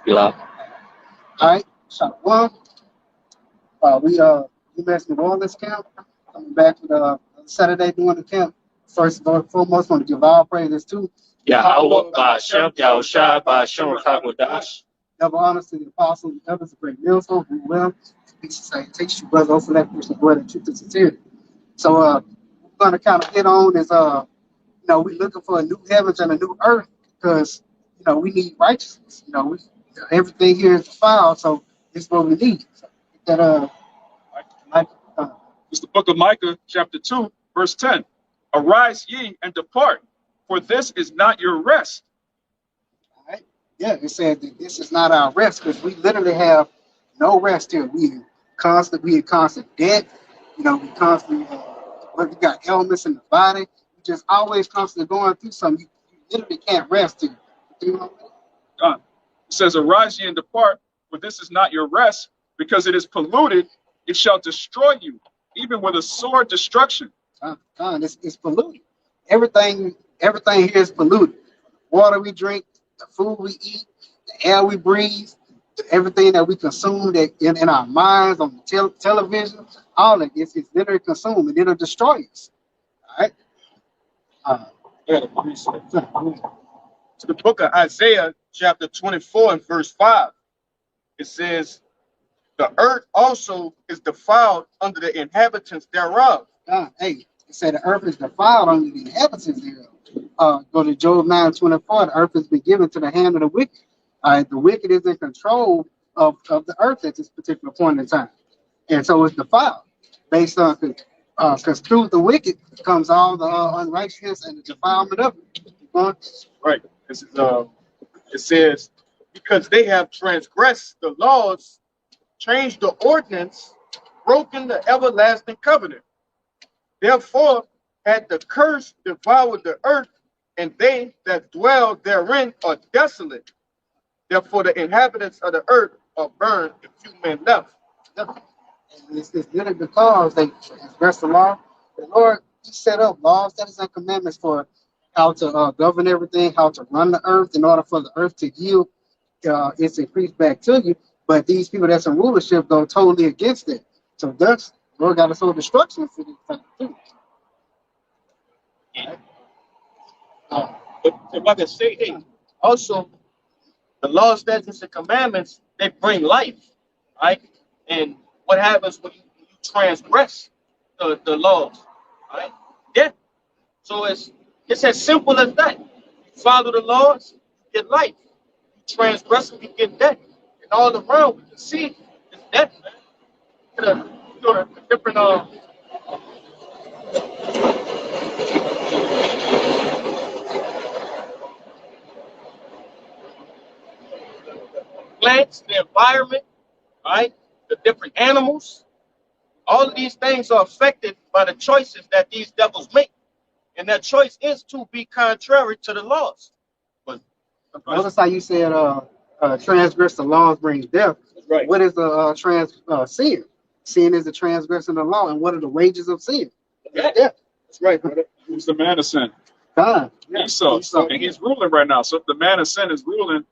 Yeah. All right, shot one. We GMS New Orleans camp. Coming back with Saturday doing the camp. First and foremost, want to give all praises to Yahweh Bashem, Yahushua Bashem, Rakakwadash. double honors to the apostles, the elders, the great millstone, who will speaks to say, takes you, brother, over that person, word and truth and sincerity. So, we're gonna kind of hit on is we're looking for a new heavens and a new earth because we need righteousness. Everything here is defiled, so this is what we need. So, that like It's the book of Micah, chapter 2, verse 10. Arise ye and depart, for this is not your rest. all right, yeah, it said that this is not our rest because we literally have no rest here. We in constant debt. We constantly we got ailments in the body. We just always constantly going through something. You literally can't rest here. You know? Done. It says, arise ye and depart, for this is not your rest, because it is polluted, it shall destroy you, even with a sore destruction. It's polluted. Everything here is polluted. Water we drink, the food we eat, the air we breathe, everything that we consume that in our minds on the television, all of this is literally consumed and it'll destroy us. All right. I got a precept. To the book of Isaiah, chapter 24 and verse 5. It says, the earth also is defiled under the inhabitants thereof. Hey, it said the earth is defiled under the inhabitants thereof. Go to Job 9:24. The earth has been given to the hand of the wicked. The wicked is in control of the earth at this particular point in time. And so it's defiled based on because through the wicked comes all the unrighteousness and the defilement of it. Right. This is it says, because they have transgressed the laws, changed the ordinance, broken the everlasting covenant. Therefore had the curse devoured the earth, and they that dwell therein are desolate. Therefore the inhabitants of the earth are burned, and few men left. And it's literally because they transgress the law. The Lord, He set up laws, statutes, and commandments for how to govern everything, how to run the earth in order for the earth to yield its increase back to you. But these people that's in rulership go totally against it. So thus, the Lord got us all destruction for this type of thing. But if I can say, hey, also the law, statutes, and commandments, they bring life, right? And what happens when you transgress the laws, right? Death. So it's as simple as that. You follow the laws, you get life. You transgress them, you get death. And all around, we can see it's death, man. The different plants, the environment, right? The different animals. All of these things are affected by the choices that these devils make. And that choice is to be contrary to the laws. But Notice how you said transgress the laws brings death. right. What is the sin? Sin is the transgression of the law. And what are the wages of sin? Yeah. Death. That's right, brother. Who's the man of sin? God. Esau. And he's ruling right now. So if the man of sin is ruling,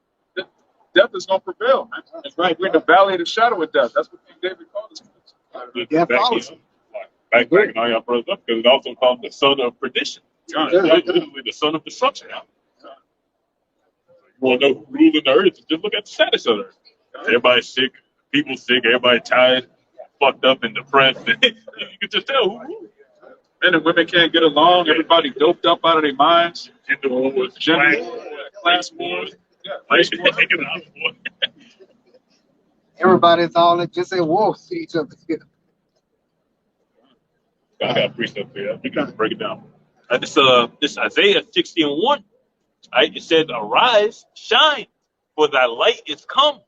death is going to prevail, man. That's right. We're in the valley of the shadow of death. That's what King David called us. Yeah, back when all y'all brought it up, because it also called the son of perdition. Literally the son of destruction. You want to know who rules in the earth? Just look at the status of the earth. Everybody's sick, people sick, everybody tired, fucked up and depressed. You can just tell who rules. Men and women can't get along. Everybody doped up out of their minds. Gender wars, Class wars. economic war. Everybody's all just at war with each other. I got a precept here. You can break it down. This Isaiah 60:1. Right? It says, arise, shine, for thy light is come,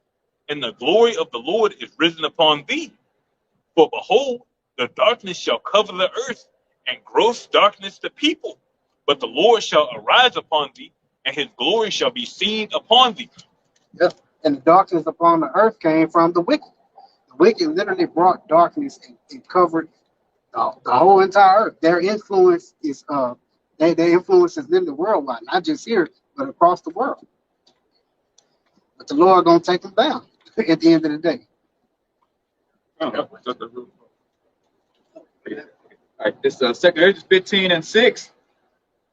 and the glory of the Lord is risen upon thee. For behold, the darkness shall cover the earth, and gross darkness the people. But the Lord shall arise upon thee, and his glory shall be seen upon thee. Yep. And the darkness upon the earth came from the wicked. The wicked literally brought darkness and covered the whole entire earth. Their influence is their influence is literally worldwide, not just here, but across the world. but the Lord gonna take them down at the end of the day. All right, this 2 Corinthians 15:6.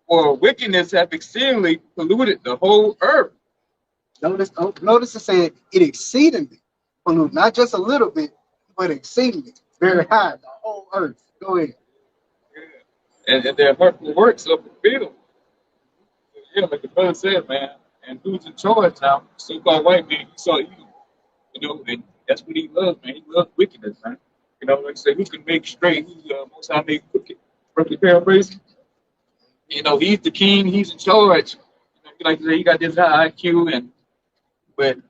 For wickedness hath exceedingly polluted the whole earth. Notice it said it exceedingly polluted, not just a little bit, but exceedingly, very high, the whole earth. Go ahead. And their hurtful works of the field. Yeah, like the brother said, man. And who's in charge now? So-called white man, he saw evil. You know, and that's what he loves, man. He loves wickedness, man. You know, like I say, who can make straight? Who's most high make crooked? Roughly paraphrasing. You know, he's the king. He's in charge. You know, like I say, he got this high IQ, but when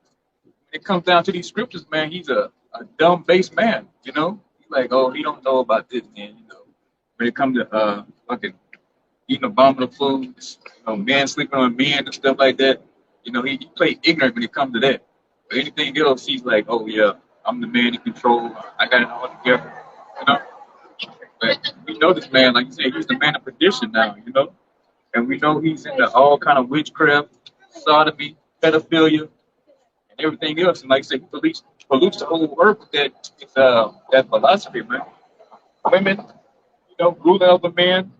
it comes down to these scriptures, man, he's a dumb based man. You know, he's like, oh, he don't know about this, man. You know, when it comes to fucking eating abominable foods, you know, men sleeping on men and stuff like that. You know, he plays ignorant when it comes to that. But anything else, he's like, oh yeah, I'm the man in control. I got it all together. You know. But we know this man, like you said, he's the man of perdition now, you know? And we know he's into all kind of witchcraft, sodomy, pedophilia, and everything else. And like I said, he pollutes the whole earth with that philosophy, man. Women, you know, ruler of a man,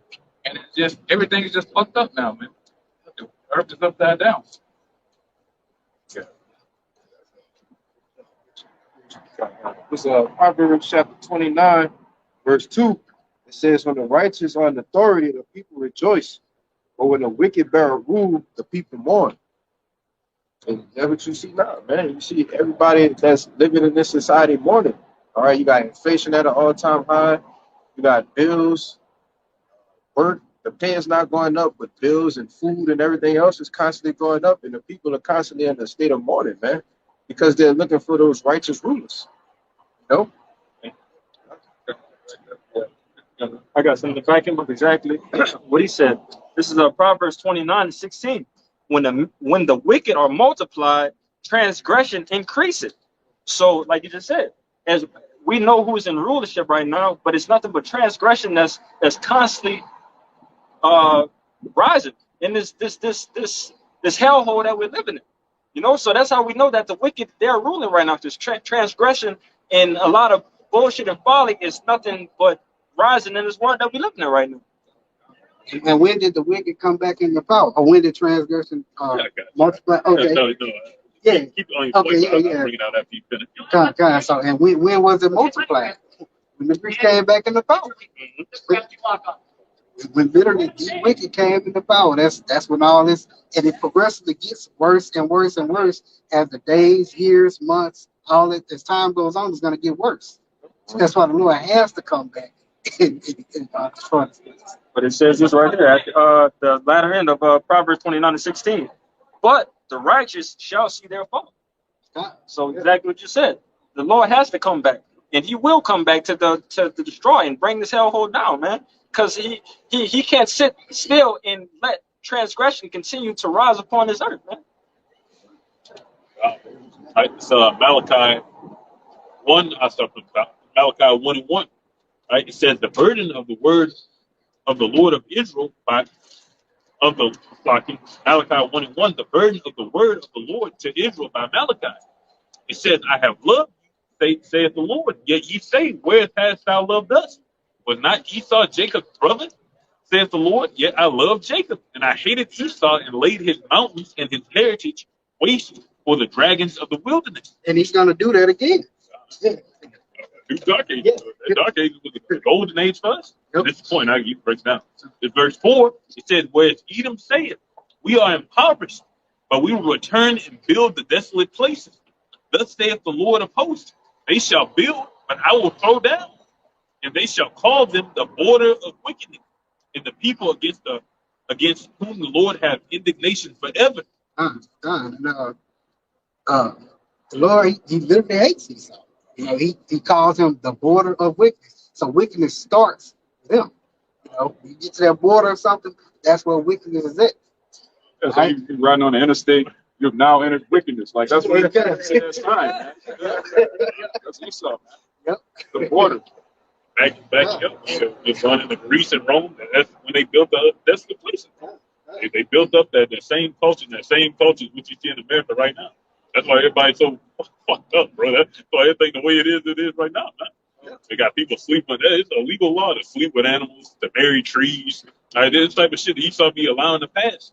and it's just, everything is just fucked up now, man. The earth is upside down. Yeah. It's Proverbs chapter 29, verse 2. It says, when the righteous are in authority, the people rejoice. But when the wicked bear rule, the people mourn. And that's what you see now, man. You see everybody that's living in this society mourning. All right, you got inflation at an all-time high. You got bills. Work, the pay is not going up, but bills and food and everything else is constantly going up. And the people are constantly in a state of mourning, man, because they're looking for those righteous rulers. You know? I got something to back him up exactly what he said. This is Proverbs 29:16. When the wicked are multiplied, transgression increases. So, like you just said, as we know who's in rulership right now, but it's nothing but transgression that's constantly rising in this hellhole that we're living in. You know, so that's how we know that the wicked, they're ruling right now. This transgression and a lot of bullshit and folly is nothing but rising in this world that we're living in right now. And when did the wicked come back in the power? Or when did transgression multiply? Okay. No. Yeah. Keep on Okay, yeah. bringing out after you finish. So, and when was it multiplied? When the Greeks came back in the power. When literally the wicked came into power, that's when all this, and it progressively gets worse and worse and worse as the days, years, months, all it as time goes on, it's going to get worse. So that's why the Lord has to come back and destroy this. But it says this right here at the latter end of Proverbs 29:16. But the righteous shall see their fall. So exactly what you said. The Lord has to come back, and He will come back to destroy and bring this hellhole down, man. Because he can't sit still and let transgression continue to rise upon this earth, man. It's Malachi 1. I start from Malachi 1:1. Right? It says the burden of the word of the Lord of Israel Malachi 1:1. The burden of the word of the Lord to Israel by Malachi. It says, I have loved you, saith the Lord. Yet ye say, where hast thou loved us? Was not Esau Jacob's brother, saith the Lord? Yet I loved Jacob, and I hated Esau, and laid his mountains and his heritage waste for the dragons of the wilderness. And He's going to do that again. New Dark Ages. The Dark Ages was the golden age for us. Yep. This is the point I give breaks down. In verse 4, it says, whereas Edom saith, we are impoverished, but we will return and build the desolate places. Thus saith the Lord of hosts, they shall build, but I will throw down. And they shall call them the border of wickedness, and the people against whom the Lord hath indignation forever. The Lord, he literally hates Esau. You know, he calls him the border of wickedness. So wickedness starts with him. You know, you get to that border or something, that's where wickedness is at. Yeah, so right? You're riding on the interstate, you've now entered wickedness. Like that's what it's time, man. That's Esau. Yep. The border. Back up. It's running the Greece and Rome. That's when they built that's the place. They built up that same culture, which you see in America right now. That's why everybody's so fucked up, bro. That's why everything the way it is right now, man. They got people sleeping. It's a legal law to sleep with animals, to marry trees. All right, this type of shit that Esau be allowing to pass.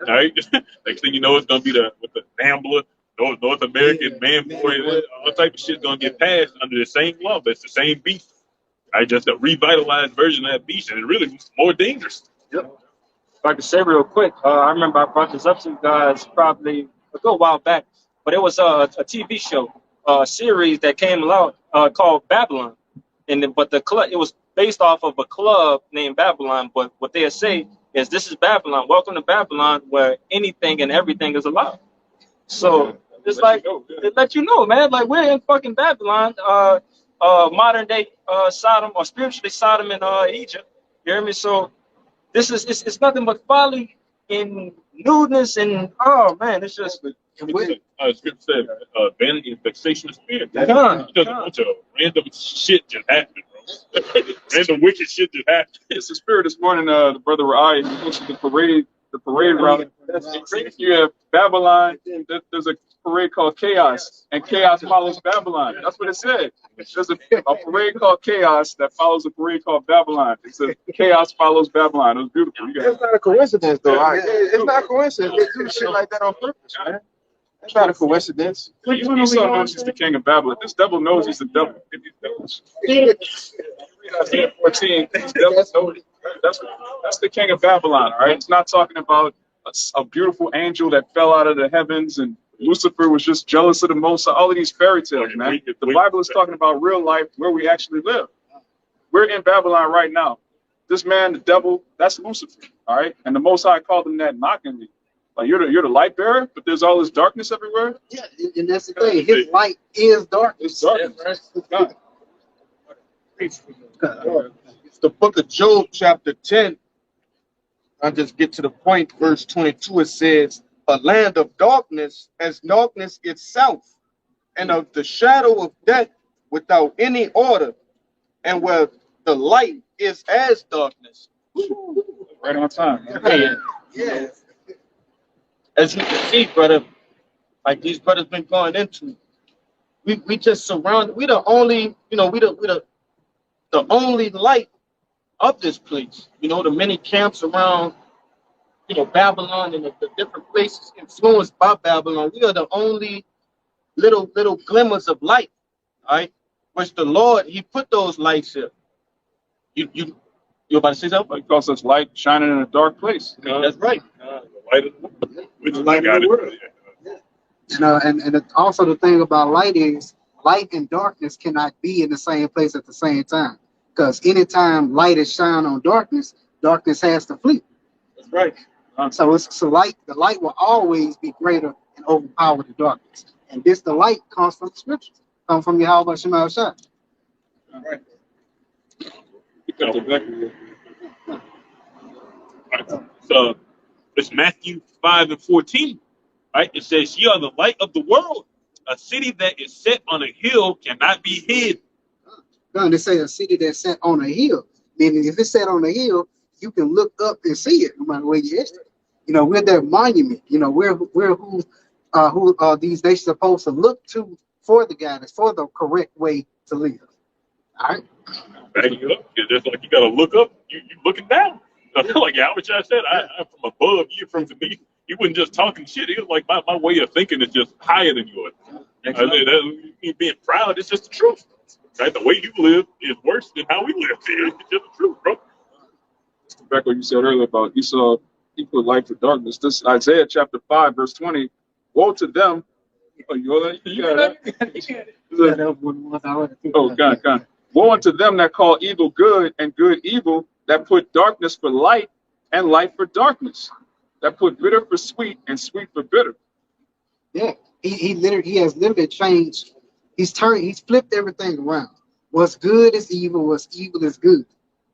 All right, next thing you know, it's gonna be with the gambler, North American man boy, all type of shit gonna get passed under the same law, but it's the same beast. I just a revitalized version of that beast, and it's really more dangerous. Yep. If I could say real quick, I remember I brought this up to you guys probably a good while back, but it was a TV show, a series that came out called Babylon, but it was based off of a club named Babylon. But what they say is, this is Babylon. Welcome to Babylon, where anything and everything is allowed. So it's like it let you know, man. Like, we're in fucking Babylon, modern day Sodom, or spiritually Sodom in Egypt. You hear me? So this is it's nothing but folly and nudeness, and oh man, it's just. Scripture said, vanity and vexation of spirit. Yeah. Just a bunch of random shit just happened, bro. Random wicked shit just happened. It's the spirit this morning. The brother Rai posted the parade route. You have Babylon. There's a parade called Chaos, and Chaos follows Babylon. That's what it said. There's a parade called Chaos that follows a parade called Babylon. It says Chaos follows Babylon. It was beautiful. It's not a coincidence, though. It's not a coincidence. They do shit like that on purpose, man. It's not a coincidence. Esau knows he's the king of Babylon. This devil knows he's the devil. Isaiah 14, this devil knows that's the king of Babylon, all right? It's not talking about a beautiful angel that fell out of the heavens and Lucifer was just jealous of the Most. All of these fairy tales, man. The Bible is talking about real life where we actually live. We're in Babylon right now. This man, the devil, that's Lucifer, all right? And the Most High called him that mockingly. Like, you're the light bearer, but there's all this darkness everywhere. Yeah, and that's the thing. His light is darkness. It's darkness. God. It's the book of Job, chapter 10. I just get to the point, verse 22. It says, a land of darkness as darkness itself, and of the shadow of death without any order, and where the light is as darkness. Right on time. Yeah. As you can see, brother, like these brothers been going into, we just surrounded. We the only, we the only light of this place. The many camps around, Babylon and the different places influenced by Babylon. We are the only little glimmers of light, all right? Which the Lord, He put those lights here. You about to say something? He calls us light shining in a dark place. That's right. The light of the world. And also the thing about light is light and darkness cannot be in the same place at the same time. Because anytime light is shine on darkness, darkness has to flee. That's right. So the light will always be greater and overpower the darkness. And the light comes from the scriptures, comes from Yahweh Shema Shah. All right. So it's Matthew 5:14. Right? It says, "Ye are the light of the world. A city that is set on a hill cannot be hid." No, they say a city that's set on a hill. Meaning, if it's set on a hill, you can look up and see it no matter where you're at. We're their monument. We're who these nations are supposed to look to for the guidance, for the correct way to live. All right. Back you up. It's like you got to look up. You looking down. Like Albert I said, I'm from above. You're from beneath. You wasn't just talking shit. It was like my way of thinking is just higher than yours. Being proud, it's just the truth. Right? The way you live is worse than how we live. It's just the truth, bro. Back what you said earlier about Esau equal light to darkness. This Isaiah chapter 5, verse 20. Woe to them. Oh, you got that? Oh, God. Woe unto them that call evil good and good evil, that put darkness for light and light for darkness, that put bitter for sweet and sweet for bitter. Yeah, he has literally changed. He's flipped everything around. What's good is evil. What's evil is good.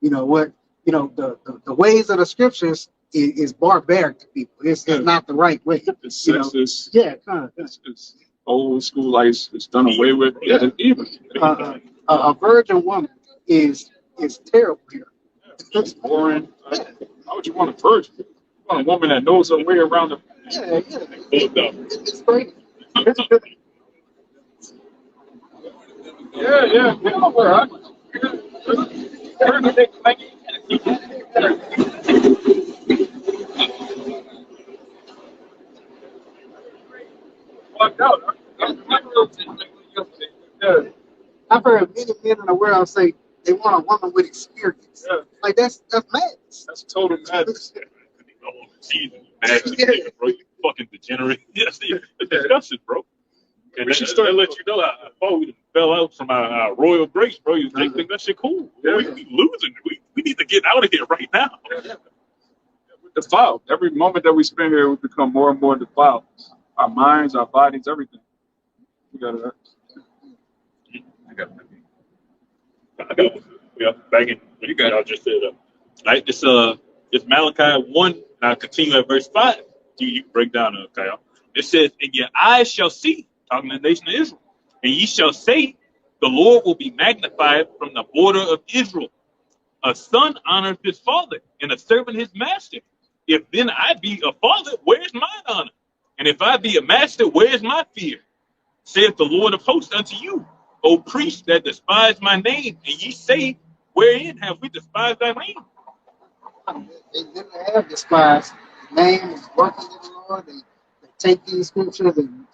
The ways of the scriptures is barbaric to people. It's not the right way. It's sexist. It's old school. Like it's done away with. Yeah, it's evil. A virgin woman is terrible here. It's boring. Why would you want a virgin? You want a woman that knows her way around the. Yeah. It's great. Yeah. Where I walked out. Yeah. I've heard many men in the world say they want a woman with experience. Yeah. Like that's madness. That's total madness. Bro, you fucking degenerate. Yes, it's disgusting, bro. And that let you know how far we fell out from our royal grace, bro. You think that shit cool? Yeah. We losing. We need to get out of here right now. Yeah. We're defiled. Every moment that we spend here, we become more and more defiled. Our minds, our bodies, everything. We got to. I got yeah, back in what you got. I just said, right? It's Malachi 1, and I'll continue at verse 5. You break down, Kyle. It says, "And your eyes shall see," talking to the nation of Israel, "and ye shall say, the Lord will be magnified from the border of Israel. A son honors his father, and a servant his master. If then I be a father, where is mine honor? And if I be a master, where is my fear? Saith the Lord of hosts unto you, O priests that despise my name, and ye say, wherein have we despised thy name?" They literally have despised the name is working in the Lord. They take these scriptures and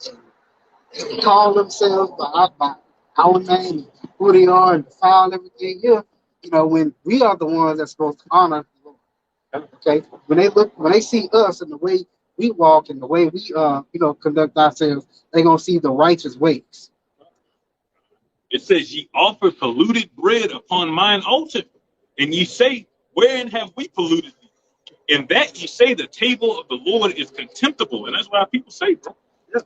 they call themselves by our name and who they are and defile everything here. You know, when we are the ones that's supposed to honor the Lord. Okay? When they see us and the way we walk and the way we conduct ourselves, they're gonna see the righteous ways. It says, "Ye offer polluted bread upon mine altar, and ye say, wherein have we polluted thee? In that ye say the table of the Lord is contemptible." And that's why people say, bro,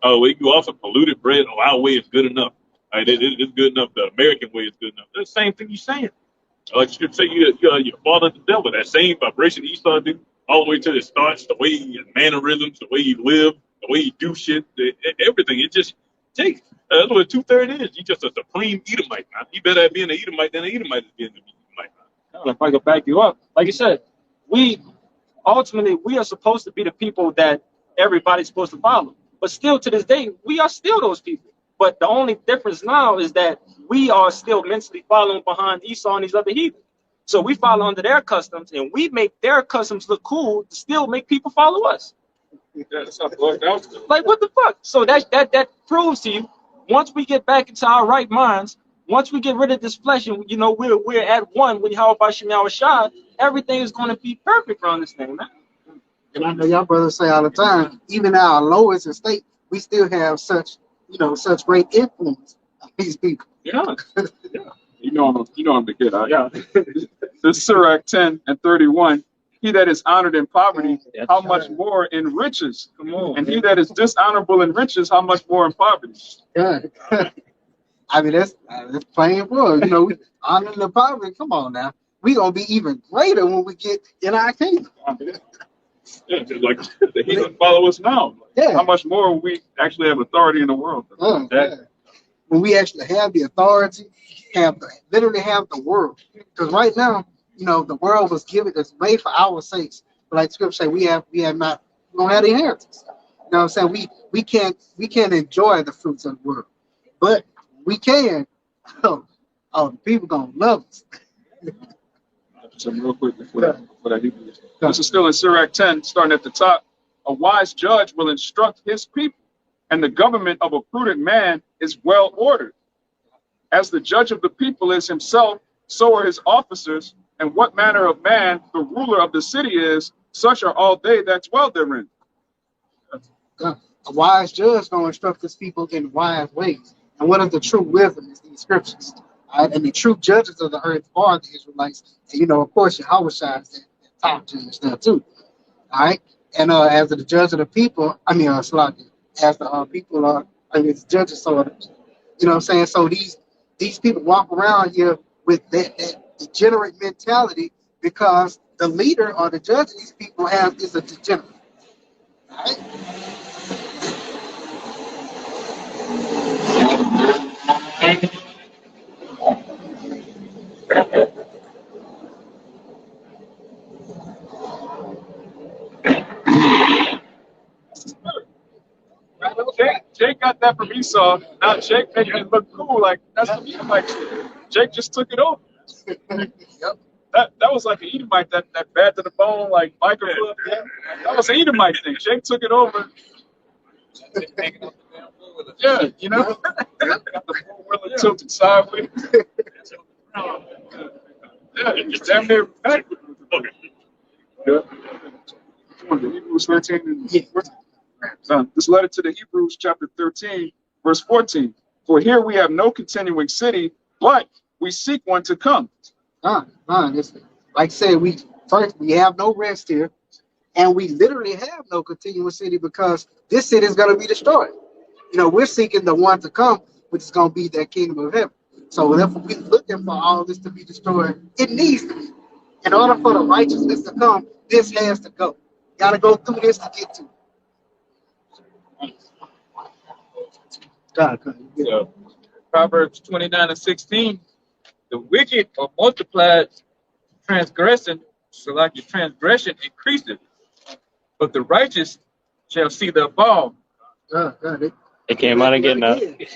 "Oh, well, you offer polluted bread. Oh, our way is good enough. It's good enough. The American way is good enough." That's the same thing you're saying. Like you could say you're father the devil. That same vibration Esau do, all the way to the starts, the way his mannerisms, the way he live, the way he do shit, everything. It just takes. That's what 2/3 is. You just a supreme Edomite, man. You better be an Edomite than an Edomite is being an Edomite. If I could back you up, like you said, we are supposed to be the people that everybody's supposed to follow. But still, to this day, we are still those people. But the only difference now is that we are still mentally following behind Esau and these other heathens. So we follow under their customs, and we make their customs look cool to still make people follow us. That's not plugged out. Like, what the fuck? So that proves to you, once we get back into our right minds, once we get rid of this flesh, and we're at one with Yahweh Shem Yahweh Shai, everything is going to be perfect around this thing, man. And I know y'all brothers say all the time, even at our lowest estate, we still have such great influence on these people. Yeah. You know I'm the kid. Yeah. This is Sirach 10 and 31. He that is honored in poverty, That's how much right. more in riches? Come on. And he that is dishonorable in riches, how much more in poverty? Good. I mean, that's plain word. You know, we honoring the poverty. Come on now. We gonna be even greater when we get in our kingdom. Yeah, just like the heathen follow us now. Yeah. How much more will we actually have authority in the world? Yeah. When we actually have the authority, literally have the world. Because right now, the world was given, it's made for our sakes. But like Scripture say, we don't have the inheritance. You know what I'm saying? We can't enjoy the fruits of the world. But we can. Oh, the people gonna love us. Something real quick before I do this. This is still in Sirach 10, starting at the top. A wise judge will instruct his people, and the government of a prudent man is well ordered. As the judge of the people is himself, so are his officers, and what manner of man the ruler of the city is, such are all they that dwell therein. A wise judge gonna instruct his people in wise ways. And what is the true wisdom is these scriptures. Right? And the true judges of the earth are the Israelites. And of course, Yahweh Shai is the top judge there too. All right. And as the judge of the people, Slaki, as the people are, the judges, so you know what I'm saying? So these people walk around here with that degenerate mentality because the leader or the judge of these people is a degenerate. All right? Jake got that from Esau. Now Jake making it look cool. Like that's the Edomite shit. Jake just took it over. Yep. That was like an Edomite, that bad to the bone, like Michael. Yeah. That was an Edomite thing. Jake took it over. Yeah, you know, got the four-wheeler tilted sideways. Yeah, it's damn near back. Okay. Yeah. Hebrews 13 and 14. This letter to the Hebrews, chapter 13, verse 14. For here we have no continuing city, but we seek one to come. It's, like I said, we have no rest here, and we literally have no continuing city because this city is going to be destroyed. You know, we're seeking the one to come, which is going to be that kingdom of heaven. So therefore, we're looking for all this to be destroyed. It needs to be. In order for the righteousness to come, this has to go. Got to go through this to get to it. God. So, Proverbs 29 and 16, the wicked are multiplied transgression, so like your transgression increases, but the righteous shall see the fall. God. It came out again now. That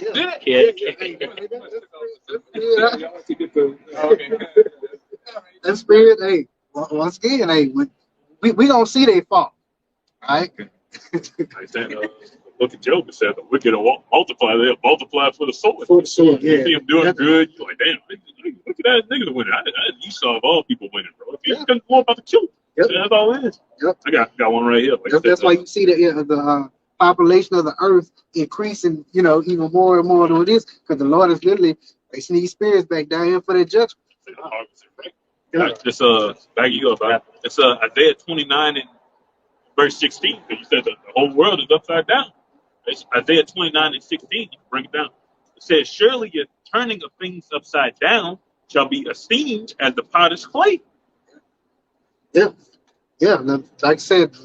spirit, hey, once again, hey, we don't see they fall, right? Like that, look at Job. It said the wicked will multiply. They'll multiply for the sword. For the sword, You yeah. see him doing good. You're like, damn, look at that nigga winning. Esau of all people winning, bro. If he's gonna go about to kill him, that's all it is. Yep. I got one right here. Like That's why you see the population of the earth increasing, you know, even more and more than it is, because the Lord is literally placing these spirits back down here for their judgment. Just back you up. It's Isaiah 29 and verse 16. Because you said the whole world is upside down. It's Isaiah 29 and 16. You can bring it down. It says, surely your turning of things upside down shall be esteemed as the potter's clay. Yeah. Like I said,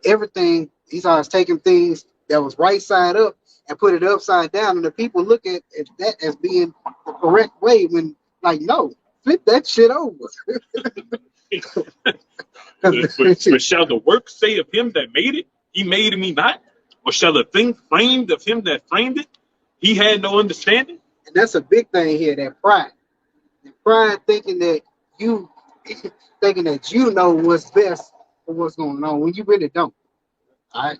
everything, Esau is taking things that was right side up and put it upside down, and the people look at that as being the correct way when, like, no, flip that shit over. but shall the work say of him that made it, he made me not? Or shall the thing framed of him that framed it, he had no understanding? And that's a big thing here, that pride. The pride thinking that you know what's best for what's going on when you really don't. All right.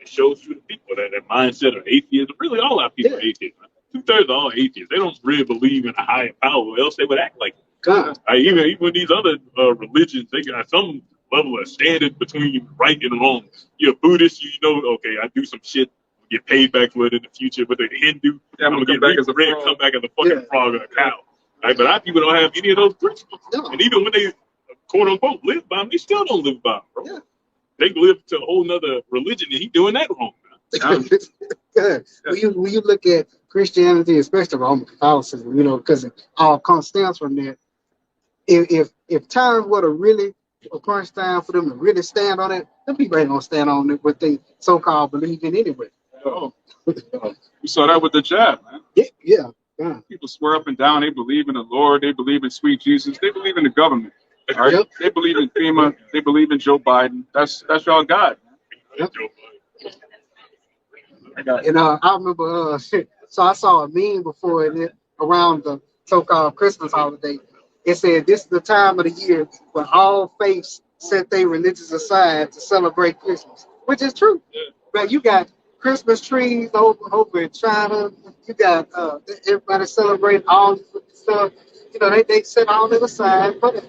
It shows you the people that mindset of atheists. Really, all our people are atheists. 2/3 are all atheists. They don't really believe in a higher power, or else they would act like it. God. Even these other religions, they got some level of standard between right and wrong. You're a Buddhist, you know, okay, I do some shit, get paid back for it in the future. But the Hindu, I'm gonna get back as a red, come back as a fucking frog or a cow. Right? But our people don't have any of those principles. No. And even when they quote unquote live by them, they still don't live by them, bro. Yeah. They live to a whole nother religion, and he doing that wrong. Good. When you look at Christianity, especially Roman Catholicism, you know, because it all stems from there. If times were to really a crunch time for them to really stand on it, them people ain't gonna stand on it what they so-called believe in anyway. Oh. You saw that with the jab, man. Yeah. People swear up and down they believe in the Lord, they believe in sweet Jesus, they believe in the government. All right? Yep. They believe in FEMA, they believe in Joe Biden. That's y'all God. Yep. And I remember, so I saw a meme before it around the so-called Christmas holiday. It said this is the time of the year when all faiths set their religions aside to celebrate Christmas, which is true. But you got Christmas trees over in China. You got everybody celebrating all this stuff. You know, they set all that aside for them.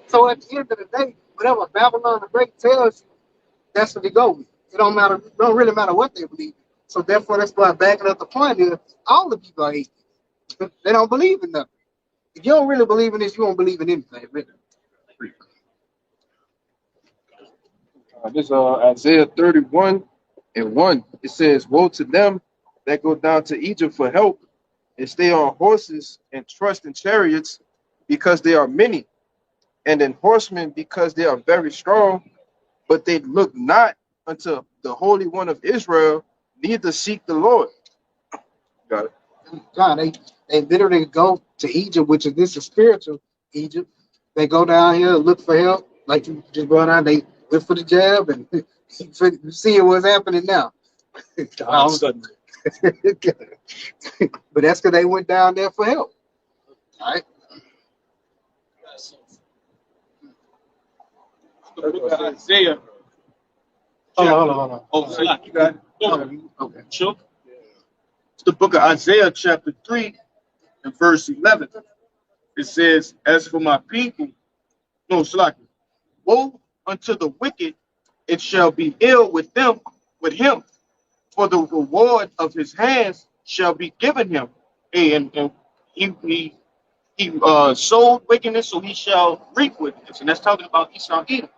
So at the end of the day, whatever Babylon the Great tells you, that's what they go with. It don't really matter what they believe. So therefore, that's why backing up the point is all the people are atheists. They don't believe in nothing. If you don't really believe in this, you won't believe in anything, really. This is Isaiah 31 and 1. It says, woe to them that go down to Egypt for help and stay on horses and trust in chariots because they are many, and in horsemen because they are very strong, but they look not unto the Holy One of Israel, neither seek the Lord. Got it. God, They literally go to Egypt, which is this is spiritual Egypt. They go down here, look for help, like you just brought out. They look for the jab and see what's happening now. All of a sudden. But that's because they went down there for help. All right. The book of Isaiah. Hold on. Oh, so you got it. Okay. Sure. It's the book of Isaiah, chapter 3, and verse 11. It says, as for my people, no, slack. Woe unto the wicked, it shall be ill with them, with him, for the reward of his hands shall be given him. Hey, and he sowed wickedness, so he shall reap wickedness. And that's talking about Esau Edom.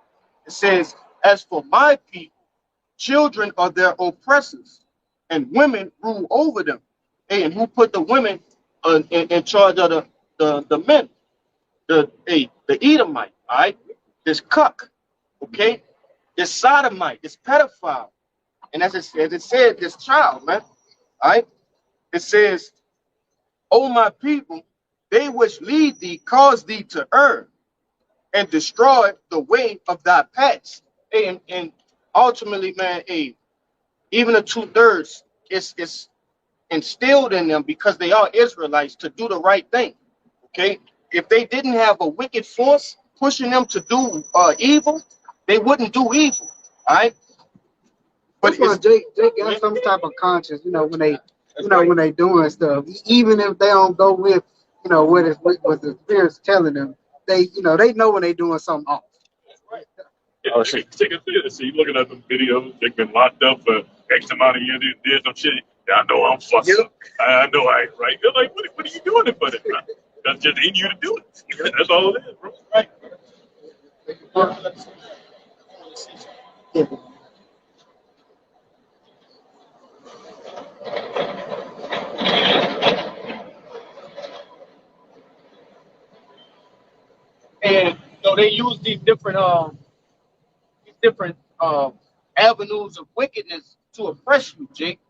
It says, as for my people, children are their oppressors, and women rule over them. Hey, and who put the women in charge of the men? The Edomite, all right? This cuck, okay? This sodomite, this pedophile. And as it said, this child, man, all right? It says, O my people, they which lead thee cause thee to err and destroy the way of thy paths. Hey, and ultimately, man, hey, even the 2/3 is instilled in them because they are Israelites to do the right thing. Okay, if they didn't have a wicked force pushing them to do evil, they wouldn't do evil. All right. But Jake got some type of conscience, when they doing stuff, even if they don't go with, what the spirit's telling them, they know when they doing something off. Oh, shit. Take a so you looking at the videos, they've been locked up for X amount of years, did some shit. Yeah, I know I'm fucked up. I know I ain't right. They're like, what are you doing it for this, man? That's just in you to do it. That's all it is, bro. Right. And they use these different avenues of wickedness to oppress you, Jake.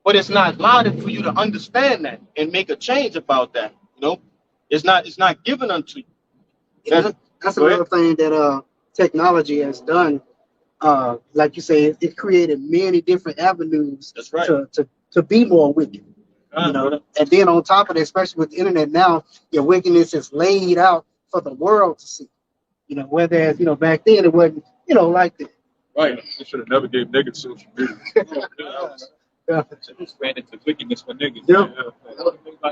But it's not louded for you to understand that and make a change about that. It's not given unto you. That's another thing that technology has done. Like you say, it created many different avenues. That's right. to be more wicked. And then on top of that, especially with the internet now, your wickedness is laid out for the world to see. Whereas back then it wasn't like that. Right. They should have never gave niggas social media. Yeah. So it's ran into wickedness for niggas. Yeah.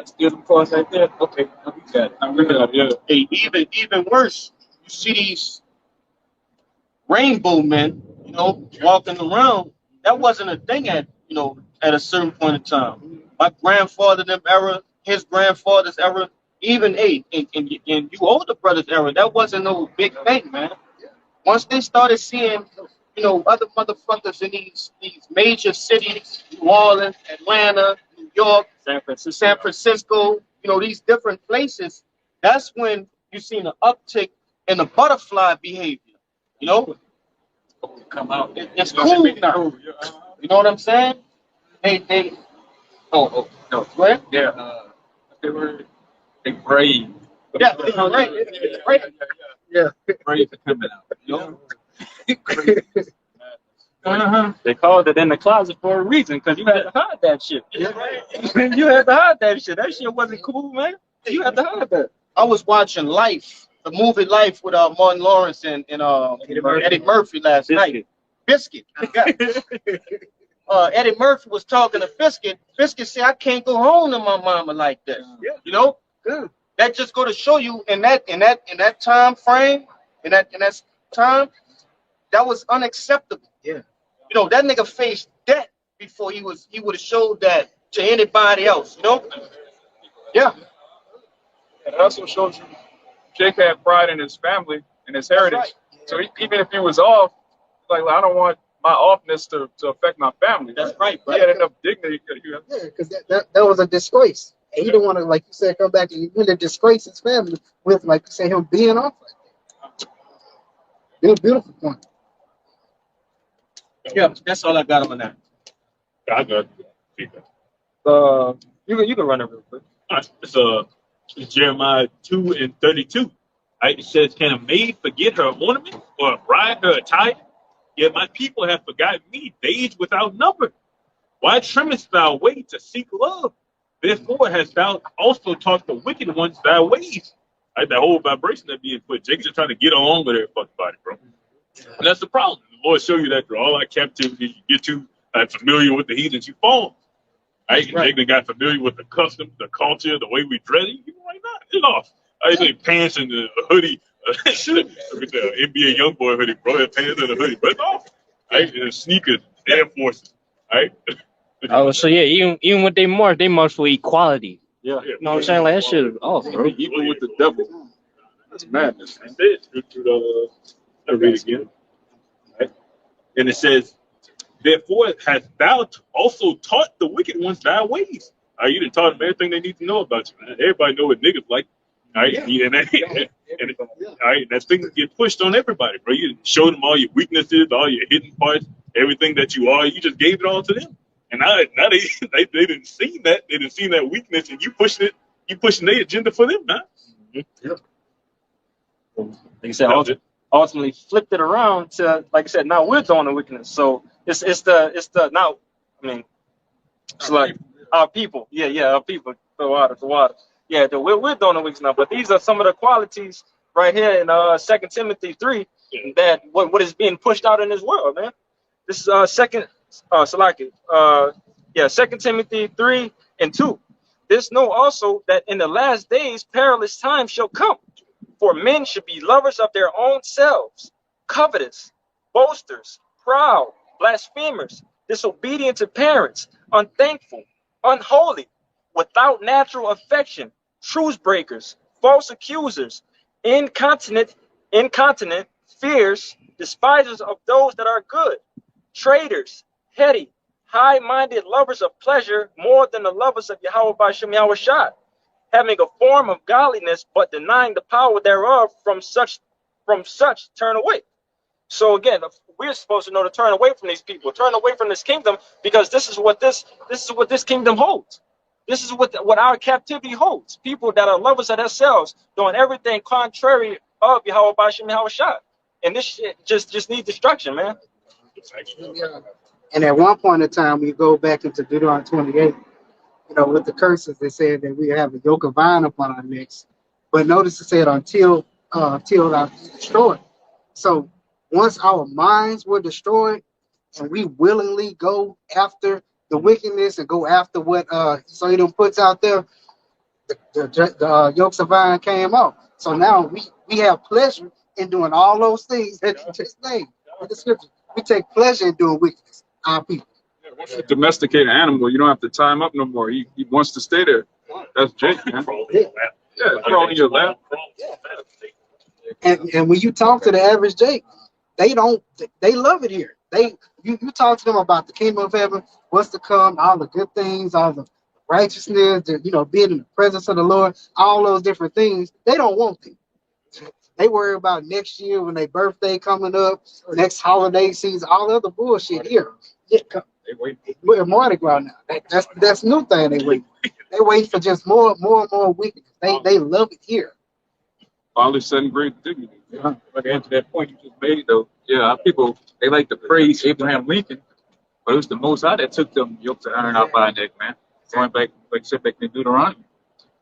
Steal them cars like that. Okay, we got it. I'm really Hey, even worse, you see these rainbow men, walking around. That wasn't a thing at a certain point in time. My grandfather, them era, his grandfather's era, even and you older brothers' era, that wasn't no big thing, man. Once they started seeing, other motherfuckers in these major cities, New Orleans, Atlanta, New York, San Francisco, these different places, that's when you seen an uptick in the butterfly behavior. Come out. It's cool now. You know what I'm saying? They no. what? Yeah, they brave. Yeah, it's great. Yeah. Brave for coming out. They called it in the closet for a reason, because you had to hide that shit. Yeah. You had to hide that shit. That shit wasn't cool, man. You had to hide that. I was watching Life, the movie Life with Martin Lawrence and Eddie Murphy last night. Biscuit. Eddie Murphy was talking to Biscuit. Biscuit said, "I can't go home to my mama like that." Yeah. That just go to show you in that time frame, in that time, that was unacceptable. Yeah. That nigga faced death before he would have showed that to anybody else. Yeah. And it also shows you Jake had pride in his family and his heritage. Right. So even if he was off, like I don't want my offness to affect my family. That's right, He had enough dignity. Yeah, because that was a disgrace. And he didn't want to, like you said, come back and really disgrace his family with, like you say, him being off like that. It was a beautiful point. Yeah, that's all I got on that. I got feedback. You can run it real quick. It's Jeremiah 2:32. Right? It says, "Can a maid forget her ornament, or a bride her attire? Yet my people have forgotten me days without number. Why trimmest thou way to seek love? Therefore hast thou also taught the wicked ones thy ways." Right? That whole vibration that being put. Jacob's just trying to get on with everybody, bro. And that's the problem. The Lord show you that through all our captivity, you get too familiar with the heathens, you fall. Right? Jacob got familiar with the customs, the culture, the way we dress. You right now, get off. I think pants and a hoodie. NBA young boy hoodie, bro. Pants and a hoodie, but it's off. Right? And sneakers, Air Forces. Right? Oh, so yeah, even with they march for equality. Yeah. You know what I'm saying? Like that shit is off, bro. Even with the devil. That's madness. That's it. I'll read it again. Right? And it says, "Therefore hast thou also taught the wicked ones thy ways." You done taught them everything they need to know about you, man. Everybody know what niggas like. All right? All right, that thing get pushed on everybody, bro. You showed them all your weaknesses, all your hidden parts, everything that you are. You just gave it all to them. And now they didn't see that. They didn't see that weakness, and you pushing it. You pushing their agenda for them, man. Yeah. Like I said, ultimately flipped it around to, like I said, now we're doing the wickedness. So it's the now. I mean, it's like our people. Yeah, our people. The water. Yeah, we're doing the wickedness now. But these are some of the qualities right here in 2 Timothy 3 that what is being pushed out in this world, man. This is 2 Timothy 3:2. This know also that in the last days perilous times shall come. For men should be lovers of their own selves, covetous, boasters, proud, blasphemers, disobedient to parents, unthankful, unholy, without natural affection, truce breakers, false accusers, incontinent, fierce, despisers of those that are good, traitors, heady, high-minded, lovers of pleasure more than the lovers of Yahweh B'Shem Yahweh Shai, having a form of godliness, but denying the power thereof. From such turn away. So again, we're supposed to know to turn away from these people, turn away from this kingdom, because this is what this kingdom holds. This is what our captivity holds. People that are lovers of themselves, doing everything contrary of Yahweh B'Shem Yahweh Shai. And this shit just needs destruction, man. And at one point in time, we go back into Deuteronomy 28. With the curses, they said that we have a yoke of iron upon our necks. But notice it said until thou destroyed. So once our minds were destroyed and we willingly go after the wickedness and go after what Satan puts out there, the yokes of iron came off. So now we have pleasure in doing all those things that you just named in the scripture. We take pleasure in doing wickedness, our people. Once you domesticate an animal, you don't have to tie him up no more. He wants to stay there. That's Jake, man. Crawl in your lap. And when you talk to the average Jake, they love it here. You talk to them about the kingdom of heaven, what's to come, all the good things, all the righteousness, being in the presence of the Lord, all those different things. They don't want them. They worry about next year when their birthday coming up, next holiday season, all the other bullshit here. We're Mardi Gras now. That's new thing they wait. They wait for just more and more wickedness. They love it here. Finally setting great dignity. Yeah. But to answer that point you just made, though, our people, they like to praise Abraham Lincoln, but it was the Most High that took them yokes of iron out by our neck, man. Going back, like I said, back to Deuteronomy.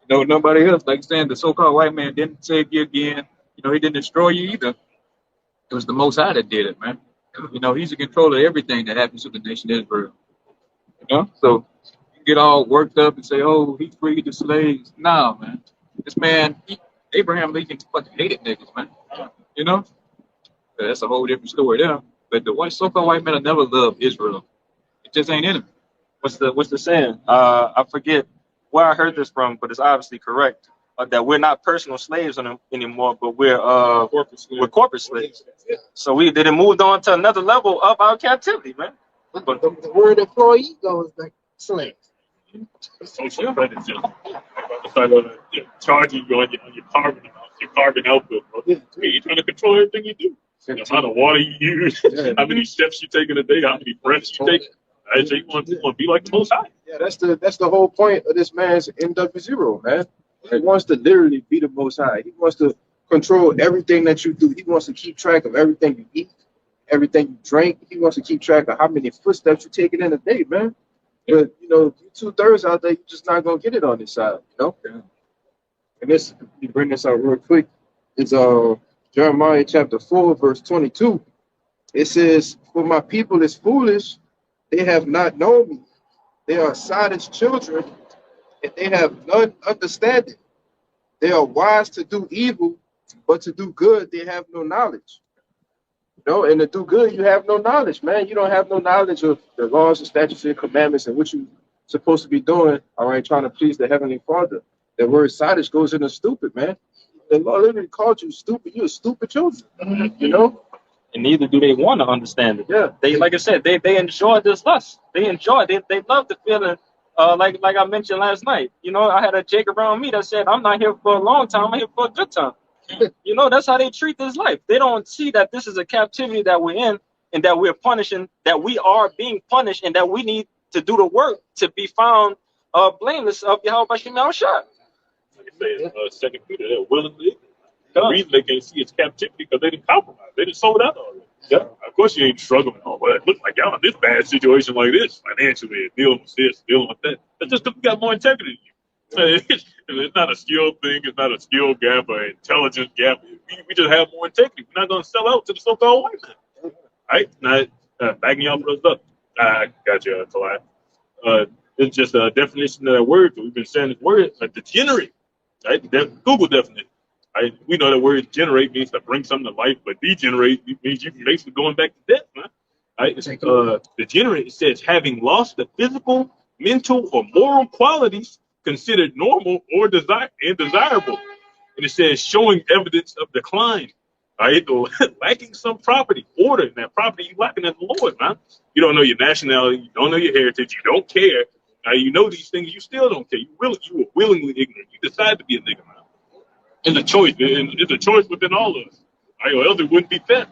Nobody else, like saying the so-called white man didn't save you again. He didn't destroy you either. It was the Most High that did it, man. He's in control of everything that happens to the nation of Israel. So you get all worked up and say, "Oh, he freed the slaves." No, man. This man, Abraham Lincoln, fucking hated niggas, man. That's a whole different story there. But the so-called white man will never love Israel. It just ain't in him. What's the saying? I forget where I heard this from, but it's obviously correct. That we're not personal slaves anymore, but we're corporate slaves. So we didn't move on to another level of our captivity, man. But the word employee goes back slave. Social credit, charging you on your carbon output, bro. You're trying to control everything you do. The amount of water you use, how many steps you take in a day, how many breaths you take. Right? So you want to be like the Most High. Yeah, that's the whole point of this man's MW0, man. He wants to literally be the Most High. He wants to control everything that you do. He wants to keep track of everything you eat, everything you drink. He wants to keep track of how many footsteps you're taking in a day, man. But you know, you 2/3 out there, you're just not gonna get it on this side, you know. And this, you bring this out real quick. It's Jeremiah chapter 4, verse 22. It says, "For my people is foolish; they have not known me. They are silent children, and they have none understanding. They are wise to do evil, but to do good they have no knowledge." You know, and to do good you have no knowledge, man. You don't have no knowledge of the laws and statutes and commandments and what you're supposed to be doing, all right, trying to please the Heavenly Father. The word silence goes into stupid, man. The Lord literally called you stupid. You're a stupid children, you know? And neither do they want to understand it. Yeah. They, like I said, they enjoy this lust. They love the feeling. Like I mentioned last night. You know, I had a Jake around me that said, "I'm not here for a long time. I'm here for a good time." You know, that's how they treat this life. They don't see that this is a captivity that we're in, and that we're punishing, that we are being punished, and that we need to do the work to be found blameless of Yahweh Bashim Yahushua. Like I said, 2 Peter, they're willingly. The reason they can't see it's captivity because they didn't compromise. They didn't sold out already. Yeah. Of course you ain't struggling. Oh, but it looks like y'all in this bad situation like this financially, dealing with this, dealing with that. That's just because we got more integrity than you. It's not a skill thing. It's not a skill gap or intelligence gap. We just have more integrity. We're not going to sell out to the so-called white man. All right? Now, backing y'all brothers up. I got you, Kalai. It's just a definition of that word. We've been saying this word, degenerate. Right? Google definition. We know the word generate means to bring something to life, but degenerate means you basically going back to death, man. Right? Degenerate, it says having lost the physical, mental, or moral qualities considered normal or desirable. And it says showing evidence of decline, right? Or lacking some property, order, and that property you lacking in the Lord, man. You don't know your nationality, you don't know your heritage, you don't care. You know these things, you still don't care. You were willingly ignorant. You decide to be a nigga, man. It's a choice. It's a choice within all of us. Right? Or else it wouldn't be fair.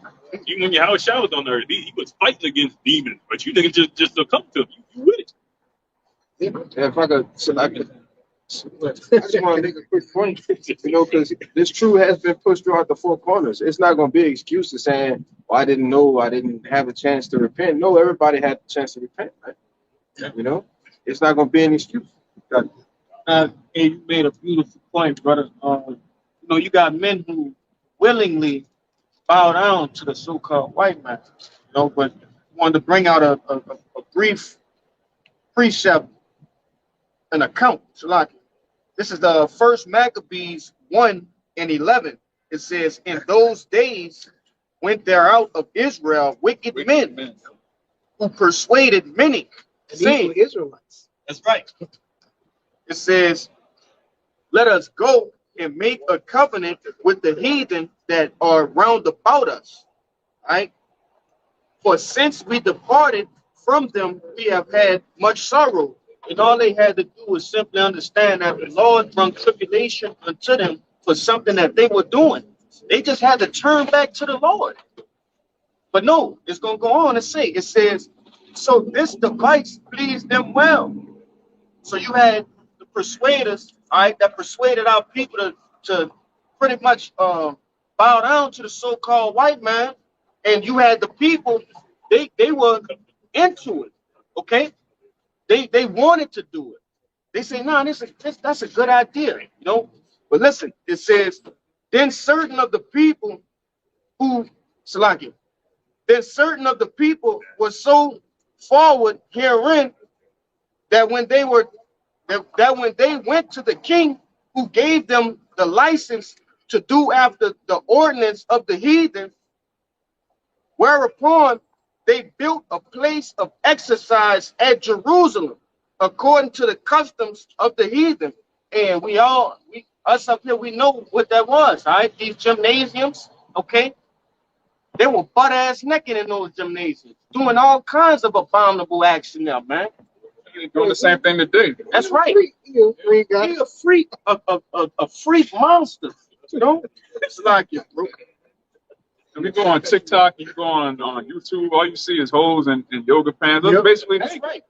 Even when Yahweh Shah was on the earth, he was fighting against demons, but you niggas just succumb to him. You with it. If I could, I just want to make a quick point, you know, because this truth has been pushed throughout the four corners. It's not going to be an excuse to saying, well, I didn't know, I didn't have a chance to repent. No, everybody had a chance to repent, right? You know, it's not going to be an excuse. And you made a beautiful point, brother. You know, you got men who willingly bow down to the so-called white man. You know, but wanted to bring out a brief precept, an account. Shalaki. This is the first Maccabees 1:11. It says, "In those days went there out of Israel wicked men who persuaded many, saying," Israelites. that's right. It says, "Let us go and make a covenant with the heathen that are round about us." Right? "For since we departed from them, we have had much sorrow." And all they had to do was simply understand that the Lord brought tribulation unto them for something that they were doing. They just had to turn back to the Lord. But no, it's going to go on and say, it says, "So this device pleased them well." So you had the persuaders, all right, that persuaded our people to pretty much bow down to the so-called white man. And you had the people, they were into it, okay? They wanted to do it. They say, "No, that's a good idea," you know. But listen, it says, "Then certain of the people who, Salakia, then certain of the people were so forward herein that when they went to the king who gave them the license to do after the ordinance of the heathen, whereupon they built a place of exercise at Jerusalem, according to the customs of the heathen." And us up here, we know what that was, all right? These gymnasiums, okay? They were butt-ass naked in those gymnasiums, doing all kinds of abominable action now, man. You're doing the same thing today. That's right. You're a freak, guy. He a freak monster, you know? It's like it, bro. And we go on TikTok, you go on YouTube, all you see is hoes and yoga pants. Those are basically That's naked. right.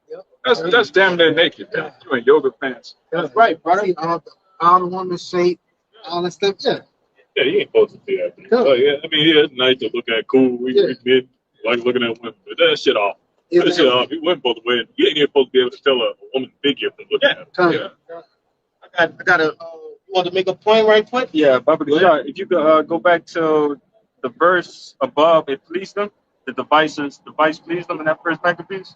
That's damn near naked. Man. You in yoga pants. That's right, brother. See all the woman's shape, all that stuff. Yeah. Yeah, you ain't supposed to see that. Oh, yeah, I mean, yeah, it's nice to look at. Cool. We men like looking at women. But that shit off. That shit off. You wasn't supposed to win. You ain't even supposed to be able to tell a woman's figure from looking at her. Yeah. I got a. You want to make a point right quick? Yeah, Baba Kishar, if you could go back to the verse above, it pleased them. The device pleased them in that first Maccabees.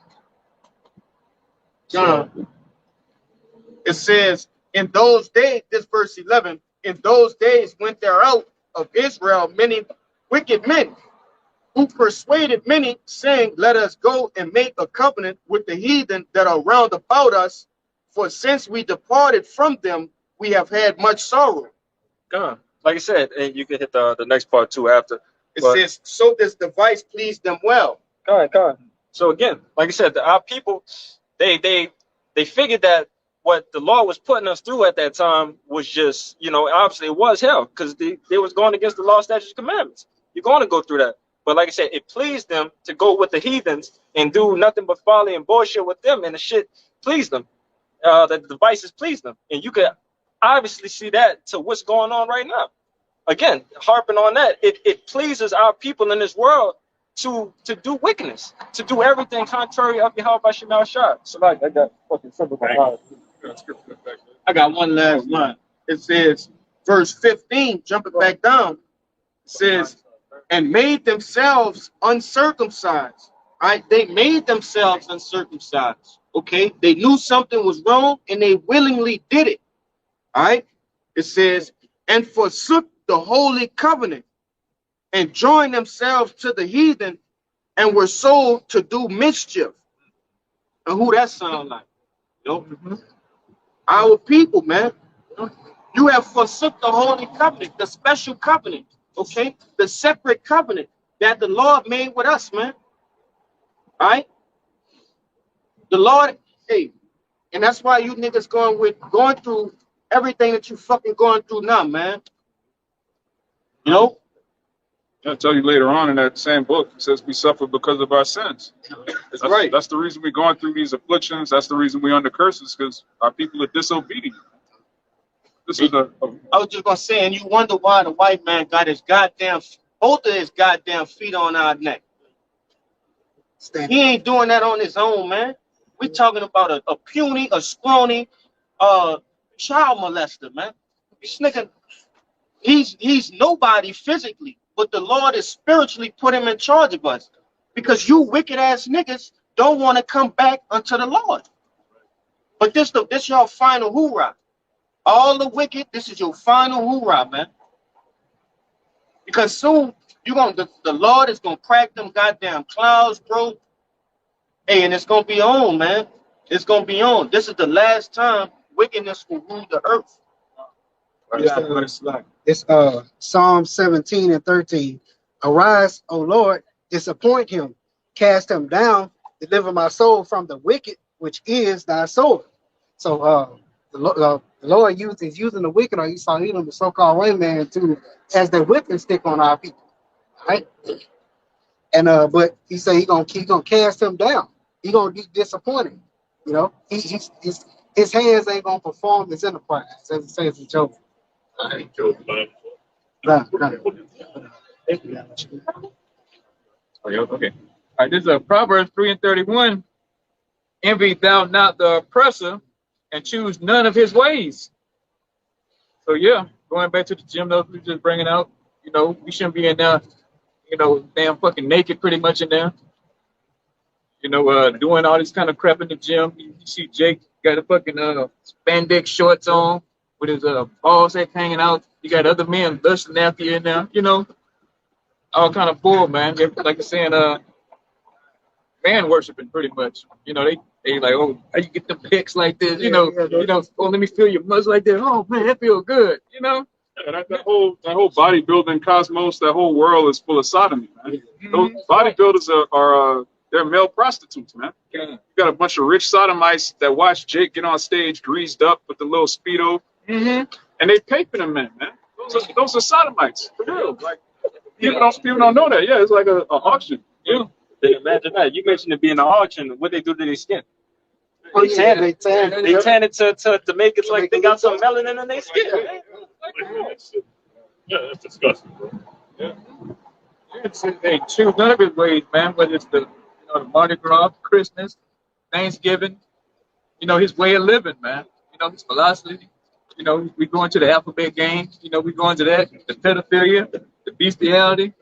John. It says, in those days, this verse 11, in those days went there out of Israel many wicked men who persuaded many, saying, let us go and make a covenant with the heathen that are round about us, for since we departed from them, we have had much sorrow. God, like I said, and you can hit the next part too after. It says, so this device pleased them well. God. So again, like I said, our people, they figured that what the law was putting us through at that time was just, obviously it was hell, because they was going against the law, statutes, commandments. You're going to go through that. But like I said, it pleased them to go with the heathens and do nothing but folly and bullshit with them, and the shit pleased them. The devices pleased them. And you could obviously see that to what's going on right now. Again, harping on that, it pleases our people in this world to do wickedness, to do everything contrary of Yahweh by Shemal Shah. So like I got fucking simple. I got one last line. It says, verse 15, jumping back down, it says, and made themselves uncircumcised. Right? They made themselves uncircumcised. Okay? They knew something was wrong and they willingly did it. All right? It says, and forsook the holy covenant and joined themselves to the heathen and were sold to do mischief. And who that sound like? Our people, man. You have forsook the holy covenant, the special covenant, okay? The separate covenant that the Lord made with us, man. All right? The Lord, hey, and that's why you niggas going through everything that you fucking going through now, man. I'll tell you later on in that same book, it says we suffer because of our sins. That's right. That's the reason we're going through these afflictions. That's the reason we're under curses, because our people are disobedient. I was just going to say, and you wonder why the white man got both of his goddamn feet on our neck. He ain't doing that on his own, man. We're talking about a puny, a scrawny, child molester, man. This nigga, he's nobody physically, but the Lord is spiritually put him in charge of us, because you wicked ass niggas don't want to come back unto the Lord. But this your final hoorah. All the wicked, this is your final hoorah, man. Because soon the Lord is gonna crack them goddamn clouds, bro. Hey, and it's gonna be on, man. It's gonna be on. This is the last time wickedness will rule the earth. It's Psalm 17 and 13. Arise, O Lord, disappoint him, cast him down, deliver my soul from the wicked, which is thy sword. So the Lord is using the wicked, or Esau, the so-called white man, as the whipping stick on our people. Right? And but he said he's gonna cast him down. He's gonna be disappointed. His hands ain't gonna perform his enterprise, as it says in Job. Okay. All right, this is Proverbs 3 and 31. Envy thou not the oppressor, and choose none of his ways. So yeah, going back to the gym notes we just bringing out, we shouldn't be in there, damn fucking naked pretty much in there. Doing all this kind of crap in the gym. You see Jake got the fucking spandex shorts on with his balls head hanging out. You got other men lusting after you in there, all kind of bull, man. They're, like you're saying, man worshiping pretty much. They like, oh, how you get the pics like this? Oh, let me feel your muscle like that. Oh man, that feel good. Yeah, that whole bodybuilding cosmos, that whole world is full of sodomy, man. Those bodybuilders are they're male prostitutes, man. You got a bunch of rich sodomites that watch Jake get on stage greased up with the little Speedo, and they paping them, man. Those are sodomites, for real. Like, People don't know that. Yeah, it's like a auction. Yeah. Then imagine that. You mentioned it being an auction. What they do to their skin? Oh yeah, they They tan it to make it like they got some melanin in their skin. Yeah, that's disgusting, bro. Yeah. They choose none of his ways, man. Whether it's the the Mardi Gras, Christmas, Thanksgiving, his way of living, man. His philosophy. We going to the alphabet game. We going to that, the pedophilia, the bestiality.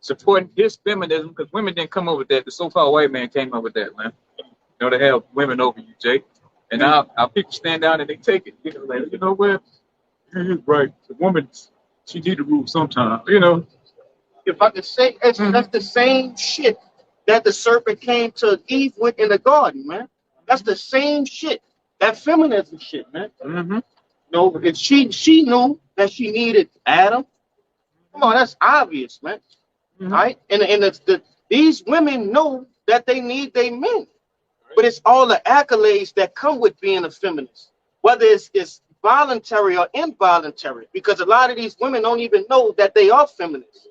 Supporting his feminism because women didn't come up with that. The so-called white man came up with that, man. They have women over you, Jake. And now our people stand down and they take it. Like, you know what? You're right. The woman, she need to rule sometime. If I could say, that's the same shit that the serpent came to Eve with in the garden, man. That's the same shit. That feminism shit, man. Mm-hmm. If she knew that she needed Adam, come on, that's obvious, man. Mm-hmm. Right? And these women know that they need their men. But it's all the accolades that come with being a feminist, whether it's voluntary or involuntary, because a lot of these women don't even know that they are feminists.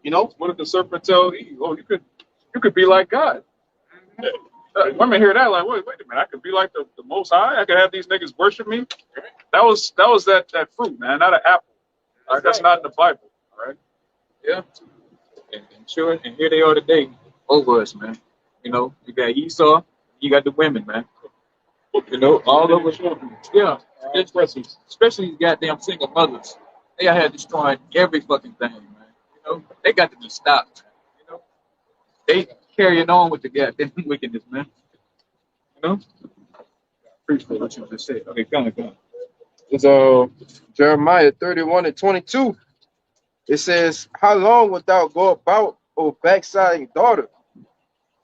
What did the serpent tell Eve? Oh, you could be like God. Women hear that like, wait a minute, I could be like the Most High. I could have these niggas worship me. That was that fruit, man, not an apple. All right, that's not in the Bible. All right. Yeah. And sure, and here they are today, over us, man. You got Esau, you got the women, man. All of us. Yeah. Especially these goddamn single mothers. They out here destroying every fucking thing, man. They got to be stopped, man. They carrying on with the goddamn wickedness, man. Appreciate what you just said. Okay, come on. It's Jeremiah 31:22. It says, "How long wilt thou go about, O backsliding daughter?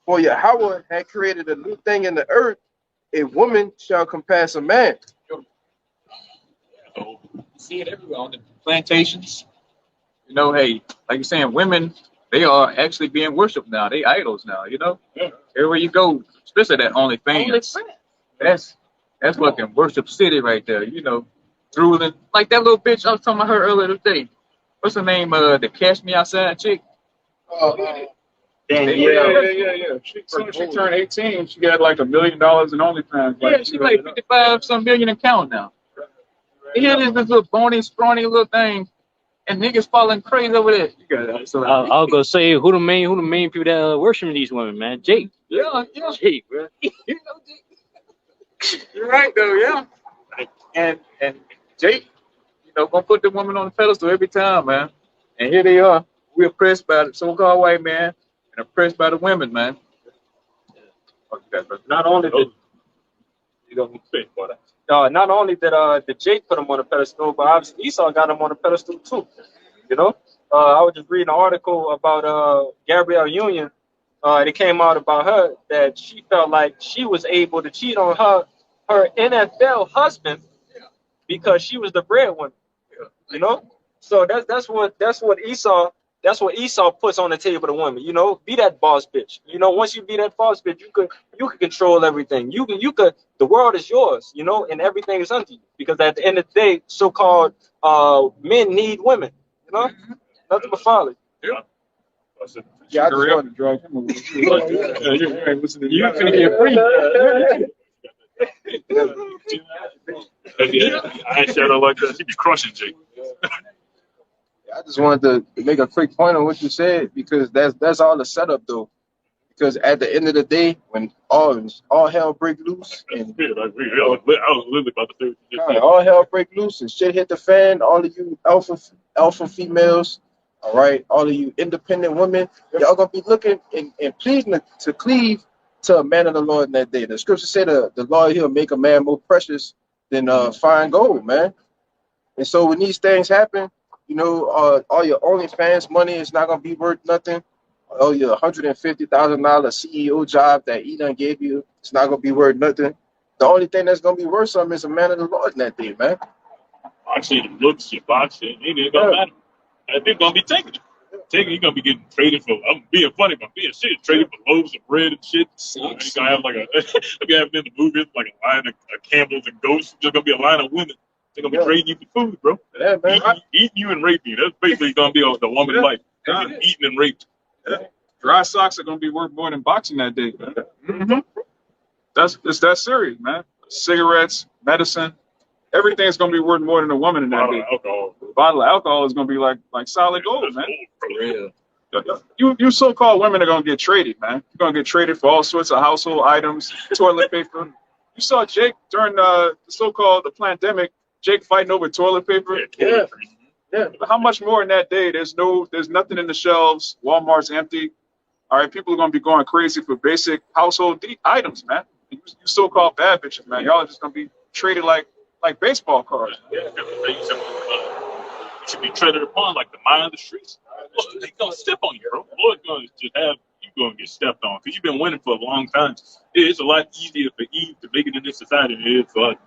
For Yahweh had created a new thing in the earth. A woman shall compass a man." See it everywhere on the plantations. Hey, like you're saying, women, they are actually being worshipped now. They idols now, Yeah. Everywhere you go, especially that OnlyFans. That's fucking worship city right there, drooling. Like that little bitch I was talking about her earlier today. What's her name? The Cash Me Outside chick? Yeah. She turned 18. She got like $1 million in OnlyFans. Yeah, she's like 55 some million account now. Here is this little bony, scrawny little thing, and niggas falling crazy over there. You got it. So I'll go say who the main people that worship these women, man. Jake. Yeah. Jake, bro. You're right though, yeah. And Jake, gonna put the woman on the pedestal every time, man. And here they are. We're oppressed by the so-called white man and oppressed by the women, man. Not only did You don't think about it. not only did Jake put him on a pedestal, but obviously Esau got him on a pedestal too. I was just reading an article about Gabrielle Union. It came out about her that she felt like she was able to cheat on her NFL husband because she was the breadwinner. So that's what Esau puts on the table to women. Be that boss bitch. Once you be that boss bitch, you could control everything. The world is yours. And everything is unto you. Because at the end of the day, so-called men need women. Nothing but folly. Yeah. Yeah, I just wanted to drag him over. You ain't listening. You finna get free. I ain't shadow like that. He be crushing Jake. I just wanted to make a quick point on what you said because that's all the setup though. Because at the end of the day, when all hell break loose and I was literally about to say what you just said. all hell break loose and shit hit the fan, all of you alpha females, all right, all of you independent women, y'all gonna be looking and pleading to cleave to a man of the Lord in that day. The scripture said the Lord, he'll make a man more precious than fine gold, man. And so when these things happen, all your OnlyFans money is not gonna be worth nothing. All your $150,000 CEO job that he done gave you, it's not gonna be worth nothing. The only thing that's gonna be worth something is a man of the Lord in that day, man. Actually, the looks, your boxing, it ain't gonna matter. And they're gonna be taking it. You're gonna be getting traded for. I'm being funny, but being shit traded for loaves of bread and shit. You're gonna have like be having in the movies like a line of camels and ghosts. Just gonna be a line of women. They're gonna be trading you for food, bro. Yeah, man. Eating you and raping you. That's basically gonna be the woman's life. Eating and raped. Dry socks are gonna be worth more than boxing that day, man. Mm-hmm. It's that serious, man. Cigarettes, medicine, everything's gonna be worth more than a woman in that day. Alcohol. A bottle of alcohol is gonna be like solid gold, man. Real. You so-called women are gonna get traded, man. You're gonna get traded for all sorts of household items, toilet paper. You saw Jake during the so-called the pandemic. Jake fighting over toilet paper. Yeah. How much more in that day? There's nothing in the shelves. Walmart's empty. All right, people are gonna be going crazy for basic household items, man. You so-called bad bitches, man. Y'all are just gonna be treated like baseball cards. Yeah, you should be treaded upon like the mind of the streets. Look, they gonna step on you, bro. Lord's gonna just have you gonna get stepped on because you've been winning for a long time. It's a lot easier for Eve to make it in this society than it is for us.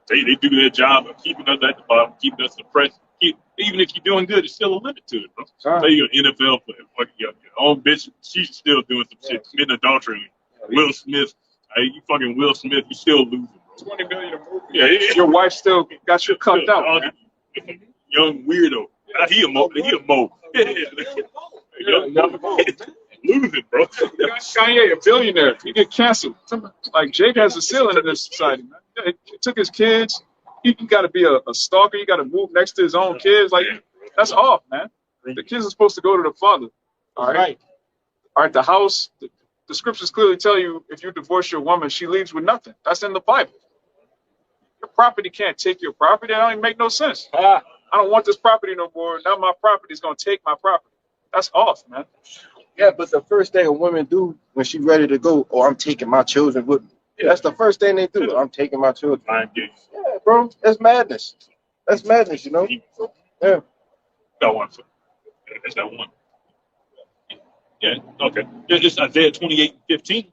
They do their job of keeping us at the bottom, keeping us depressed. Even if you're doing good, there's still a limit to it, bro. Say you're an NFL player, your own bitch, she's still doing some shit, committing adultery. Will Smith, you fucking Will Smith, you still losing, bro. $20 million a movie. Yeah, Your wife still got you cucked out, man. Young weirdo. He a mo. Losing, bro. Kanye, a billionaire. He get canceled. Like Jake has a ceiling in this society, man. Yeah, he took his kids. He got to be a stalker. He got to move next to his own kids. Like that's off, man. The kids are supposed to go to the father. All right. All right. The house. The scriptures clearly tell you if you divorce your woman, she leaves with nothing. That's in the Bible. Your property can't take your property. That don't even make no sense. I don't want this property no more. Now my property is gonna take my property. That's off, man. Yeah, but the first thing a woman do when she's ready to go, I'm taking my children with me. Yeah. That's the first thing they do. I'm taking my children. Yeah, bro. That's madness. That's madness, you know? Yeah. Got one. That's that one. Yeah, okay. It's Isaiah 28:15.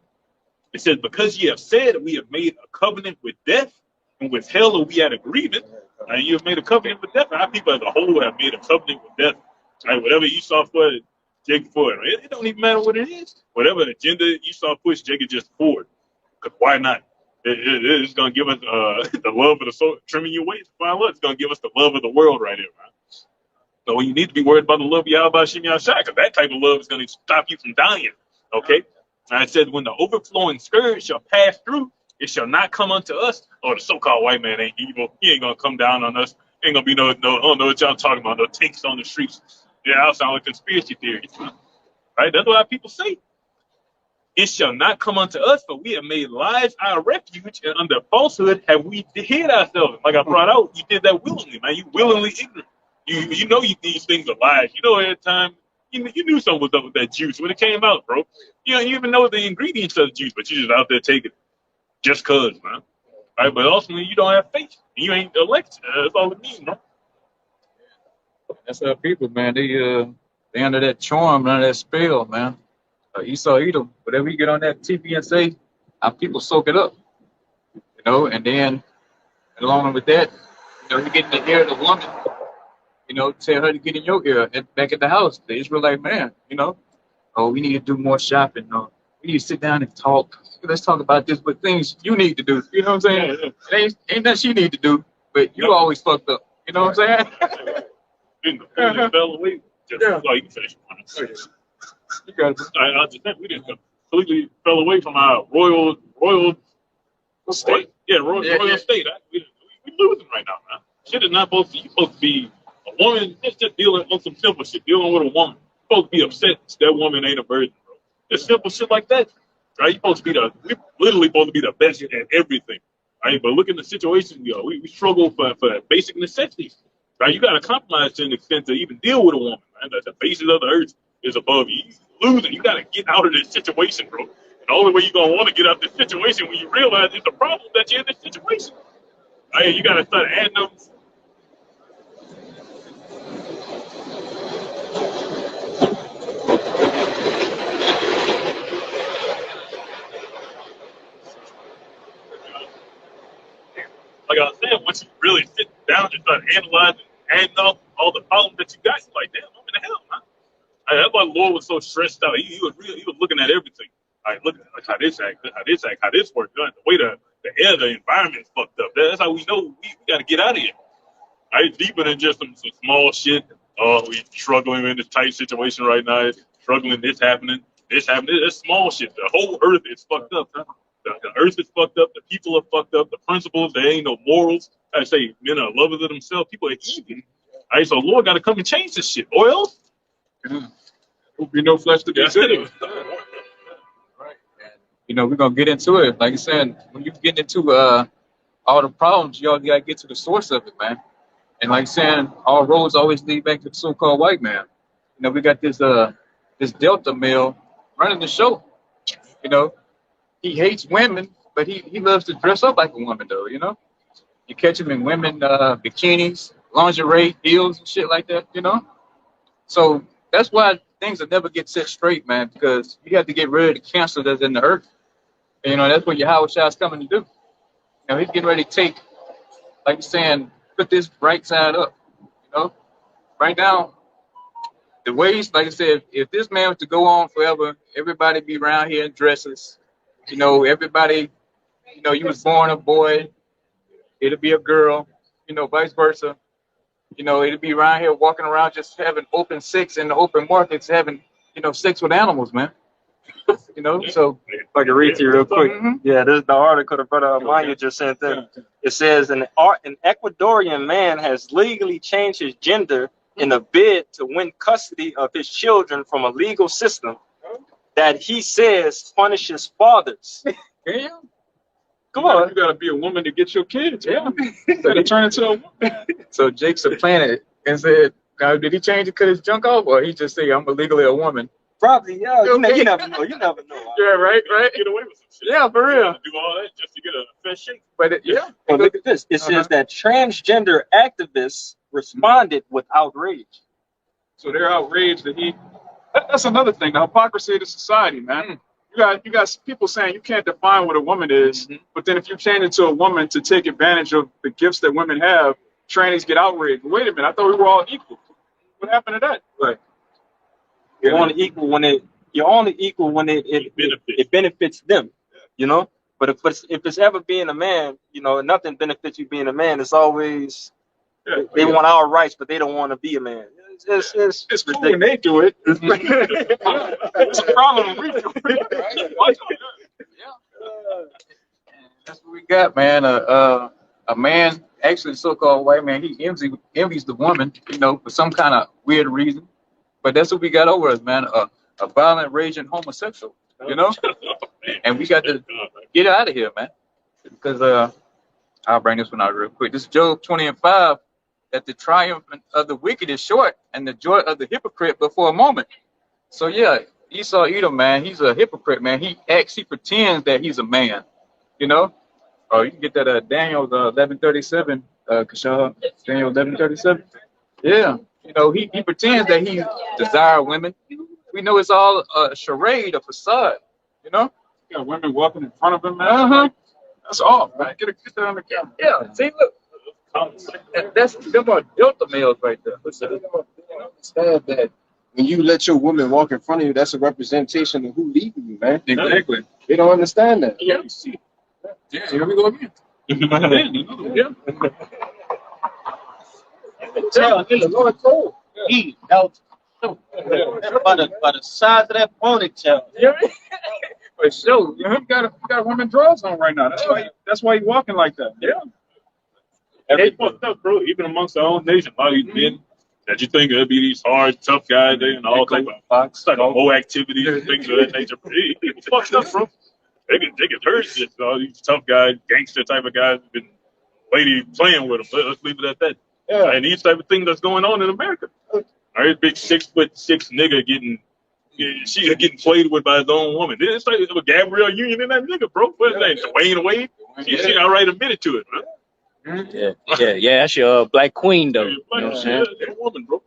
It says, because ye have said we have made a covenant with death, and with hell are we at agreement, and you have made a covenant with death. And our people as a whole have made a covenant with death. Right? Whatever Esau for it, Jacob for it. It don't even matter what it is. Whatever agenda Esau push, Jacob just for it. Because why not? It's going to give us the love of the soul, trimming your waist. It's going to give us the love of the world right here, man. So you need to be worried about the love of Yahweh Shem Yahshua, because that type of love is going to stop you from dying. Okay? And I said, when the overflowing scourge shall pass through, it shall not come unto us. Oh, the so-called white man ain't evil. He ain't going to come down on us. Ain't going to be no, I don't know what y'all talking about, no tanks on the streets. Yeah, I'll sound like conspiracy theories. Right? That's what our people say. It shall not come unto us, for we have made lies our refuge, and under falsehood have we hid ourselves. Like I brought out, you did that willingly, man. You willingly ignorant. You know these things are lies. You know every time you knew something was up with that juice when it came out, bro. You even know the ingredients of the juice, but you just out there taking it just cause, man. All right, but ultimately you don't have faith. You ain't elected. That's all it means, bro. That's our people, man. They under that charm, under that spell, man. Esau Edom, whatever you get on that TV and say, our people soak it up, you know. And then along with that, you get in the ear of the woman, tell her to get in your ear back at the house. The Israelite man, oh, we need to do more shopping. No, we need to sit down and talk. Let's talk about this, but things you need to do. You know what I'm saying? Yeah. It ain't nothing she need to do, but you always fucked up. You know what I'm saying? Fell away. Oh, you can finish. I just think we didn't completely fell away from our royal state. Yeah, royal state. We losing right now, man. Shit is not supposed to be a woman. It's just dealing on some simple shit. Dealing with a woman. You're supposed to be upset that woman ain't a virgin, bro. Just simple shit like that. Right? You're supposed to be we literally supposed to be the best at everything. Right? But look at the situation we struggle for basic necessities. Right? You got to compromise to an extent to even deal with a woman. Right? The basis of the earth is above you. You losing. You got to get out of this situation, bro. And the only way you're going to want to get out of this situation when you realize it's a problem that you're in this situation. Right? You got to start adding them. Like I was saying, once you really sit down and start analyzing and all the problems that you got, you're like, damn, I'm in the hell, man. That's why the Lord was so stressed out. He was looking at everything. All right, look at how this act, how this works. The way the air, the environment's fucked up. That's how we know we got to get out of here. Deeper than just some small shit. Oh, we struggling in this tight situation right now. Struggling, this happening. It's small shit. The whole earth is fucked up. The earth is fucked up. The people are fucked up. The principles, there ain't no morals. I say men are lovers of themselves. People are evil. All right, so Lord got to come and change this shit. Or else, There'll be no flesh to be seen. Right. And, we're gonna get into it. Like I said, when you get into all the problems, y'all gotta get to the source of it, man. And like I said, all roads always lead back to the so-called white man. We got this Delta male running the show. He hates women, but he loves to dress up like a woman, though. You catch him in women bikinis, lingerie, heels, and shit like that. So that's why things will never get set straight, man. Because you have to get rid of the cancer that's in the earth. And, that's what Yahweh Shai is coming to do. He's getting ready to take, like you're saying, put this right side up. Right now, the ways, like I said, if this man was to go on forever, everybody be around here in dresses. Everybody, you was born a boy, it'll be a girl, vice versa. It'll be around here walking around just having open sex in the open markets, having, sex with animals, man. So If I can read to you real quick. Yeah, this is the article the brother Amaya just sent in. It says an Ecuadorian man has legally changed his gender in a bid to win custody of his children from a legal system that he says punishes fathers. Yeah. Come on, you gotta be a woman to get your kids. Yeah, better turn into a woman. So Jake supplanted it and said, "Now, did he change it because his junk off, or he just say I'm legally a woman?" Probably, yeah. You never know. You never know. Yeah, right. get away with some shit. Yeah, for real. Do all that just to get a fair shake. But Well, look at this. It says that transgender activists responded with outrage. So they're outraged that he. That's another thing. The hypocrisy of the society, man. You got people saying you can't define what a woman is, but then if you change it to a woman to take advantage of the gifts that women have, trannies get outraged. Wait a minute, I thought we were all equal. What happened to that? Right. You're only equal when it benefits them, But if it's ever being a man, nothing benefits you being a man. It's always they want our rights, but they don't want to be a man. It's cool when they do it. It's a problem when we do it. That's what we got, man. A man, actually, so-called white man, he envies the woman, for some kind of weird reason. But that's what we got over us, man. A violent, raging homosexual, And we got to get out of here, man. Because I'll bring this one out real quick. This is Job 20:5. That the triumph of the wicked is short, and the joy of the hypocrite but for a moment. So yeah, Esau Edom, man, he's a hypocrite, man. He pretends that he's a man, Oh, you can get that Daniel 11:37, Kashah, Daniel 11:37. Yeah, he pretends that he desires women. We know it's all a charade, a facade, You got women walking in front of him, man. That's all, man. Get that on the camera. Yeah, see, look. That's them are Delta males right there. Understand that when you let your woman walk in front of you, that's a representation of who leading you, man. Exactly. They don't understand that. Yeah, you see. Yeah, here we go again. Tell the Lord told he helped by the size of that ponytail. For sure. You got women drawers on right now. That's why you walking like that. Yeah. Every fucked up, bro. Even amongst our own nation, a lot of these men that you think it'd be these hard, tough guys, they and all type of whole activities and things of that nature. People fucked up, bro. They get hurt. All these tough guys, gangster type of guys, been lady playing with them. Let's leave it at that. Yeah. And these type of things that's going on in America. All right, big 6'6" nigga getting played with by his own woman. It's like a Gabrielle Union in that nigga, bro. What's his name? Dwayne Wade. She outright admitted to it, man. Yeah. That's your black queen, though. You know what I'm saying? That woman, bro.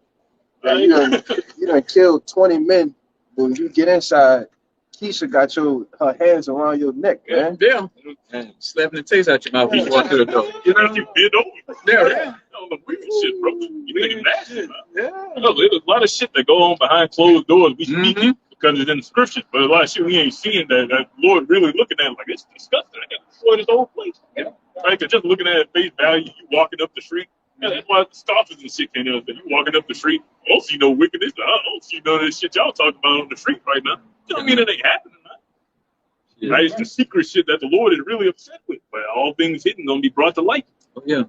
You done killed 20 men. When you get inside, Keisha got her hands around your neck, man. Yeah. Slapping the taste out your mouth when you walk through the door. You bend over. Yeah. On the weird shit, bro. You think it's nasty, man. Yeah. There's a lot of shit that go on behind closed doors. We speak it because it's in the scriptures, but a lot of shit we ain't seeing that Lord really looking at it's disgusting. I got to destroy this whole place. Yeah. Right? Because just looking at it at face value, you walking up the street, Yeah, that's why scoffers and shit can't help it. You walking up the street, I don't see no wickedness. I don't see none of this shit y'all talking about on the street right now. You don't mean it ain't happening, man. Yeah. Right? It's the secret shit that the Lord is really upset with. But all things hidden gonna be brought to light. Oh, yeah.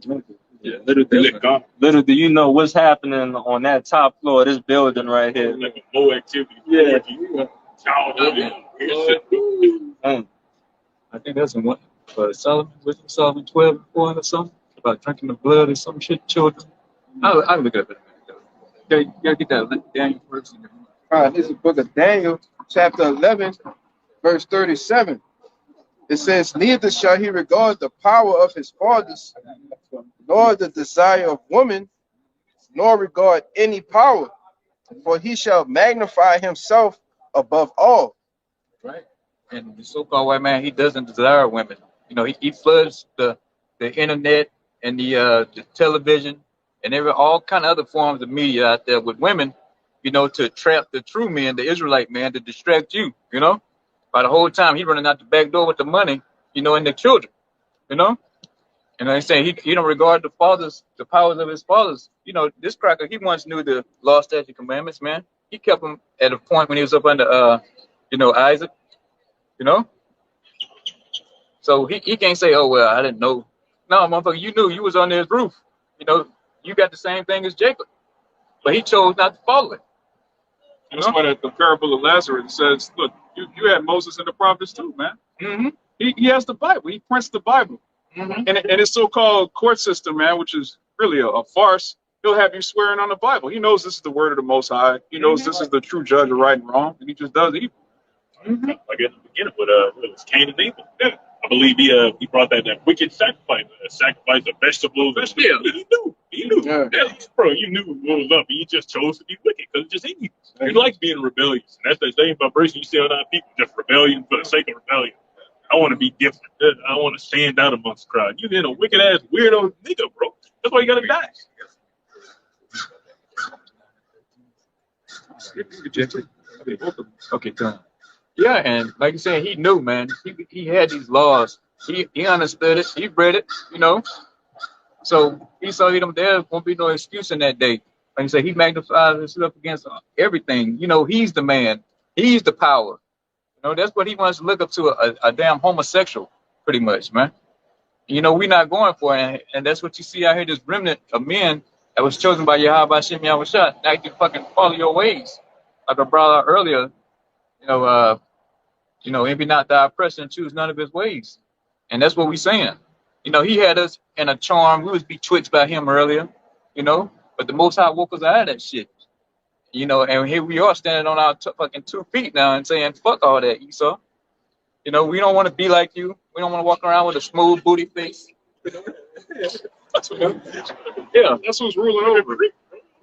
Yeah. Little do you know what's happening on that top floor of this building right here. Like more activity. Yeah. I think that's in what Solomon, was it Solomon 12 or something about drinking the blood or some shit, children. I'll look it up in a minute. You gotta get that Daniel first. All right, this is the book of Daniel, chapter 11, verse 37. It says, neither shall he regard the power of his fathers, nor the desire of woman, nor regard any power, for he shall magnify himself above all. Right. And the so-called white man, he doesn't desire women. You know, he floods the internet and the television and all kind of other forms of media out there with women, you know, to trap the true men, the Israelite man, to distract you, you know. By the whole time he running out the back door with the money, you know, and the children, you know. And I'm saying he don't regard the powers of his fathers. You know, this cracker, he once knew the law, statute, commandments, man. He kept them at a point when he was up under, you know, Isaac, you know. So he can't say, oh, well, I didn't know. No, motherfucker, you knew you was under his roof. You know, you got the same thing as Jacob. But he chose not to follow it. That's why the parable of Lazarus says, look, you had Moses and the prophets too, man. Mm-hmm. He has the Bible. He prints the Bible. Mm-hmm. And his so-called court system, man, which is really a farce, he'll have you swearing on the Bible. He knows this is the word of the Most High. He knows this is the true judge of right and wrong, and he just does evil. Mm-hmm. Like at the beginning with it was Cain and Abel. Yeah. I believe he brought that wicked sacrifice, sacrifice of vegetables. Yeah, he knew. Yeah. Bro, you knew what was up. You just chose to be wicked because it's just in you. You like being rebellious, and that's the same vibration you see on our people, just rebellion for the sake of rebellion. I want to be different. I want to stand out amongst the crowd. You in a wicked ass weirdo nigga, bro. That's why you gotta die. Okay, done. Yeah, and like you said, he knew, man. He had these laws. He understood it. He read it, you know. So he saw there won't be no excuse in that day. Like I said, he magnifies himself against everything. You know, he's the man. He's the power. You know, that's what he wants to look up to a damn homosexual, pretty much, man. You know, we're not going for it, and that's what you see out here. This remnant of men that was chosen by Yahweh Shem Yahushua. Now you can fucking follow your ways, like I brought out earlier. You know, envy not thy oppressor and choose none of his ways. And that's what we're saying. You know, he had us in a charm. We was betwixt by him earlier, you know, but the Most High woke us out of that shit. You know, and here we are standing on our fucking 2 feet now and saying, fuck all that, Esau. You know, we don't want to be like you. We don't want to walk around with a smooth booty face. Yeah, that's who's ruling over.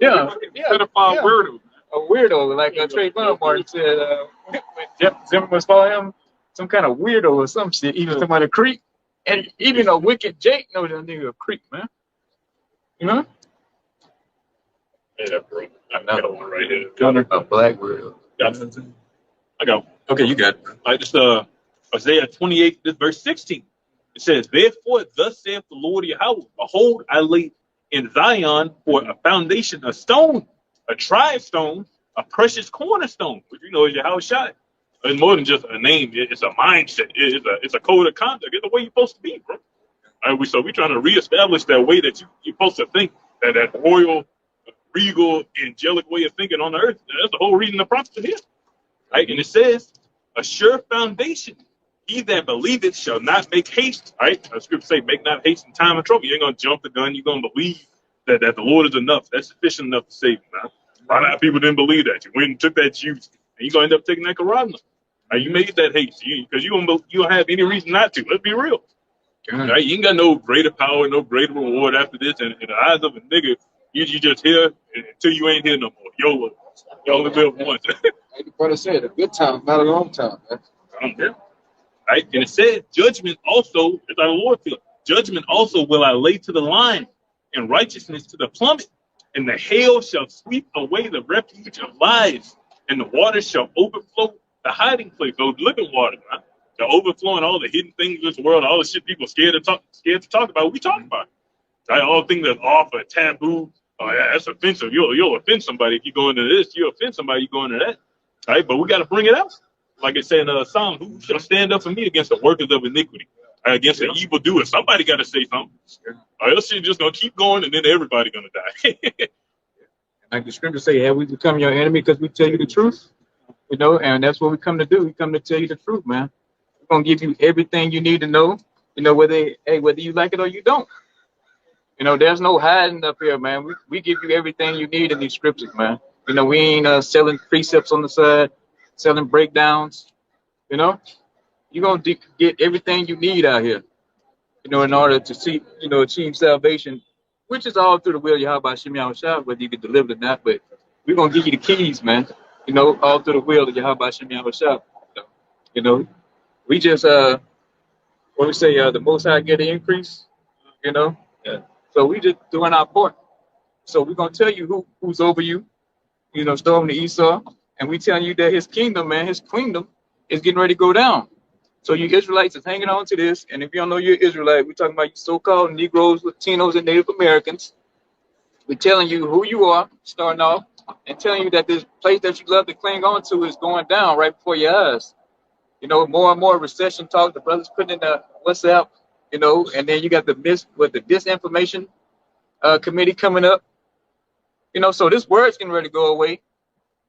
Yeah. Pedophile weirdo. A weirdo, like Trayvon Martin said, when Jeff Zimmerman was calling him some kind of weirdo or some shit, even somebody a creep. And even a wicked Jake knows that nigga a creep, man. You know? Yeah, bro. I got one right here. A black weirdo. I got one. Okay, you got it. Like this, Isaiah 28, this verse 16. It says, therefore, thus saith the Lord Yahweh, behold, I lay in Zion for a foundation, a stone, a tried stone, a precious cornerstone, which you know is your house shot. It's more than just a name. It's a mindset. It's a code of conduct. It's the way you're supposed to be, bro. All right, so we're trying to reestablish that way that you're supposed to think, that royal, regal, angelic way of thinking on the earth. That's the whole reason the prophets are here. Right? And it says, a sure foundation. He that believeth shall not make haste. Right? The scripture say, make not haste in time of trouble. You ain't going to jump the gun. You're going to believe that the Lord is enough. That's sufficient enough to save you, man. A lot of people didn't believe that. You went and took that juice, and you're going to end up taking that corona. Right? You made that haste because you don't have any reason not to. Let's be real. Right? You ain't got no greater power, no greater reward after this. And in the eyes of a nigga, you just here until you ain't here no more. YOLO. You only live once. Like the brother said, a good time, not a long time, man. Right? And it says, judgment also, as our Lord said, judgment also will I lay to the line, and righteousness to the plummet. And the hail shall sweep away the refuge of lies, and the waters shall overflow the hiding place, those living waters, man. The overflowing all the hidden things in this world, all the shit people scared to talk about. What we talking about? All things that's off or taboo. Oh yeah, that's offensive. You'll offend somebody if you go into this. You offend somebody, you go into that. Right? But we got to bring it out. Like it said in Psalm, who shall stand up for me against the workers of iniquity? Against the evil doer. Somebody got to say something. Or else you're just going to keep going and then everybody going to die. Like the scriptures say, have we become your enemy because we tell you the truth? You know, and that's what we come to do. We come to tell you the truth, man. We're going to give you everything you need to know, you know, whether you like it or you don't. You know, there's no hiding up here, man. We give you everything you need in these scriptures, man. You know, we ain't selling precepts on the side, selling breakdowns. You know, you're going to get everything you need out here, you know, in order to see, you know, achieve salvation, which is all through the will of Yahweh Shem Yahweh, whether you get delivered or not. But we're going to give you the keys, man, you know, all through the will of Yahweh Shem Yahweh. You know, we just, what we say, the Most High get the increase, you know. Yeah. So we just doing our part. So we're going to tell you who's over you, you know, storming the Esau. And we telling you that his kingdom, man, his kingdom is getting ready to go down. So you Israelites is hanging on to this. And if you don't know you're Israelite, we're talking about you so-called Negroes, Latinos, and Native Americans. We're telling you who you are, starting off, and telling you that this place that you love to cling on to is going down right before your eyes. You know, more and more recession talk, the brothers putting in the WhatsApp, you know, and then you got the disinformation committee coming up. You know, so this word's getting ready to go away.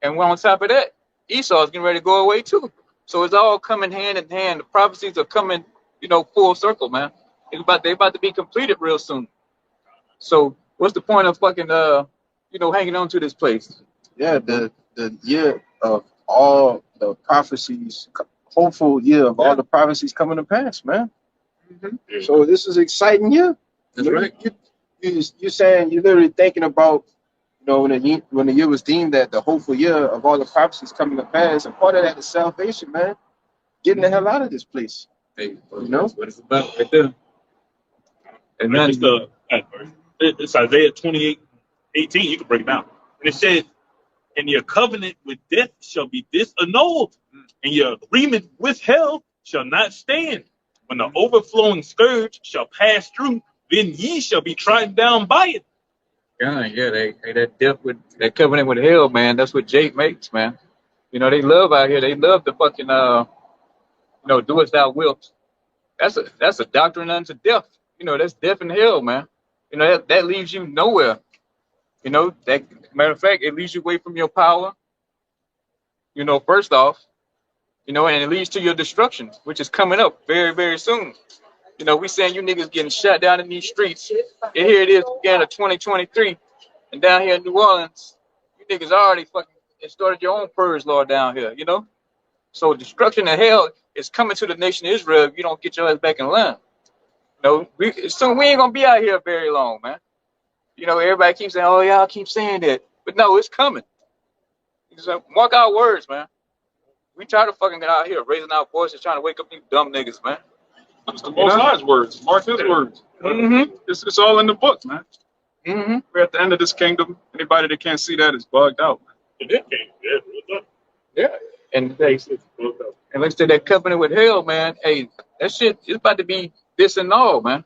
And on top of that, Esau's getting ready to go away too. So it's all coming hand in hand. The prophecies are coming, you know, full circle, man. They're about to be completed real soon. So what's the point of fucking you know, hanging on to this place? Yeah, the year of all the prophecies, hopeful year of all the prophecies coming to pass, man. Mm-hmm. So this is an exciting year. That's right. You're saying you're literally thinking about, you know, when the year was deemed that the hopeful year of all the prophecies coming to pass, and part of that is salvation, man. Getting the hell out of this place. Hey, you know that's what it's about right there. And then it's Isaiah 28:18. You can break it down. And it says, and your covenant with death shall be disannulled, and your agreement with hell shall not stand. When the overflowing scourge shall pass through, then ye shall be trodden down by it. Yeah, that covenant with hell, man. That's what Jake makes, man. You know, they love out here. They love the fucking you know, do as thou wilt. That's a doctrine unto death. You know, that's death and hell, man. You know, that leaves you nowhere. You know, that matter of fact, it leads you away from your power. You know, first off, you know, and it leads to your destruction, which is coming up very, very soon. You know, we saying you niggas getting shot down in these streets. And here it is, beginning of 2023, and down here in New Orleans, you niggas already fucking started your own purge law down here. You know, so destruction and hell is coming to the nation of Israel if you don't get your ass back in line. You know, we ain't gonna be out here very long, man. You know, everybody keeps saying, "Oh, y'all keep saying that," but no, it's coming. So mark our words, man. We try to fucking get out here raising our voices, trying to wake up these dumb niggas, man. It's the Most High's words. Mark his words. Mm-hmm. It's all in the book, man. Mm-hmm. We're at the end of this kingdom. Anybody that can't see that is bugged out. Yeah. And like I said, that covenant with hell, man, hey, that shit is about to be this and all, man.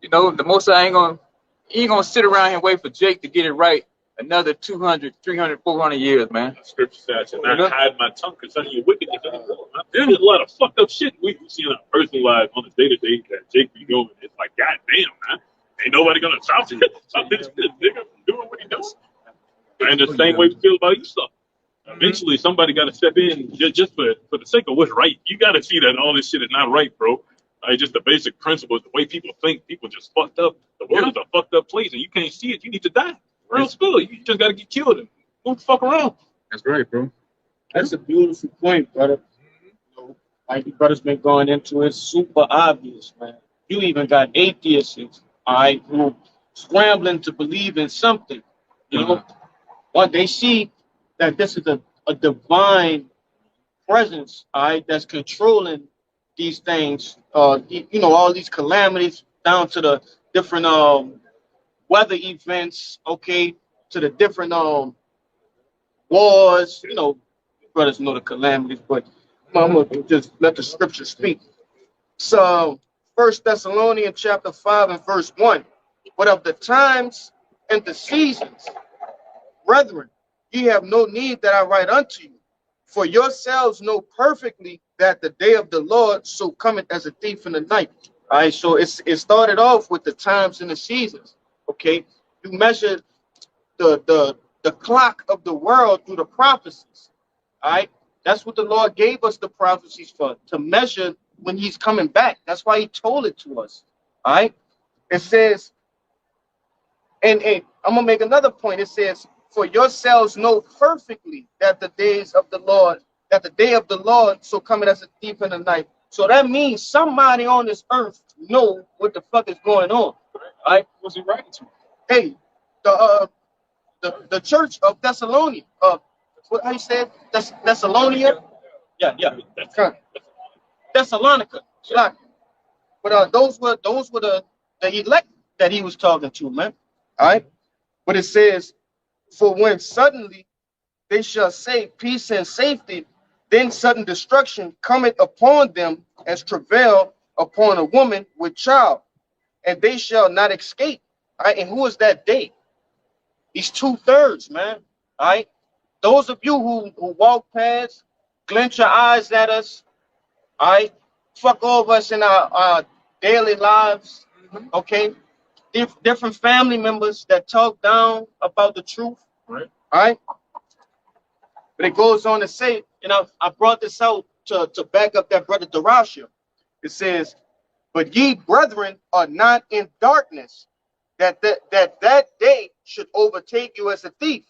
You know, the Most High ain't gonna sit around here and wait for Jake to get it right another 200, 300, 400 years, man. Scripture says, I shall not hide my tongue concerning your wickedness anymore. There's a lot of fucked up shit we see in our personal lives on a day-to-day that Jake be doing. It's like, goddamn, man. Ain't nobody gonna stop you. Stop this nigga from doing what he does. And the same way we feel about Esau. Eventually, somebody got to step in just for the sake of what's right. You got to see that all this shit is not right, bro. Just the basic principles, the way people think, people just fucked up. The world's a fucked up place, and you can't see it. You need to die. Real spill. You just got to get killed and move the fuck around. That's right, bro. That's a beautiful point, brother. You know, like the brother's been going into it, super obvious, man. You even got atheists, all right, who scrambling to believe in something. You know, what they see that this is a divine presence, all right, that's controlling these things. You know, all these calamities down to the different weather events, okay, to the different wars. You know, brothers know the calamities, but I'm gonna just let the scripture speak. So, 1 Thessalonians chapter 5 and verse 1. But of the times and the seasons, brethren, ye have no need that I write unto you. For yourselves know perfectly that the day of the Lord so cometh as a thief in the night. All right, so it started off with the times and the seasons. Okay, you measure the clock of the world through the prophecies. All right, that's what the Lord gave us the prophecies for, to measure when He's coming back. That's why He told it to us. All right, it says, and I'm gonna make another point. It says, for yourselves know perfectly that the days of the Lord, that the day of the Lord so coming as a thief in the night. So that means somebody on this earth know what the fuck is going on. All right, Was he writing to? hey, the church of Thessalonica, what how you said, Thessalonica, yeah, Thessalonica, Slack. But those were the elect that he was talking to, man. All right, but it says, for when suddenly they shall say peace and safety, then sudden destruction cometh upon them as travail upon a woman with child, and they shall not escape. All right, and who is that they? These 2/3, man. All right, those of you who walk past, glint your eyes at us, all right, fuck over us in our daily lives, okay? Different family members that talk down about the truth, Right. all right? But it goes on to say, and I brought this out to back up that brother Darashia. It says, but ye brethren are not in darkness, that day should overtake you as a thief.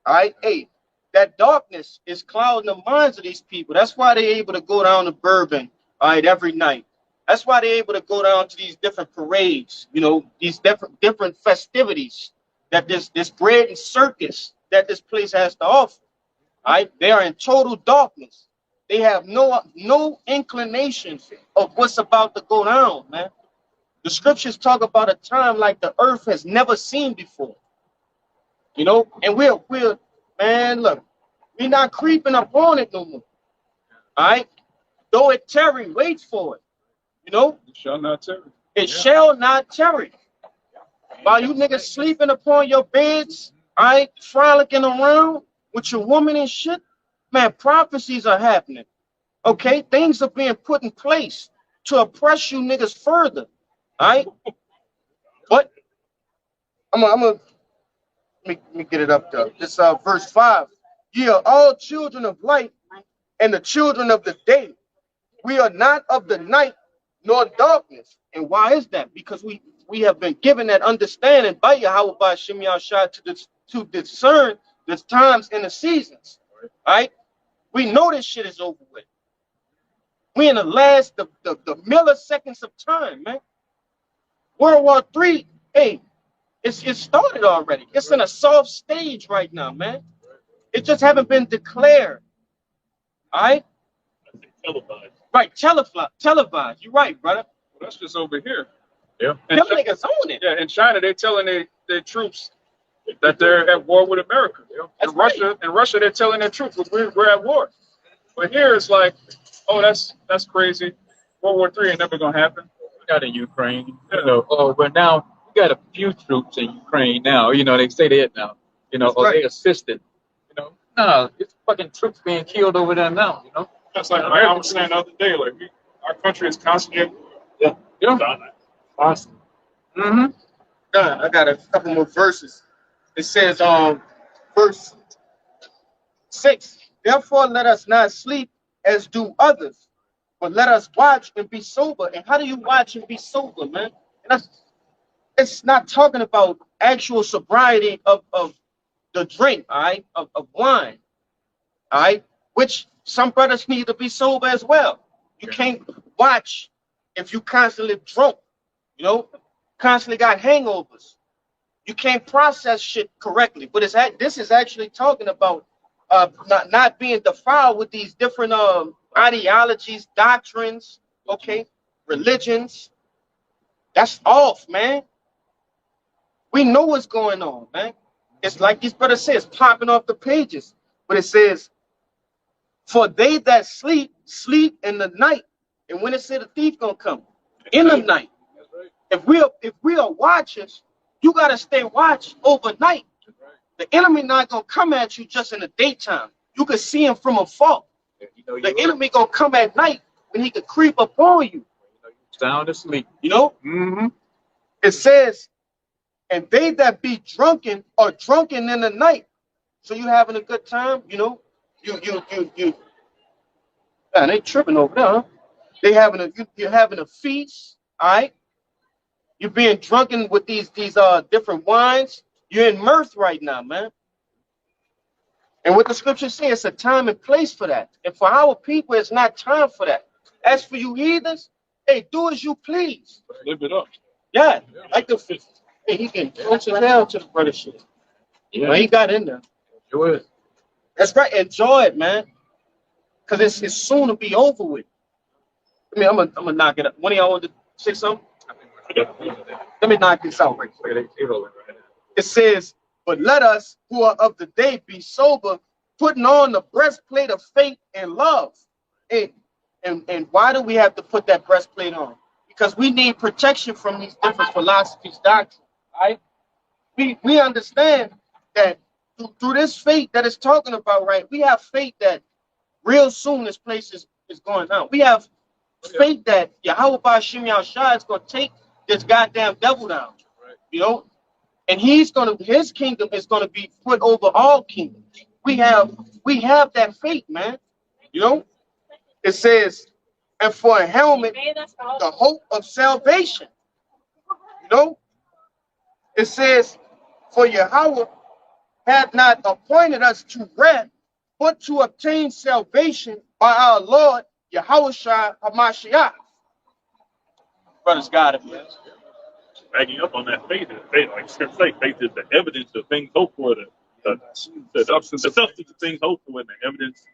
All right, hey, that darkness is clouding the minds of these people. That's why they're able to go down to Bourbon, all right, every night. That's why they're able to go down to these different parades, you know, these different festivities that this bread and circus that this place has to offer. All right, they are in total darkness. They have no inclination of what's about to go down, man. The scriptures talk about a time like the earth has never seen before. You know, and we're man, look, we're not creeping up on it no more. All right, though it tarry, wait for it. You know, It shall not tarry. it shall not tarry. While you niggas sleeping upon your beds, all right, frolicking around with your woman and shit, man, prophecies are happening. Okay, things are being put in place to oppress you niggas further. All right, but I'm gonna let me get it up there. This verse 5. Ye are all children of light and the children of the day. We are not of the night nor darkness. And why is that? Because we have been given that understanding by Yahweh by Shem Yahshua to discern the times and the seasons. All right, we know this shit is over with. We in the last the milliseconds of time, man. World War III, hey, it started already. It's in a soft stage right now, man. It just haven't been declared. All right? Televised. Right, televised. You're right, brother. Well, that's just over here. Yeah. And Them niggas own it. yeah, in China, they're telling their troops that they're at war with America. That's In Russia, they're telling their troops we're at war. But here it's like, oh, that's crazy. World War III ain't never gonna happen. Not in Ukraine. You know, but now we got a few troops in Ukraine now. You know, they say that now. You know, That's or right. they assisted. You know, no, it's fucking troops being killed over there now. You know. That's like I was saying the other day, like our country is constantly at war. Yeah. Awesome. Mm-hmm. I got a couple more verses. It says, verse 6. Therefore, let us not sleep as do others, but let us watch and be sober. And how do you watch and be sober, man? And it's not talking about actual sobriety of the drink, all right, of wine, all right, which some brothers need to be sober as well. You can't watch if you constantly drunk, you know, constantly got hangovers. You can't process shit correctly. But this is actually talking about not being defiled with these different ideologies, doctrines, okay, religions. That's off, man. We know what's going on, man. It's like these brothers say, it's popping off the pages. But it says, for they that sleep, sleep in the night. And when it said the thief gonna come, in the night. If we are watchers, You got to stay watch overnight. The enemy not going to come at you just in the daytime. You can see him from afar. The enemy going to come at night when he could creep up on you. Sound asleep. You know? Mm-hmm. It says, and they that be drunken are drunken in the night. So you having a good time, you know? Man, they tripping over there, huh? You're having a feast, all right? You're being drunken with these different wines. You're in mirth right now, man. And what the scriptures say, it's a time and place for that. And for our people, it's not time for that. As for you heathens, hey, do as you please. Live it up. Yeah, like the hey, he can punch his hell to the brother shit. You know, he got in there. Enjoy it. That's right. Enjoy it, man. Because it's soon to be over with. I mean, I'm gonna knock it up. One of y'all want to say something? Let me knock this out right quick. It says, but let us who are of the day be sober, putting on the breastplate of faith and love. And why do we have to put that breastplate on? Because we need protection from these different philosophies, doctrine. Right? We understand that through this faith that it's talking about, right? We have faith that real soon this place is going down. We have faith that Yahweh Ba'Shem Yahushua is going to take this goddamn devil down. You know? And his kingdom is going to be put over all kingdoms. We have that faith, man. You know? It says, and for a helmet, the hope of salvation. You know? It says, for Yahweh had not appointed us to wrath, but to obtain salvation by our Lord Yahushua HaMashiach. Brothers got it, man. Backing up on that faith, like scripture say, faith is the evidence of things hoped for, the substance of things hoped for, and the evidence.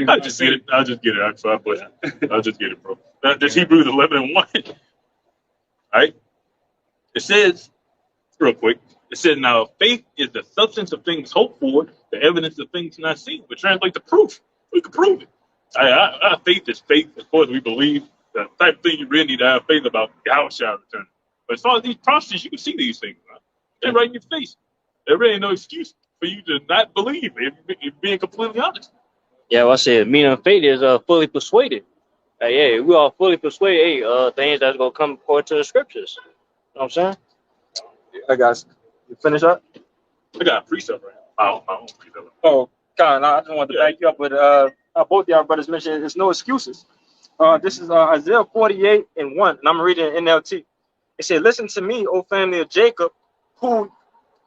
I'll just get it. I'll just get it. So I push it. I'll just get it, bro. That's Hebrews 11:1. All right. It says, real quick, it says, now faith is the substance of things hoped for, the evidence of things not seen. But translate the proof. We can prove it. Our faith is faith. Of course, we believe the type of thing you really need to have faith about Yahushua returning. But as far as these prophecies, you can see these things. Right? They're right in your face. There really ain't no excuse for you to not believe if you're being completely honest. Yeah, well, I said, meaning of faith is fully persuaded. Yeah, we are fully persuaded. Hey, things that's gonna come according to the scriptures. You know what I'm saying? I guys, you finish up? I got a precept right now. My own precept. Oh, God, I just wanted to back you up with both y'all brothers mentioned there's no excuses. This is Isaiah 48:1, and I'm reading it in NLT. It said, listen to me, O family of Jacob, who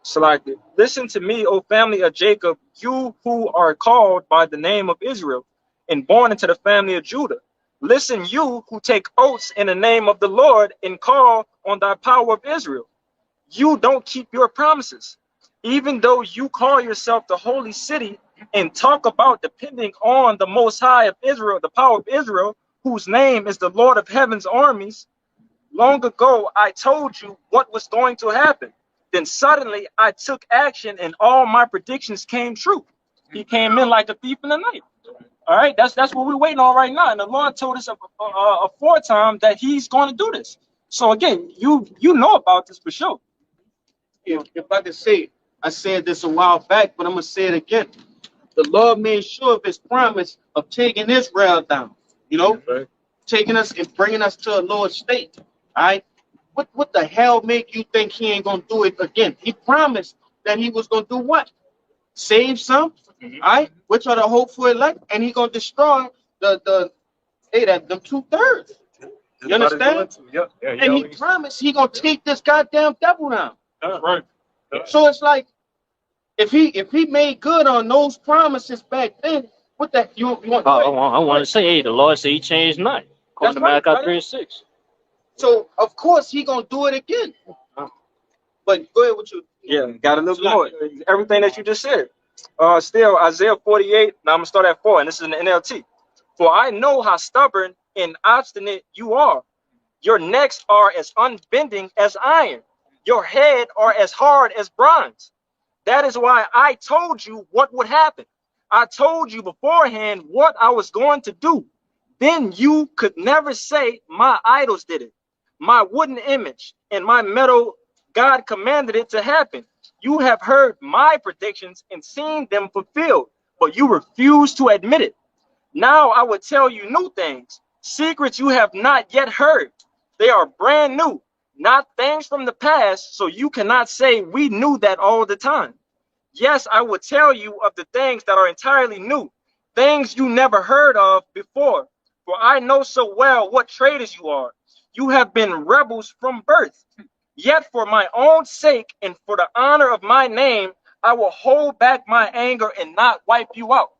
selected. Listen to me, O family of Jacob, you who are called by the name of Israel and born into the family of Judah. Listen, you who take oaths in the name of the Lord and call on thy power of Israel. You don't keep your promises. Even though you call yourself the holy city and talk about depending on the Most High of Israel, the power of Israel, whose name is the Lord of heaven's armies, long ago I told you what was going to happen. Then suddenly I took action and all my predictions came true. He came in like a thief in the night. All right, that's what we're waiting on right now. And the Lord told us aforetime that he's going to do this. So again, you know about this for sure. If I could say, I said this a while back, but I'm going to say it again. The Lord made sure of his promise of taking Israel down, you know, taking us and bringing us to a lower state. All right. What the hell make you think he ain't going to do it again? He promised that he was going to do what? Save some, all right, which are the hopeful elect, and he going to destroy them 2/3. You understand? Yep. And he promised he going to take this goddamn devil down. Right. So it's like, if he made good on those promises back then, what the you want? I want to say, hey, the Lord said he changed not. According to Malachi 3:6. So of course he gonna do it again. But go ahead with you. Yeah, got a little more. Everything that you just said. Still Isaiah 48. Now I'm gonna start at 4, and this is in the NLT. For I know how stubborn and obstinate you are. Your necks are as unbending as iron. Your head are as hard as bronze. That is why I told you what would happen. I told you beforehand what I was going to do. Then you could never say my idols did it. My wooden image and my metal God commanded it to happen. You have heard my predictions and seen them fulfilled, but you refuse to admit it. Now I will tell you new things, secrets you have not yet heard. They are brand new, not things from the past, so you cannot say we knew that all the time. Yes, I will tell you of the things that are entirely new, things you never heard of before. For I know so well what traitors you are. You have been rebels from birth. Yet for my own sake and for the honor of my name, I will hold back my anger and not wipe you out.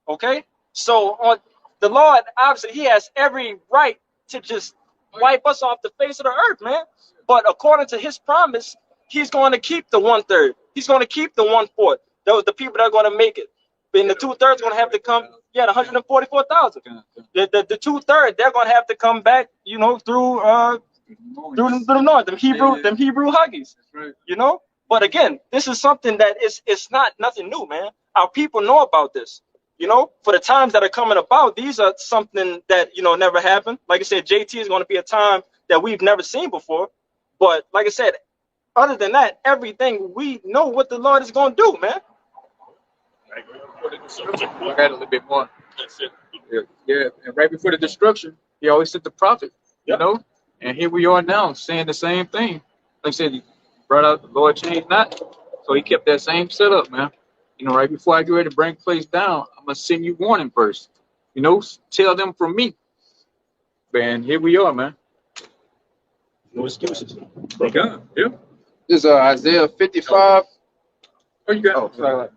Okay? So on the Lord, obviously, he has every right to just wipe us off the face of the earth, man. But according to his promise, he's going to keep the 1/3. He's going to keep the 1/4. Those the people that are going to make it. Then the 2/3 going to have to come. Yeah, the 144,000. The 2/3 they're going to have to come back. You know, through the north. Them Hebrew huggies. You know. But again, this is something that it's not nothing new, man. Our people know about this. You know, for the times that are coming about, these are something that, you know, never happened. Like I said, JT is going to be a time that we've never seen before. But like I said, other than that, everything we know what the Lord is going to do, man. I got a little bit more. Yeah, and right before the destruction, he always sent the prophet, you know? And here we are now saying the same thing. Like I said, he brought out the Lord changed not. So he kept that same setup, man. You know, right before I get ready to bring the place down, I'm going to send you warning first. You know, tell them from me. And here we are, man. No excuses. Yeah. This is Isaiah 55. Oh, you got Oh, sorry.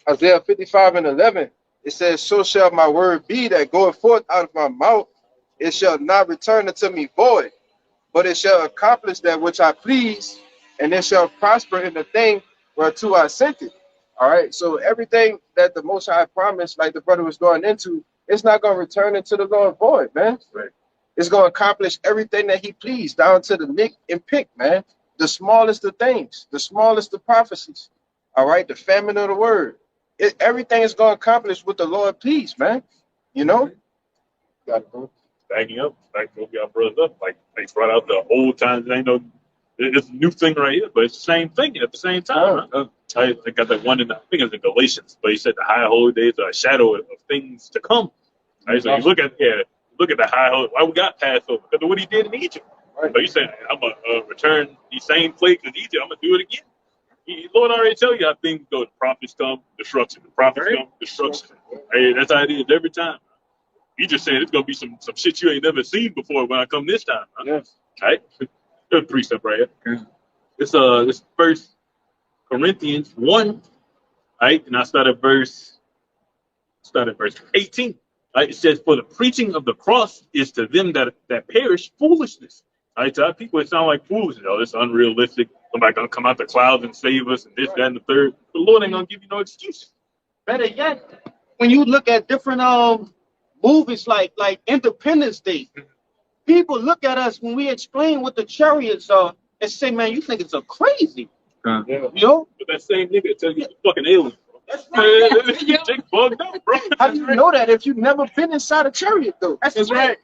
Isaiah 55 and 11. It says, so shall my word be that goeth forth out of my mouth. It shall not return unto me void, but it shall accomplish that which I please, and it shall prosper in the thing whereto I sent it. All right. So everything that the Most High promised, like the brother was going into, it's not going to return into the Lord void, man. Right. It's going to accomplish everything that he pleased, down to the nick and pick, man. The smallest of things, the smallest of prophecies. All right. The famine of the word. Everything is going to accomplish what the Lord pleased, man. You know? Got it, bro. Backing up y'all brothers up. Like they brought out the old times. I know it's a new thing right here, but it's the same thing at the same time. Huh? I got that one I think it's in Galatians, but he said the high holy days are a shadow of things to come. Right? So you look at the high holy. Why we got Passover? Because of what he did in Egypt. Right. So you said I'm gonna return these same plagues in Egypt. I'm gonna do it again. The Lord already tell you how things go. The prophets come, destruction. The prophets come, destruction. Hey, that's how it is every time. He just said it's gonna be some shit you ain't never seen before when I come this time. Huh? Yes. All right. There's 3 steps right here. Yeah. This First Corinthians 1. Right, and I start at verse 18. Right, it says, "For the preaching of the cross is to them that perish foolishness." Right, to our people it sounds like foolishness. Oh, it's unrealistic. Somebody gonna come out the clouds and save us, and this, that, and the third. The Lord ain't gonna give you no excuse. Better yet, when you look at different movies like Independence Day, people look at us when we explain what the chariots are and say, "Man, you think it's a crazy." Yeah. You know? But that same nigga tell you the fucking alien. That's right. Jake bugged out, bro. How do you know that if you've never been inside a chariot, though? That's right.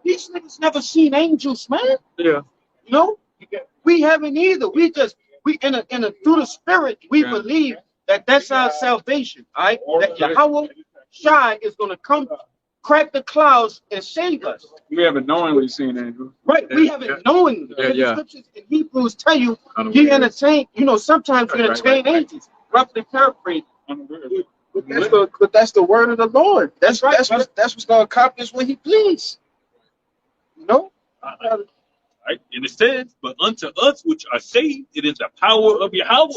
These niggas never seen angels, man. Yeah. You know? We haven't either. We through the spirit, we believe that that's our salvation. All right? That Yahweh Shai is going to come, crack the clouds, and save us. We haven't knowingly seen angels. Right, we haven't knowingly. The scriptures in Hebrews tell you he entertain. You know, sometimes you entertain angels. Roughly paraphrase. But that's the word of the Lord. That's what's going to accomplish what he please. You know? Right? And it says, "But unto us which are saved, it is the power of Yahweh."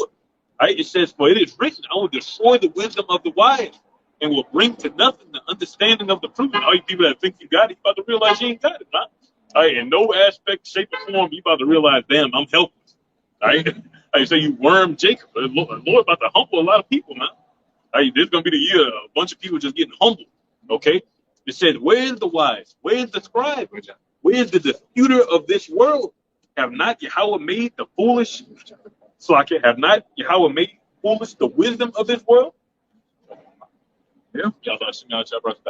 Right? It says, "For it is written, I will destroy the wisdom of the wise, and will bring to nothing the understanding of the prudent." All you people that think you got it, you about to realize you ain't got it, man. All right? In no aspect, shape, or form, you about to realize, damn, I'm helpless. All right? I say you worm Jacob. The Lord about to humble a lot of people, man. All right? This is gonna be the year a bunch of people just getting humbled. Okay? It said, "Where is the wise? Where is the scribe? Where is the disputer of this world? Have not Yahweh made the foolish? So I can have not Yahweh made foolish the wisdom of this world?" Yeah,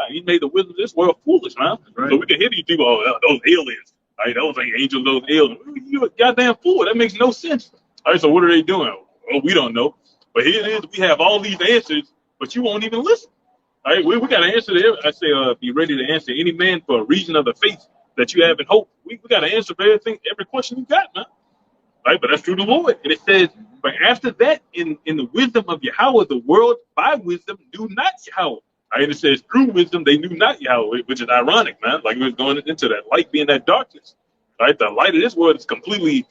he made the wisdom of this world foolish, man. Right. So we can hear these people, those aliens. Right? That was like angels, those aliens. You a goddamn fool. That makes no sense. All right, so what are they doing? Well, we don't know. But here it is. We have all these answers, but you won't even listen. All right, we got to answer to every, I say, be ready to answer any man for a reason of the faith that you have in hope. We got to answer for everything, every question you got, man. Right, but that's through the Lord. And it says, but after that, in the wisdom of Yahweh, the world by wisdom knew not Yahweh. Right, it says through wisdom they knew not Yahweh, which is ironic, man. Like we was going into that light being that darkness. Right, the light of this world is completely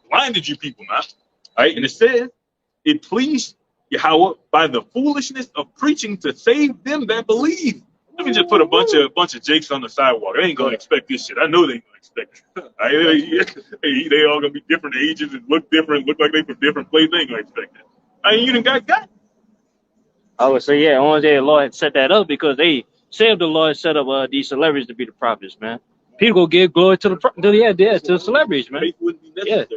blinded you people, man. Right, and it says it pleased Yahweh by the foolishness of preaching to save them that believe. Let me just put a bunch of jakes on the sidewalk. They ain't gonna expect this shit. I know they ain't gonna expect it. Right? They all gonna be different ages and look different, look like they from different places. They ain't gonna expect that. I mean, you done got. I would say, yeah, only day the Lord had set that up because they said the Lord set up these celebrities to be the prophets, man. People go give glory to to the celebrities, man. Faith wouldn't be necessary,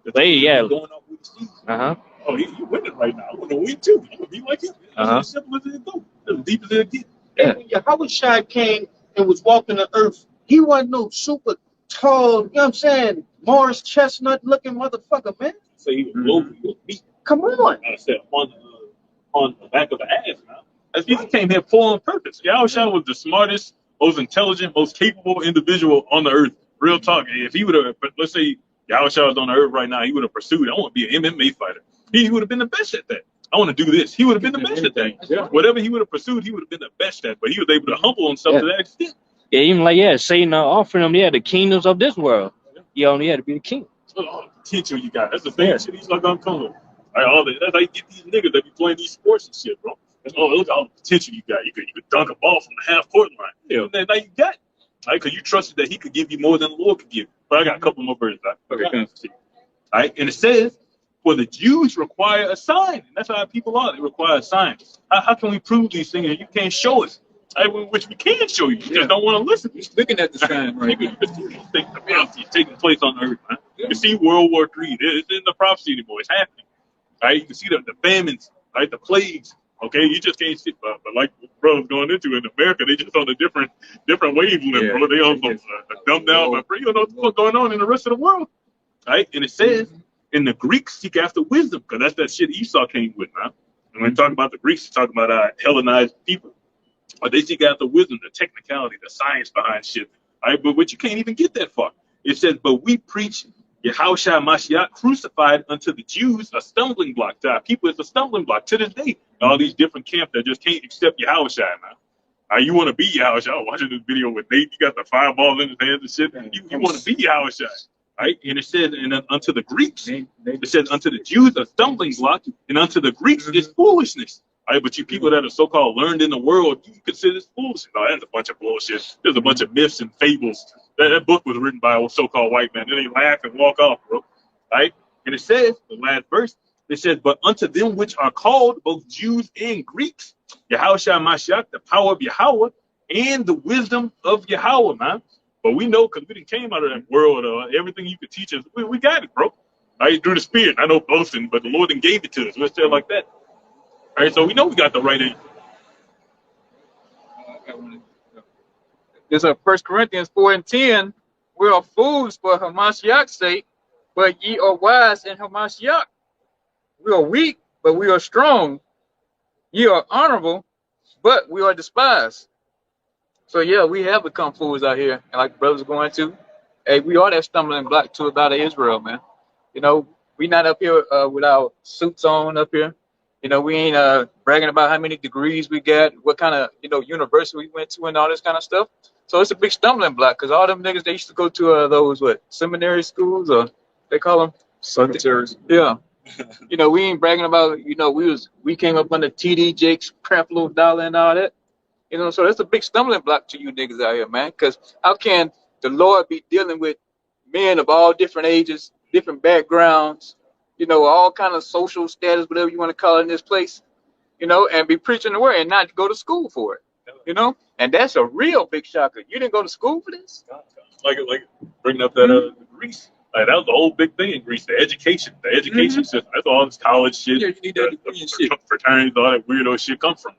Yeah. bro. Yeah. Going off with the season. Oh, you winning right now. I want to win too. I'm gonna be like him. That's as simple as it goes. As deep as it gets. Yeah. When Yahweh Shai came and was walking the earth, he wasn't no super tall, you know what I'm saying, Morris Chestnut looking motherfucker, man. So he was low, he was beat. Come on. I said on the back of the ass, man. As he came here for on purpose. Yahushua was the smartest, most intelligent, most capable individual on the earth. Real talk. If he would have, let's say Yahushua was on the earth right now, he would have pursued, I want to be an MMA fighter. He would have been the best at that. I want to do this. He would have been the best at that. Yeah. Whatever he would have pursued, he would have been the best at. But he was able to humble himself to that extent. Yeah, even like, Satan offering them, the kingdoms of this world. You only had to be the king. All the potential you got. That's the thing. Shit, he's not gonna come with. Right, that's how you get these niggas that be playing these sports and shit, bro. Look at all the potential you got. You could dunk a ball from the half court line. Yeah, now you got it. Right, because you trusted that he could give you more than the Lord could give you. But I got a couple more verses. Okay, all right, and it says, for the Jews require a sign. And that's how people are. They require a sign. How can we prove these things and you can't show us? Which we can show you. You just don't want to listen. Just looking at the sign right now. The prophecy is taking place on earth, man. You can see World War III. It's in the prophecy anymore. It's happening. Right? You can see the famines, right? The plagues. Okay, you just can't see. But like bro's going into in America, they just on a different wavelength, bro. They on some dumbed down. But you don't know what's going on in the rest of the world, right? And it says, in the Greeks seek after wisdom, because that's that shit Esau came with, man. And when we talk about the Greeks, we're talking about Hellenized people. But they seek after wisdom, the technicality, the science behind shit. Right? But you can't even get that far. It says, but we preach Yahushua Mashiach crucified unto the Jews a stumbling block. To our people, it's a stumbling block to this day. All these different camps that just can't accept Yahushua, man. You want to be Yahushua. Watching this video with Nate, he got the fireball in his hands and shit. You want to be Yahushua. Right? And it says, and unto the Greeks, it says, unto the Jews a stumbling block, and unto the Greeks is foolishness. Right, but you people that are so-called learned in the world, you consider this foolishness. No, that's a bunch of bullshit. There's a bunch of myths and fables. That book was written by a so-called white man. Then they laugh and walk off, bro. Right? And it says, the last verse, it says, but unto them which are called, both Jews and Greeks, Yahushua Mashiach, the power of Yahweh, and the wisdom of Yahweh, man. But we know, because we didn't came out of that world, everything you could teach us, we got it, bro. Right? Through the Spirit. I know boasting, but the Lord then gave it to us. Let's say it like that. All right, so we know we got the right answer. There's a 1 Corinthians 4:10. We are fools for Hamashiach's sake, but ye are wise in Hamashiach. We are weak, but we are strong. Ye are honorable, but we are despised. So yeah, we have become fools out here, and like the brothers are going to, hey, we are that stumbling block to about Israel, man. You know, we not up here with our suits on up here. You know, we ain't bragging about how many degrees we got, what kind of, university we went to and all this kind of stuff. So it's a big stumbling block because all them niggas, they used to go to those, seminary schools or they call them? Cemeteries. Yeah. We ain't bragging about, we came up under TD Jakes, Creflo Dollar and all that. So that's a big stumbling block to you niggas out here, man. Because how can the Lord be dealing with men of all different ages, different backgrounds, all kind of social status, whatever you want to call it in this place, and be preaching the word and not go to school for it, and that's a real big shocker. You didn't go to school for this? Like bringing up that Greece. Like, that was the whole big thing in Greece, the education system. That's all this college shit. Yeah, you need that degree and shit. Fraternities, all that weirdo shit comes from.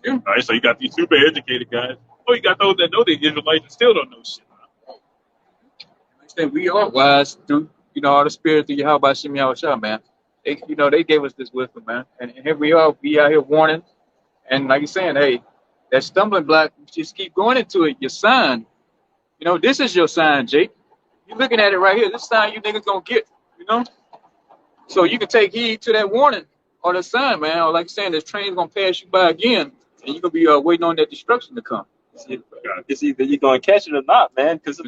Yeah. All right, so you got these super educated guys. Oh, you got those that know they're Israelites and still don't know shit. Saying we are wise through, all the spirits of Yahweh Shem Yahushua, man. They gave us this wisdom, man. And here we are, we out here warning. And like you're saying, hey, that stumbling block, just keep going into it. Your sign, this is your sign, Jake. You're looking at it right here. This sign you niggas gonna get, you know? So you can take heed to that warning or the sign, man. Or like you're saying, this train's gonna pass you by again, and you're gonna be waiting on that destruction to come. It's either you're gonna catch it or not, man, because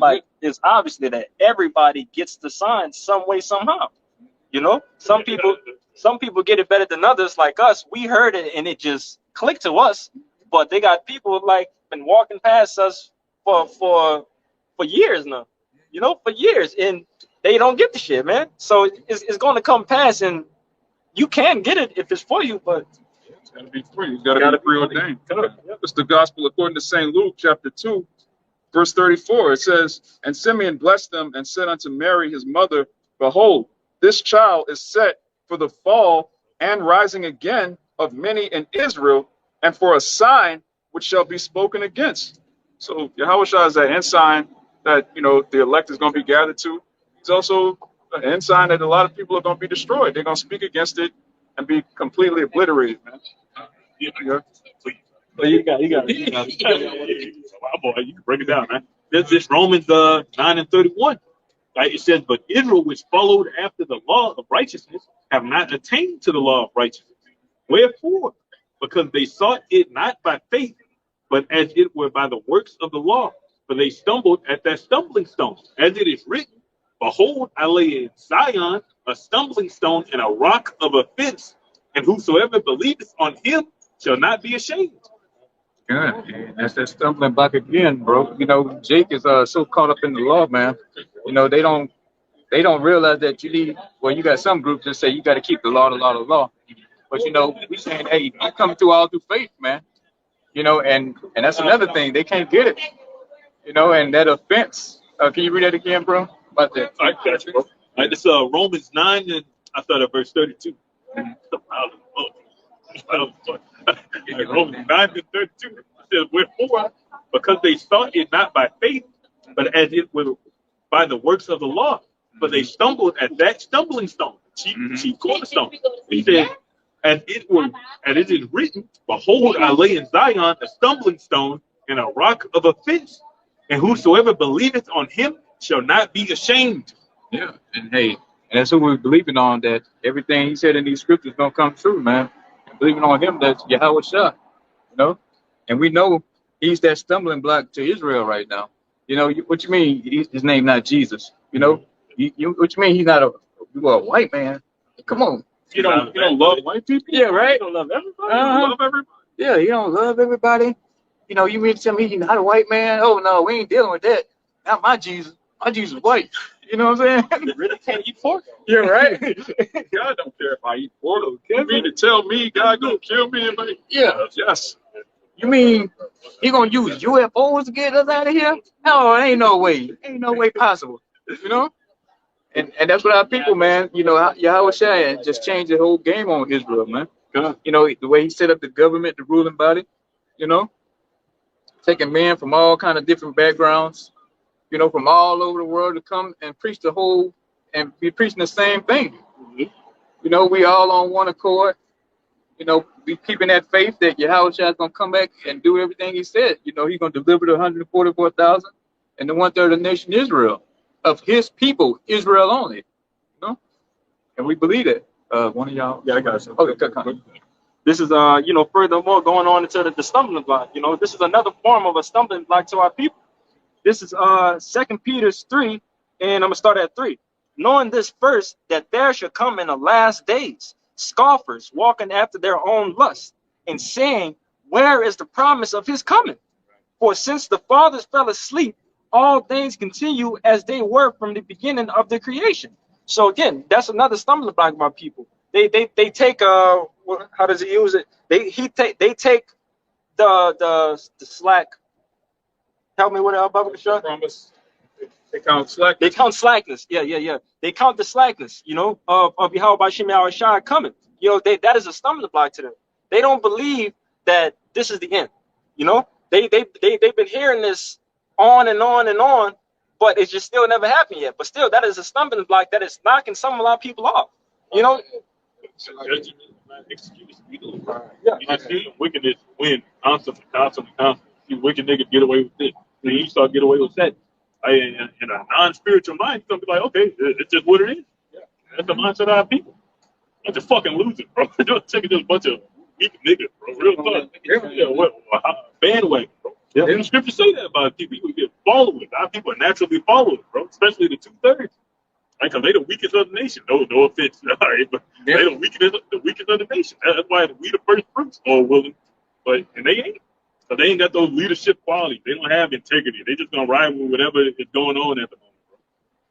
it's obviously that everybody gets the sign some way, somehow. Some people get it better than others. Like us, we heard it and it just clicked to us. But they got people like been walking past us for years now, for years, and they don't get the shit, man. So it's going to come past, and you can get it if it's for you, but it's got to be free. It's got to be preordained. It's the gospel according to St. Luke, chapter 2, verse 34. It says, "And Simeon blessed them and said unto Mary his mother, Behold, this child is set for the fall and rising again of many in Israel, and for a sign which shall be spoken against." So Yahushua is that ensign that the elect is going to be gathered to. He's also an ensign that a lot of people are going to be destroyed. They're going to speak against it and be completely obliterated, man. Yeah. Well, you got it. Wow, boy, you can break it down, man. There's this Romans 9:31. Right? It says, "But Israel, which followed after the law of righteousness, have not attained to the law of righteousness. Wherefore? Because they sought it not by faith, but as it were by the works of the law. For they stumbled at that stumbling stone. As it is written, Behold, I lay in Zion a stumbling stone and a rock of offense, and whosoever believeth on him shall not be ashamed." Yeah, and that's that stumbling block again, bro. Jake is so caught up in the law, man. They don't realize that you need. Well, you got some groups that say you got to keep the law, the law, the law. But we saying, hey, you come through all through faith, man. And that's another thing. They can't get it. And that offense. Can you read that again, bro? About that. I got you, bro. All right, this Romans 9 and I thought at verse 32. Romans 9 and 32. It says, "Wherefore, because they sought it not by faith, but as it were by the works of the law, for they stumbled at that stumbling stone, chief cornerstone." He said, as it is written, "Behold, I lay in Zion a stumbling stone and a rock of offense, and whosoever believeth on him shall not be ashamed." Yeah, and hey, and that's who we're believing on, that everything he said in these scriptures gonna come true, man. And believing on him, that's Yahweh Shah, and we know he's that stumbling block to Israel right now. What you mean his name not Jesus? What you mean he's not a white man? Come on. You don't love white people? Yeah, right. You don't love everybody. You love everybody. Yeah, you don't love everybody. You mean to tell me he's not a white man? Oh no, we ain't dealing with that. Not my Jesus. My Jesus is white. You know what I'm saying? You really can't eat pork? Yeah, right. God don't care if I eat pork. You mean to tell me God gonna kill me if I eat? Yeah. Yes. You mean he gonna use UFOs to get us out of here? No, ain't no way. Ain't no way possible. And that's what our people, man. Yahweh Shai just changed the whole game on Israel, man. The way he set up the government, the ruling body. Taking men from all kind of different backgrounds, from all over the world to come and preach and be preaching the same thing. We all on one accord. Be keeping that faith that Yahweh Shai is gonna come back and do everything he said. He's gonna deliver the 144,000 and the 1/3 of the nation Israel, of his people, Israel only. And we believe it. One of y'all. Yeah, I got something. Okay, come. This is furthermore going on into the stumbling block. This is another form of a stumbling block to our people. This is 2 Peter 3, and I'm gonna start at 3. "Knowing this first, that there shall come in the last days scoffers walking after their own lust, and saying, Where is the promise of his coming? For since the fathers fell asleep, all things continue as they were from the beginning of the creation." So again, that's another stumbling block by people. They take how does he use it? They take the slack. Help me with it, Baba Shah. Promise. They count slack. They count slackness. Yeah. They count the slackness, of Yahweh Shem Yahushua coming. That is a stumbling block to them. They don't believe that this is the end. They've been hearing this on and on and on, but it's just still never happened yet. But still, that is a stumbling block that is knocking a lot of people off. You know, Judgment, excuse me. You just see wickedness win constantly. See wicked niggas get away with this. Then you start get away with that. In a non-spiritual mind, you're gonna be like, okay, it's just what it is. That's the mindset of our people. Bunch of fucking losers, bro. Just taking just a bunch of weak niggas, bro. Real talk. Yeah, bandwagon, bro. Yeah. The scriptures say that about people. People get followers. Our people are naturally followers, bro. Especially the 2/3. Right? Because they the weakest of the nation. No offense. All right, but they the weakest of the nation. That's why we the first fruits are willing. And they ain't. So they ain't got those leadership qualities. They don't have integrity. They just gonna ride with whatever is going on at the moment, bro.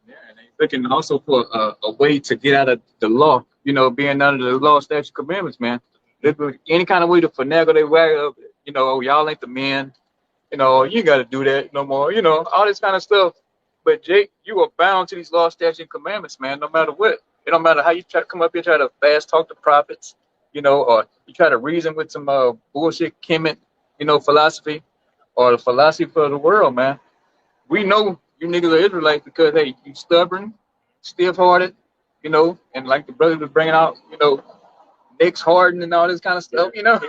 Yeah, and they looking also for a way to get out of the law. You know, being under the law, statute, commandments, man. Any kind of way to finagle their way up. You know, oh, y'all ain't the men. You know, you got to do that no more. You know, all this kind of stuff. But Jake, you are bound to these law, statute, and commandments, man. No matter what. It don't matter how you try to come up here, try to fast talk to prophets. You know, or you try to reason with some bullshit Kemet, you know, philosophy, or the philosophy of the world, man. We know you niggas are Israelites because, hey, you stubborn, stiff-hearted, you know, and like the brother was bringing out, you know, necks hardened and all this kind of stuff, you know.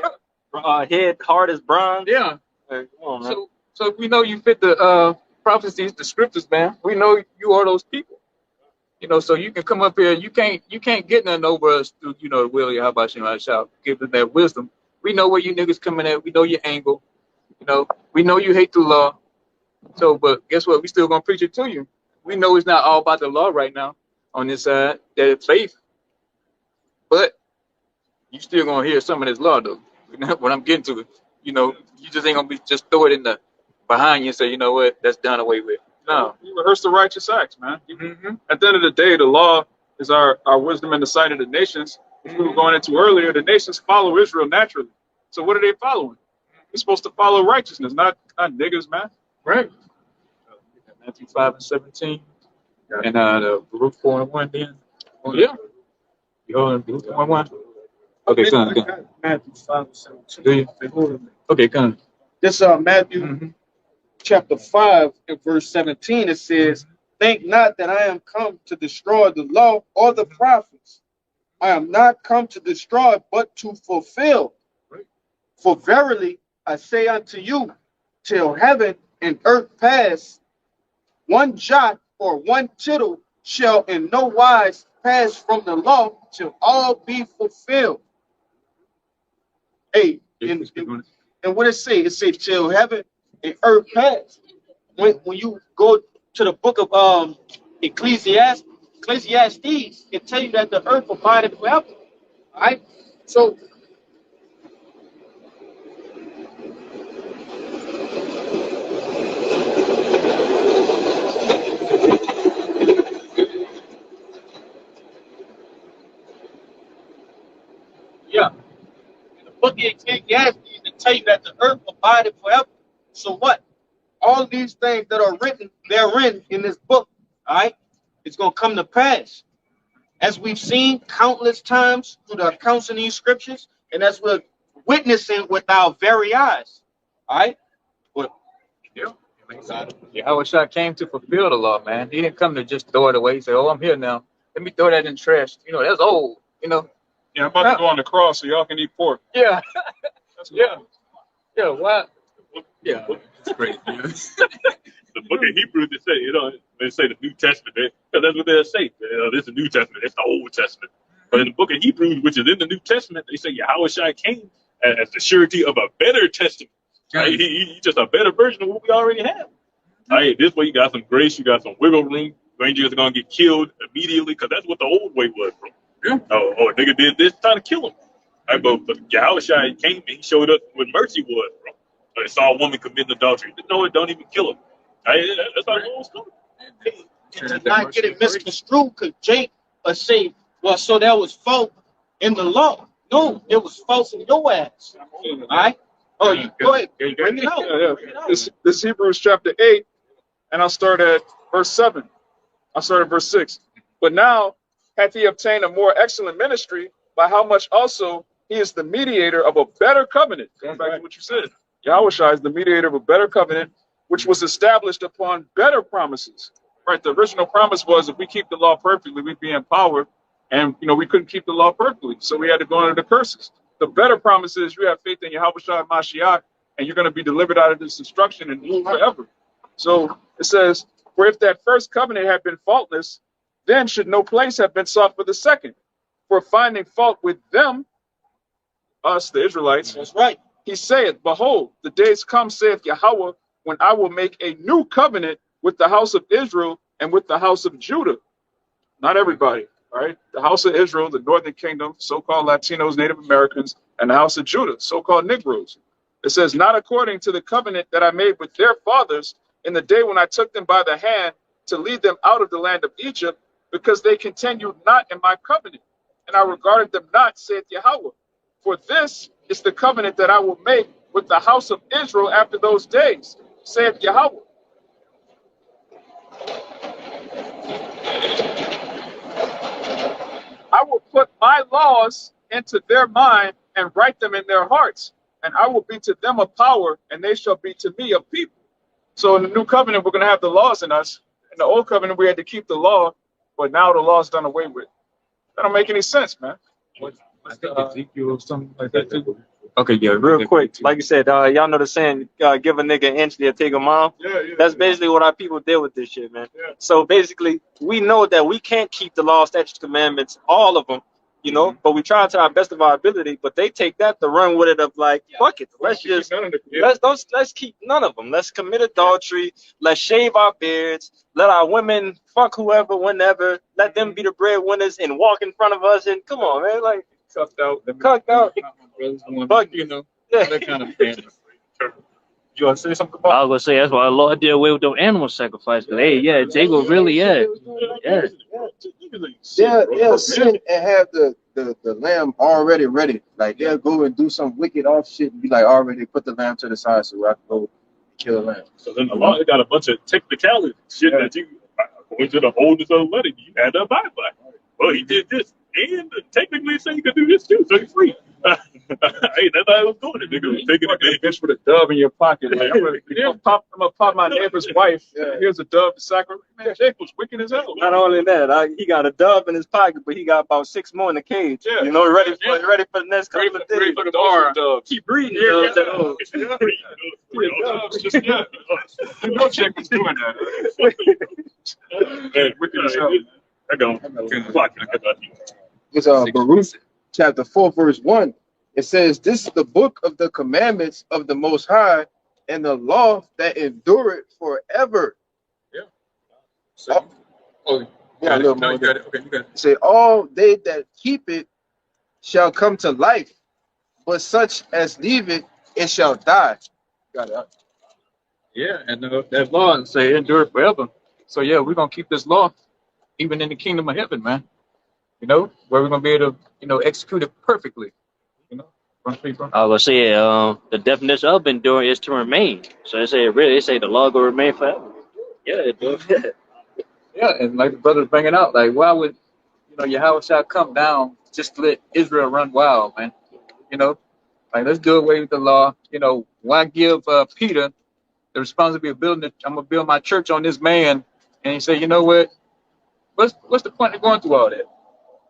Head hard as bronze. Yeah. Come on, man. So we know you fit the prophecies, the scriptures, man. We know you are those people. You know, so you can come up here. You can't get nothing over us through, you know, the will. How about you? I shall give them that wisdom. We know where you niggas coming at. We know your angle. You know, we know you hate the law. So, but guess what? We still gonna preach it to you. We know it's not all about the law right now on this side. That it's faith, but you still gonna hear some of this law though. What I'm getting to, you know, you just ain't gonna be just throw it in the behind you and say, you know what, that's done away with. No, you rehearse the righteous acts, man. At the end of the day, the law is our wisdom in the sight of the nations. Which we were going into earlier, the nations follow Israel naturally. So what are they following? They're supposed to follow righteousness, not niggas, man. Right. Matthew 5:17, and the Baruch 4:1. Then, oh yeah, you hold Baruch 4:1. Okay, come on. Matthew 5:17. Do you? Okay, come on. This Matthew chapter 5 and verse 17. It says, "Think not that I am come to destroy the law or the prophets. I am not come to destroy, but to fulfill. For verily I say unto you, till heaven and earth pass, one jot or one tittle shall in no wise pass from the law till all be fulfilled." Hey, and what it say? It says till heaven and earth pass. When you go to the book of Ecclesiastes, it tells you that the earth abideth forever. All right, so yeah, in the book of Ecclesiastes, it tell you that the earth abideth forever. So what? All these things that are written therein in this book, all right, it's gonna come to pass. As we've seen countless times through the accounts in these scriptures, and as we're witnessing with our very eyes. All right? Well, Yahweh came to fulfill the law, man. He didn't come to just throw it away. He said, "Oh, I'm here now. Let me throw that in the trash." You know, that's old. You know. Yeah, I'm about to go on the cross so y'all can eat pork. Yeah. Yeah. Yeah. What? Yeah. It's great. The book of Hebrews, they say, you know, they say the New Testament, because that's what they'll say. This is the New Testament, it's the Old Testament. But in the book of Hebrews, which is in the New Testament, they say Yahweh came as the surety of a better testament. Right? He's just a better version of what we already have. Right? This way you got some grace, you got some wiggle room. You ain't just going to get killed immediately, because that's what the old way was, bro. Yeah. Oh, a nigga did this, trying to kill him. Right? But Yahweh came and he showed us what mercy was, bro. They saw a woman committing adultery. No, it don't even kill her. That's our whole story. And to not get it misconstrued, because Jake was saying, well, so that was fault in the law. No, it was false in your ass. All right? Oh, you go ahead. Bring it out. This is Hebrews chapter 8, and I'll start at verse 7. I'll start at verse 6. But now hath he obtained a more excellent ministry, by how much also he is the mediator of a better covenant. Going back to what you said. Yahushua is the mediator of a better covenant, which was established upon better promises. Right? The original promise was if we keep the law perfectly, we'd be empowered. And, we couldn't keep the law perfectly. So we had to go under the curses. The better promise is you have faith in Yahweh Shai Mashiach, and you're going to be delivered out of this destruction and rule forever. So it says, for if that first covenant had been faultless, then should no place have been sought for the second. For finding fault with them, us, the Israelites, That's right. he saith, behold, the days come, saith Yahweh, when I will make a new covenant with the house of Israel and with the house of Judah. Not everybody, all right? The house of Israel, the northern kingdom, so-called Latinos, Native Americans, and the house of Judah, so-called Negroes. It says, not according to the covenant that I made with their fathers in the day when I took them by the hand to lead them out of the land of Egypt, because they continued not in my covenant, and I regarded them not, saith Yahweh. For this is the covenant that I will make with the house of Israel after those days, saith Yahweh. I will put my laws into their mind and write them in their hearts, and I will be to them a power, and they shall be to me a people. So in the new covenant, we're going to have the laws in us. In the old covenant, we had to keep the law, but now the law is done away with. That don't make any sense, man. I think Ezekiel or something like that too. Okay, yeah, real quick. Like you said, y'all know the saying, give a nigga an inch, they'll take a mile. That's basically what our people deal with this shit, man. Yeah. So basically, we know that we can't keep the law, statutes, commandments, all of them, but we try to our best of our ability, but they take that to run with it of like, fuck it. Let's keep none of them. Let's commit adultery. Let's shave our beards. Let our women fuck whoever, whenever. Let them be the breadwinners and walk in front of us. And come on, man, like, cucked out. But, That kind of thing. You want to say something I about was gonna say that's why the Lord did away with those animal sacrifices. They go really, They'll sin and have the lamb already ready. Like they'll go and do some wicked off shit and be like, already put the lamb to the side so I can go kill a lamb. So then the law got a bunch of technicalities, shit that you, according to the oldest of the letter, you had to abide by. Well, he did this, and technically say you could do this too, so you're free. Hey, that's how I was doing it. Nigga was taking a it. bitch with a dove in your pocket? Like, I'm gonna pop my neighbor's wife. Here's a dove to sacrifice. Man, Jake was wicked as hell. not only that, he got a dove in his pocket, but he got about 6 more in the cage. Yeah. Ready for the next couple of days. For the bar. Keep breeding. Doves just you know Jake was doing that. Hey, Wicked as hell. I go. It's Baruch chapter 4, verse 1. It says, this is the book of the commandments of the Most High and the law that endureth forever. Yeah. So, a little more. You got it. Okay, you got it. It say, all they that keep it shall come to life, but such as leave it, it shall die. Got it. Yeah, and that law say endure forever. So yeah, we're gonna keep this law even in the kingdom of heaven, man. Where we're gonna be able to, execute it perfectly. From people. I was gonna say the definition of enduring is to remain. So they say the law will remain forever. Yeah, it does. Yeah, and like the brother's bringing out, like why would Yahweh shall come down just to let Israel run wild, man? Like let's do away with the law. Why give Peter the responsibility of building I'm gonna build my church on this man, and he said, you know what? What's the point of going through all that?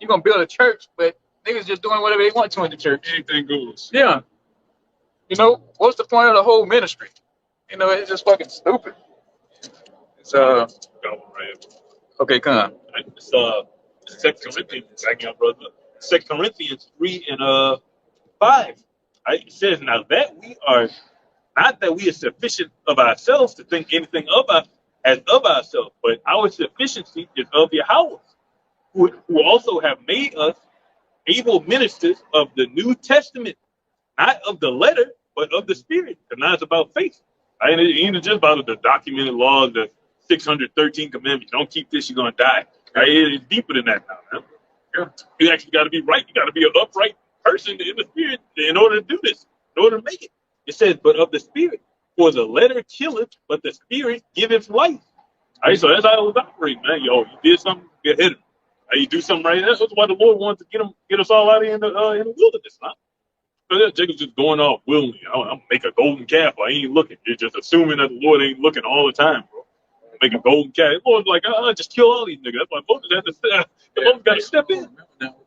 You're gonna build a church, but niggas just doing whatever they want to in the church. Anything goes. Yeah. What's the point of the whole ministry? It's just fucking stupid. It's okay, come on. It's 2 Corinthians, backing up, brother. 2 Corinthians 3 and 5. It says, now that we are not that we are sufficient of ourselves to think anything of ourselves, but our sufficiency is of Yahweh, who also have made us able ministers of the New Testament, not of the letter, but of the Spirit. Because now it's about faith. It ain't just about the documented laws, the 613 commandments. Don't keep this, you're going to die. It's deeper than that now, man. You actually got to be right. You got to be an upright person in the Spirit in order to do this, in order to make it. It says, but of the Spirit, for the letter killeth, but the Spirit giveth life. So that's how it was operating, man. You did something, get hit him. You do something right. That's why the Lord wanted to get us all out here in the wilderness, huh? So Jacob's just going off willingly. I'm make a golden calf. I ain't looking. You're just assuming that the Lord ain't looking all the time, bro. Make a golden calf. The Lord's like, just kill all these niggas. That's why Moses had to step. Moses got to step in.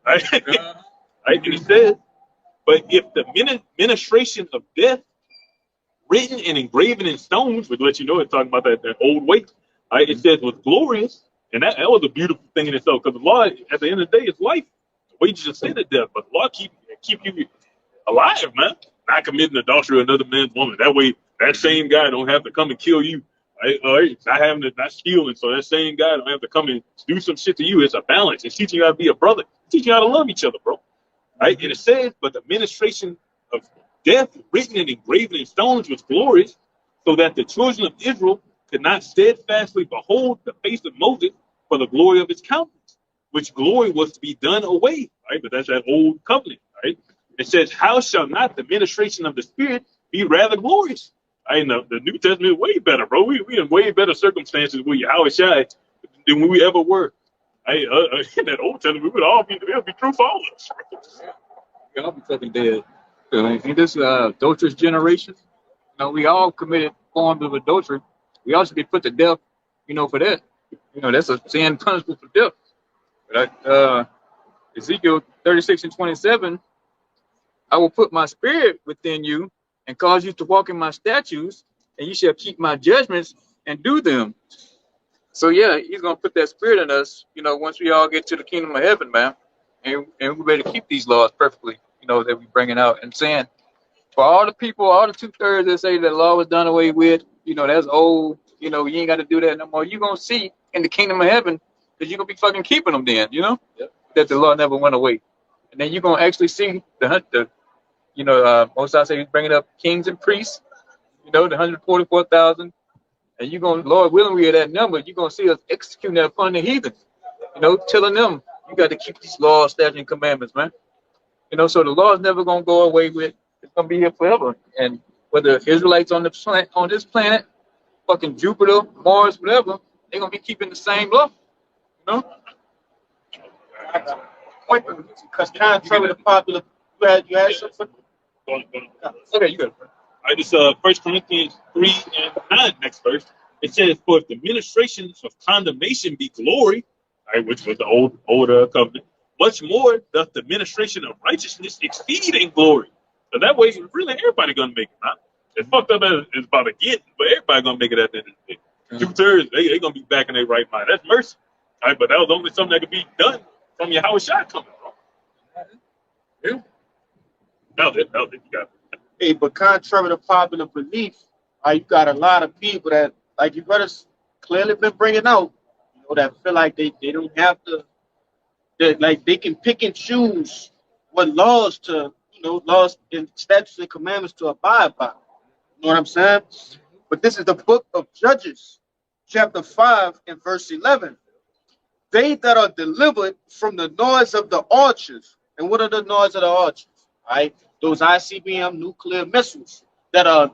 Right? Right? And it says, but if the ministration of death, written and engraven in stones, would let you know it's talking about that old way. Right? It says was glorious, and that was a beautiful thing in itself. Because the Lord, at the end of the day, is life. The wages of sin is death, but the Lord keep you alive, man. Not committing adultery with another man's woman. That way, that same guy don't have to come and kill you. Right? Not stealing. So that same guy don't have to come and do some shit to you. It's a balance. It's teaching you how to be a brother. It's teaching you how to love each other, bro. Right? And it says, but the ministration of death, written and engraven in stones, was glorious, so that the children of Israel could not steadfastly behold the face of Moses for the glory of his countenance, which glory was to be done away. Right? But that's that old covenant. Right? It says, how shall not the ministration of the Spirit be rather glorious? I know the New Testament is way better, bro. We in way better circumstances with Yahweh Shai than we ever were. In that Old Testament, we would all be true for all of us. We all be fucking dead. In this adulterous generation, we all committed forms of adultery. We all should be put to death, for that. That's a sin punishable for death. But Ezekiel 36:27, I will put my spirit within you and cause you to walk in my statutes, and you shall keep my judgments and do them. So yeah, he's gonna put that spirit in us, once we all get to the kingdom of heaven, man, and we're ready to keep these laws perfectly, that we bringing out and saying for all the people, all the 2/3 that say that law was done away with, that's old, you ain't got to do that no more. You're gonna see in the kingdom of heaven that you're gonna be fucking keeping them then, that the law never went away, and then you're gonna actually see most I say he's bringing up kings and priests, the 144,000. And you're going to, Lord willing, we are that number. You're going to see us executing that upon the heathen, telling them, you got to keep these laws, statutes, and commandments, man. So the law is never going to go away with. It's going to be here forever. And whether Israelites on this planet, fucking Jupiter, Mars, whatever, they're going to be keeping the same law, Because contrary to popular, you had something? Okay, you got it. All right, this 1 Corinthians 3:9, next verse. It says, for if the ministrations of condemnation be glory, right, which was the older covenant, much more doth the ministration of righteousness exceed in glory. So that way, really, everybody gonna make it, man. It's fucked up as it's about to get, but everybody gonna make it at the end of the day. 2/3, they gonna be back in their right mind. That's mercy. All right, but that was only something that could be done from your Yahweh Shai coming, bro. Yeah. Now that you got it. Hey, but contrary to popular belief, you got a lot of people that, like you brothers clearly been bringing out, that feel like they don't have to, like they can pick and choose what laws to, laws and statutes and commandments to abide by. You know what I'm saying? But this is the book of Judges, chapter 5 and verse 11. They that are delivered from the noise of the archers. And what are the noise of the archers? Right? Those ICBM nuclear missiles that are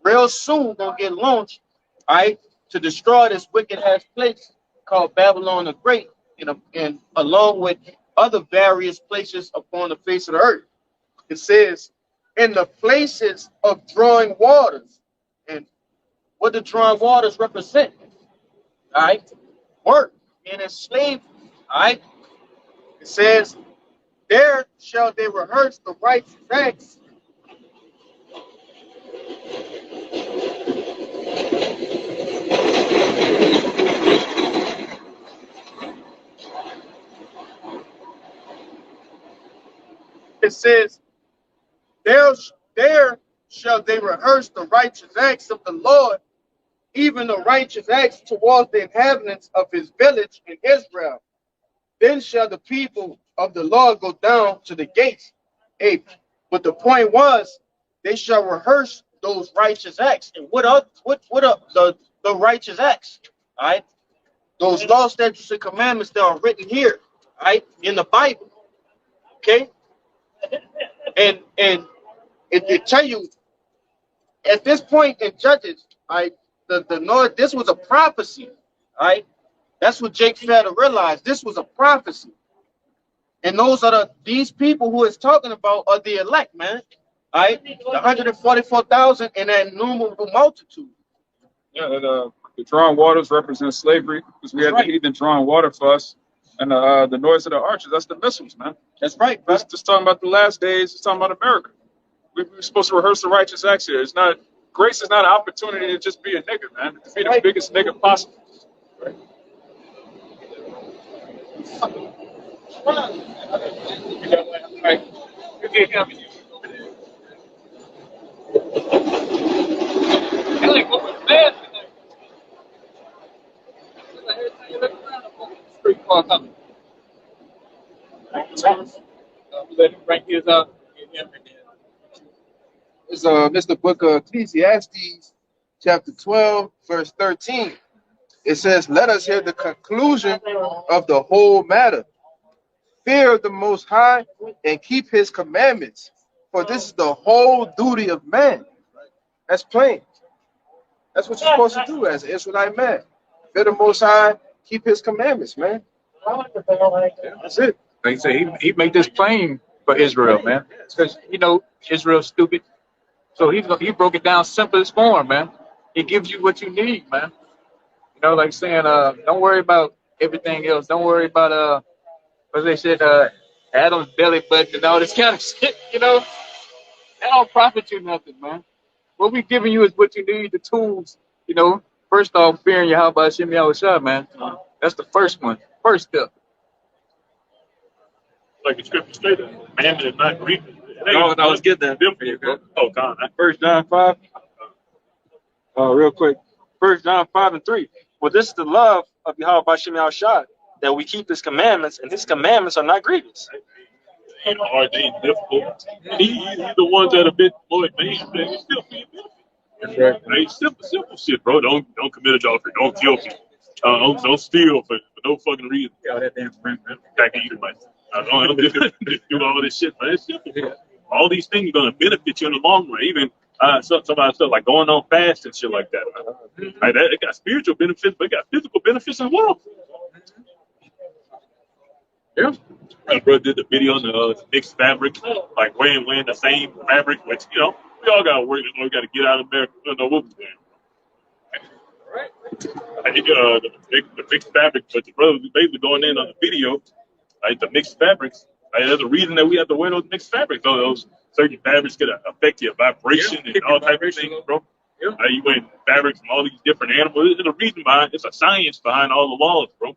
real soon gonna get launched, right, to destroy this wicked ass place called Babylon the Great, and along with other various places upon the face of the earth. It says, in the places of drawing waters. And what do drawing waters represent? All right, work and enslavement. All right, it says, there shall they rehearse the righteous acts. It says, there shall they rehearse the righteous acts of the Lord, even the righteous acts towards the inhabitants of his village in Israel. Then shall the people of the Lord go down to the gates. Hey, but the point was, they shall rehearse those righteous acts. And what are the righteous acts? All right, those law, statutes, and commandments that are written here, right, in the Bible. Okay, and it tell you at this point in Judges, right, the Lord, this was a prophecy, right. That's what Jake failed to realize. This was a prophecy. And those are these people who is talking about are the elect, man. All right, the 144,000 and that innumerable multitude. Yeah, the drawing waters represent slavery because we had the heathen drawing water for us, and the noise of the arches, that's the missiles, man. That's right, bro. Just talking about the last days, just talking about America. We're supposed to rehearse the righteous acts here. It's not grace is not an opportunity to just be a nigga, man. To be the biggest nigga possible. Right? It's Mr. Book of Ecclesiastes, chapter 12, verse 13. It says, "Let us hear the conclusion of the whole matter. Fear the Most High and keep His commandments, for this is the whole duty of man." That's plain. That's what you're supposed to do as an Israelite man. Fear the Most High, keep His commandments, man. That's it. Like I say, he made this plain for Israel, man. Because, Israel's stupid. So he broke it down simplest form, man. He gives you what you need, man. Like saying, don't worry about everything else. Don't worry about, what they said, Adam's belly button and all this kind of shit, That don't profit you nothing, man. What we giving you is what you need, the tools, First off, fearing Yahweh Hashem Yahushua, man. That's the first one. First step. Like the scripture stated, man is not grievous. No, I was getting that. There you go. Oh, God. First John 5. Real quick. First John 5 and 3. Well, this is the love of Yahweh Bashem Yahushua, that we keep His commandments, and His commandments are not grievous. Are they difficult? He's the ones that are a bit more advanced, but it's still being difficult. That's right. Hey, simple shit, bro. Don't commit adultery. Don't kill people. Don't steal for no fucking reason. Yeah, that damn friend, man. I can eat it myself. Don't do all this shit, man. It's simple. Yeah. All these things are gonna benefit you in the long run. Even somebody stuff like going on fast and shit like that. Like that, it got spiritual benefits, but it got physical benefits as well. Yeah. My brother did the video on the mixed fabric, like wearing the same fabric, which we all gotta work. We gotta get out of America. We don't know what we're doing. Right. I think the mixed fabric, but the brother was basically going in on the video, like the mixed fabrics. Like, there's a reason that we have to wear those mixed fabrics. Those certain fabrics can affect your vibration and all type of things, bro. Yeah. You wear fabrics from all these different animals. There's a reason behind. It's a science behind all the laws, bro.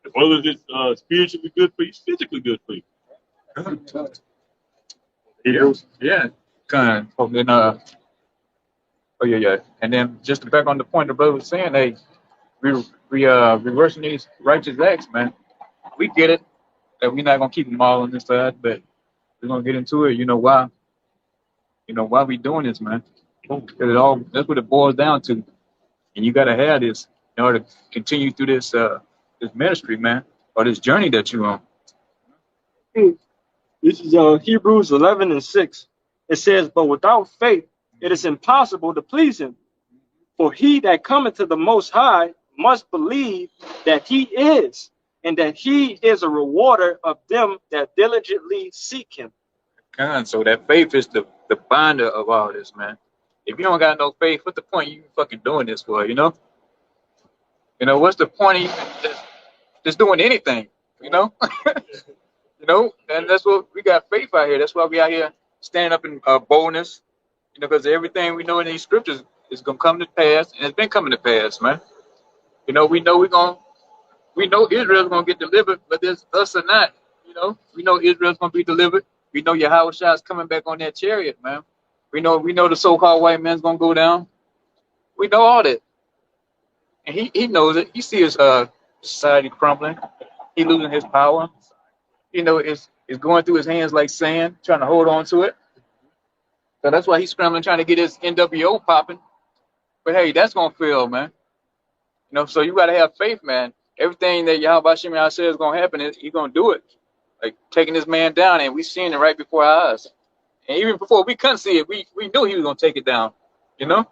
As well as it's spiritually good for you, it's physically good for you. Yeah. Kind of. And then, yeah. And then just to back on the point the brother was saying, hey, we reversing these righteous acts, man. We get it that we're not gonna keep them all on this side, but we're gonna get into it. You know why? Why we doing this, man? Because that's what it boils down to. And you gotta have this in order to continue through this ministry, man, or this journey that you're on. This is Hebrews 11 and 6. It says, "But without faith, it is impossible to please Him. For he that cometh to the Most High must believe that He is, and that He is a rewarder of them that diligently seek Him." So that faith is the binder of all this, man. If you don't got no faith, what's the point you fucking doing this for? What's the point of just doing anything? And that's what we got faith out here. That's why we out here standing up in boldness. Because everything we know in these scriptures is gonna come to pass, and it's been coming to pass, man. We know Israel's gonna get delivered, whether it's us or not. We know Israel's gonna be delivered. We know Yahushua is coming back on that chariot, man. We know the so-called white man's gonna go down. We know all that, and he knows it. He sees his society crumbling. He losing his power. It's going through his hands like sand, trying to hold on to it. So that's why he's scrambling, trying to get his NWO popping. But hey, that's gonna fail, man. So you gotta have faith, man. Everything that Yahweh Hashem says is gonna happen, he's gonna do it. Like taking this man down, and we seen it right before our eyes. And even before we couldn't see it, we knew he was gonna take it down. Yeah,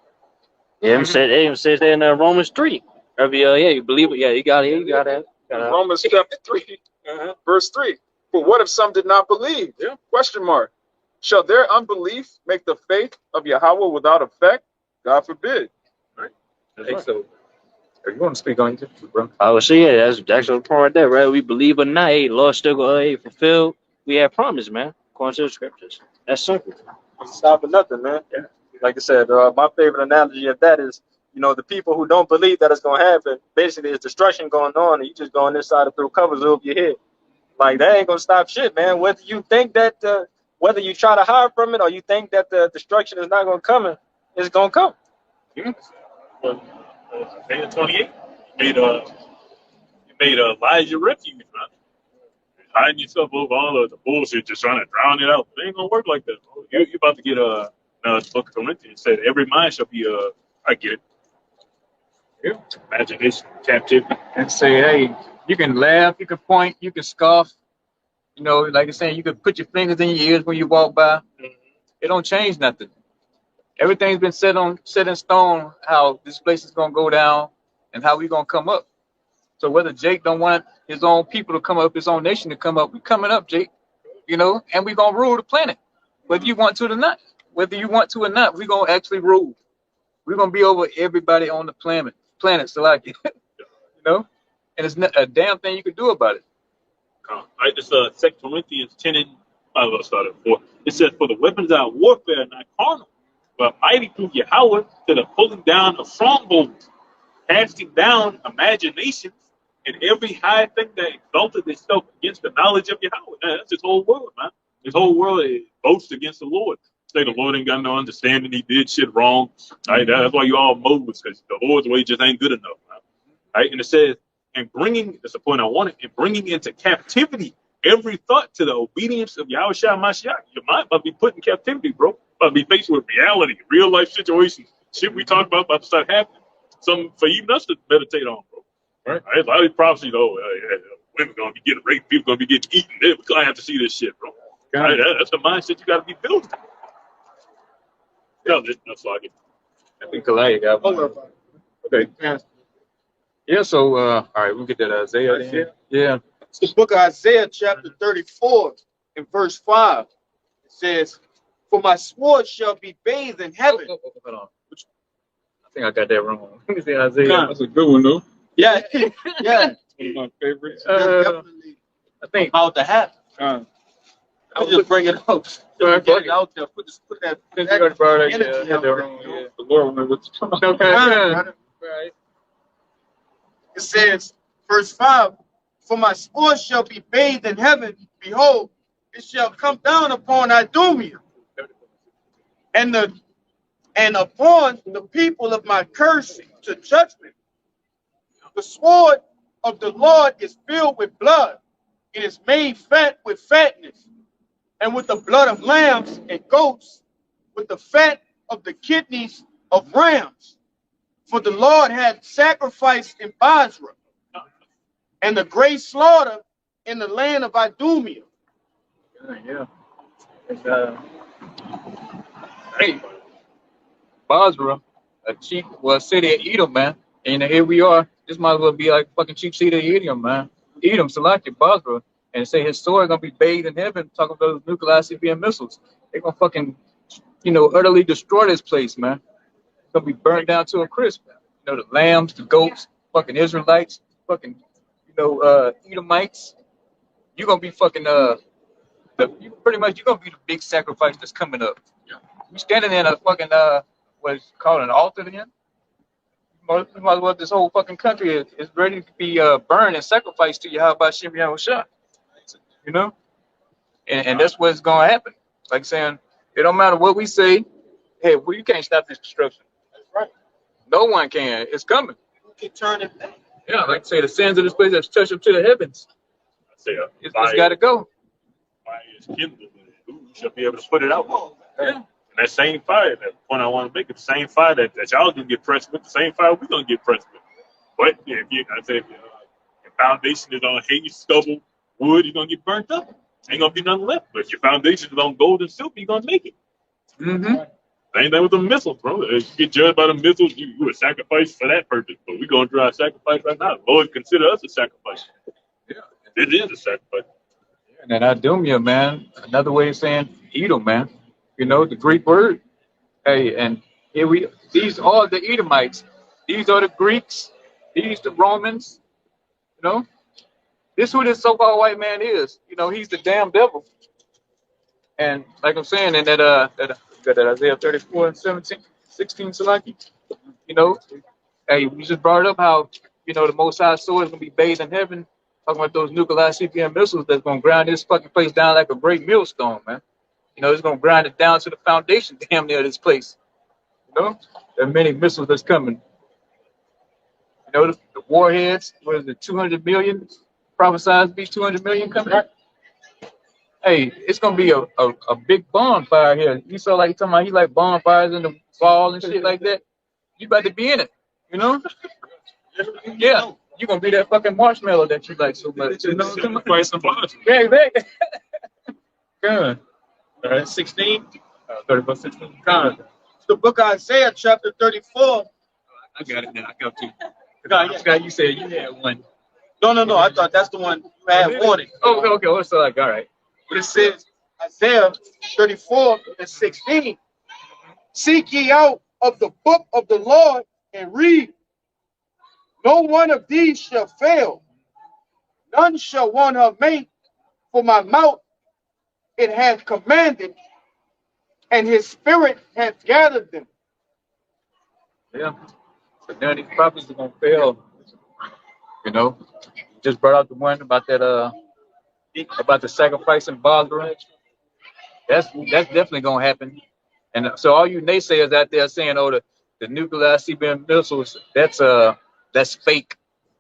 it says that in Romans 3. You believe it? Yeah, you got it. Romans chapter 3, verse 3. For what if some did not believe? Yeah. Question mark. Shall their unbelief make the faith of Yahweh without effect? God forbid. Right. Hey, so if you want to speak on it, bro. I would say, yeah, that's the point right there, right? We believe or not, hey, Lord still gonna fulfill. We have promise, man, according to the scriptures. That's simple. It's stopping nothing, man. Yeah. Like I said, my favorite analogy of that is, the people who don't believe that it's going to happen, basically it's destruction going on, and you just go on this side and throw covers over your head. Like, that ain't going to stop shit, man. Whether you think that, whether you try to hide from it or you think that the destruction is not going to come, it's going to come. Yeah. Well, Isaiah 28, you made Elijah refuge, man. Hiding yourself over all of the bullshit, just trying to drown it out. It ain't gonna work like that. You're about to get the book of Corinthians said every mind shall be I get it. Yeah. Imagination, captivity. And say, hey, you can laugh, you can point, you can scoff. Like you're saying, you can put your fingers in your ears when you walk by. It don't change nothing. Everything's been set in stone how this place is gonna go down and how we gonna come up. So whether Jake don't want his own people to come up, his own nation to come up, we coming up, Jake. And we gonna rule the planet, whether you want to or not. Whether you want to or not, we gonna actually rule. We're gonna be over everybody on the planet. So like, and it's not a damn thing you can do about it. Right, it's 2 Corinthians 10 and I will start at 4. It says, "For the weapons of our warfare are not carnal, but mighty through Yahweh to the pulling down of strongholds, casting down imaginations, and every high thing that exalted itself against the knowledge of Yahweh." Man, that's his whole world, man. His whole world boasts against the Lord. Say the Lord ain't got no understanding. He did shit wrong. Right? That's why you all Moses, because the Lord's way just ain't good enough. Man. Right? And it says, and bringing, that's the point I wanted, and bringing into captivity every thought to the obedience of Yahweh Shah Mashiach. Your mind must be put in captivity, bro. Must be faced with reality, real life situations. Shit we talk about to start happening. Something for even us to meditate on, bro. Right? A lot of these prophecies, women gonna be getting raped, people gonna be getting eaten. We're gonna have to see this shit, bro. Right? That's the mindset you gotta be building. No, that's like it. I think Kalaya got one. Okay. Yeah, so all right, we'll get that Isaiah then. Yeah. It's the book of Isaiah, chapter 34, and verse 5. It says, "For my sword shall be bathed in heaven." Hold on. I think I got that wrong. Let me see Isaiah. That's a good one, though. Yeah, yeah. One of my favorites. Definitely I think about to happen. I'll just bring it up. Get it out there. Put that. The Lord wanted what's right. It says, verse 5, "For my sword shall be bathed in heaven. Behold, it shall come down upon Idumea, and upon the people of my cursing to judgment. The sword of the Lord is filled with blood. It is made fat with fatness, and with the blood of lambs and goats, with the fat of the kidneys of rams. For the Lord had sacrificed in Basra, and the great slaughter in the land of Idumea." Yeah. Hey, Basra, a cheap city of Edom, man. And here we are. This might as well be like fucking cheap city of Edom, man. Edom, Salaki, Basra, and say his sword gonna be bathed in heaven, talking about those nuclear ICBM missiles. They're gonna fucking, utterly destroy this place, man. It's gonna be burned down to a crisp. The lambs, the goats, fucking Israelites, fucking, Edomites. You're gonna be fucking you're gonna be the big sacrifice that's coming up. You standing in a fucking what's called an altar then? Might as well this whole fucking country is ready to be burned and sacrificed to you. How about Shem Yahushua? And that's what's gonna happen. Like saying, it don't matter what we say. Hey, you can't stop this destruction. That's right. No one can. It's coming. You can turn it back. Yeah, like I say, the sins of this place have touched up to the heavens. It's got to go. Fire is kindled, and who shall be able to put it out? Yeah. And that same fire, that point I want to make, it the same fire that y'all gonna get pressed with, the same fire we're gonna get pressed with. But if your foundation is on hay, stubble, wood, you're gonna get burnt up. Ain't gonna be nothing left. But if your foundation is on gold and silver, you're gonna make it. Mm-hmm. Same thing with the missiles, bro. If you get judged by the missiles, you were sacrificed for that purpose. But we're going to try a sacrifice right now. Lord, consider us a sacrifice. Yeah. It is a sacrifice. And then Idumea, man, another way of saying Edom, man. You know, the Greek word. Hey, and here these are the Edomites. These are the Greeks. These the Romans. You know, this who this so-called white man is. You know, he's the damn devil. And like I'm saying, in that Isaiah 34 and 17, 16, Salaki, you know, hey, we just brought up how, you know, the Most High sword is going to be bathed in heaven, talking about those nuclear CPM missiles that's going to grind this fucking place down like a great millstone, man. You know, it's going to grind it down to the foundation damn near this place. You know, there are many missiles that's coming. You know, the warheads, what is it, 200 million? Prophesied to be 200 million coming out. Hey, it's gonna be a big bonfire here. You saw like talking about he like bonfires in the fall and shit like that. You about to be in it, you know? Yeah, you gonna be that fucking marshmallow that you like so much. You know? Price of bars. Yeah, exactly. Good. All right, 16. 30 16. It's the book of Isaiah, chapter 34. I got it now. I got two. No, I forgot you said you had one. no. I thought that's the one you had wanted. Oh, okay. What's like? All right. But it says, Isaiah 34 and 16. Seek ye out of the book of the Lord and read. No one of these shall fail. None shall want her mate. For my mouth it hath commanded, and his spirit hath gathered them. Yeah. So now these prophets are gonna fail. You know, just brought out the one about that about the sacrifice and bartering. That's definitely gonna happen. And so all you naysayers out there saying, oh, the nuclear CBM missiles, that's fake.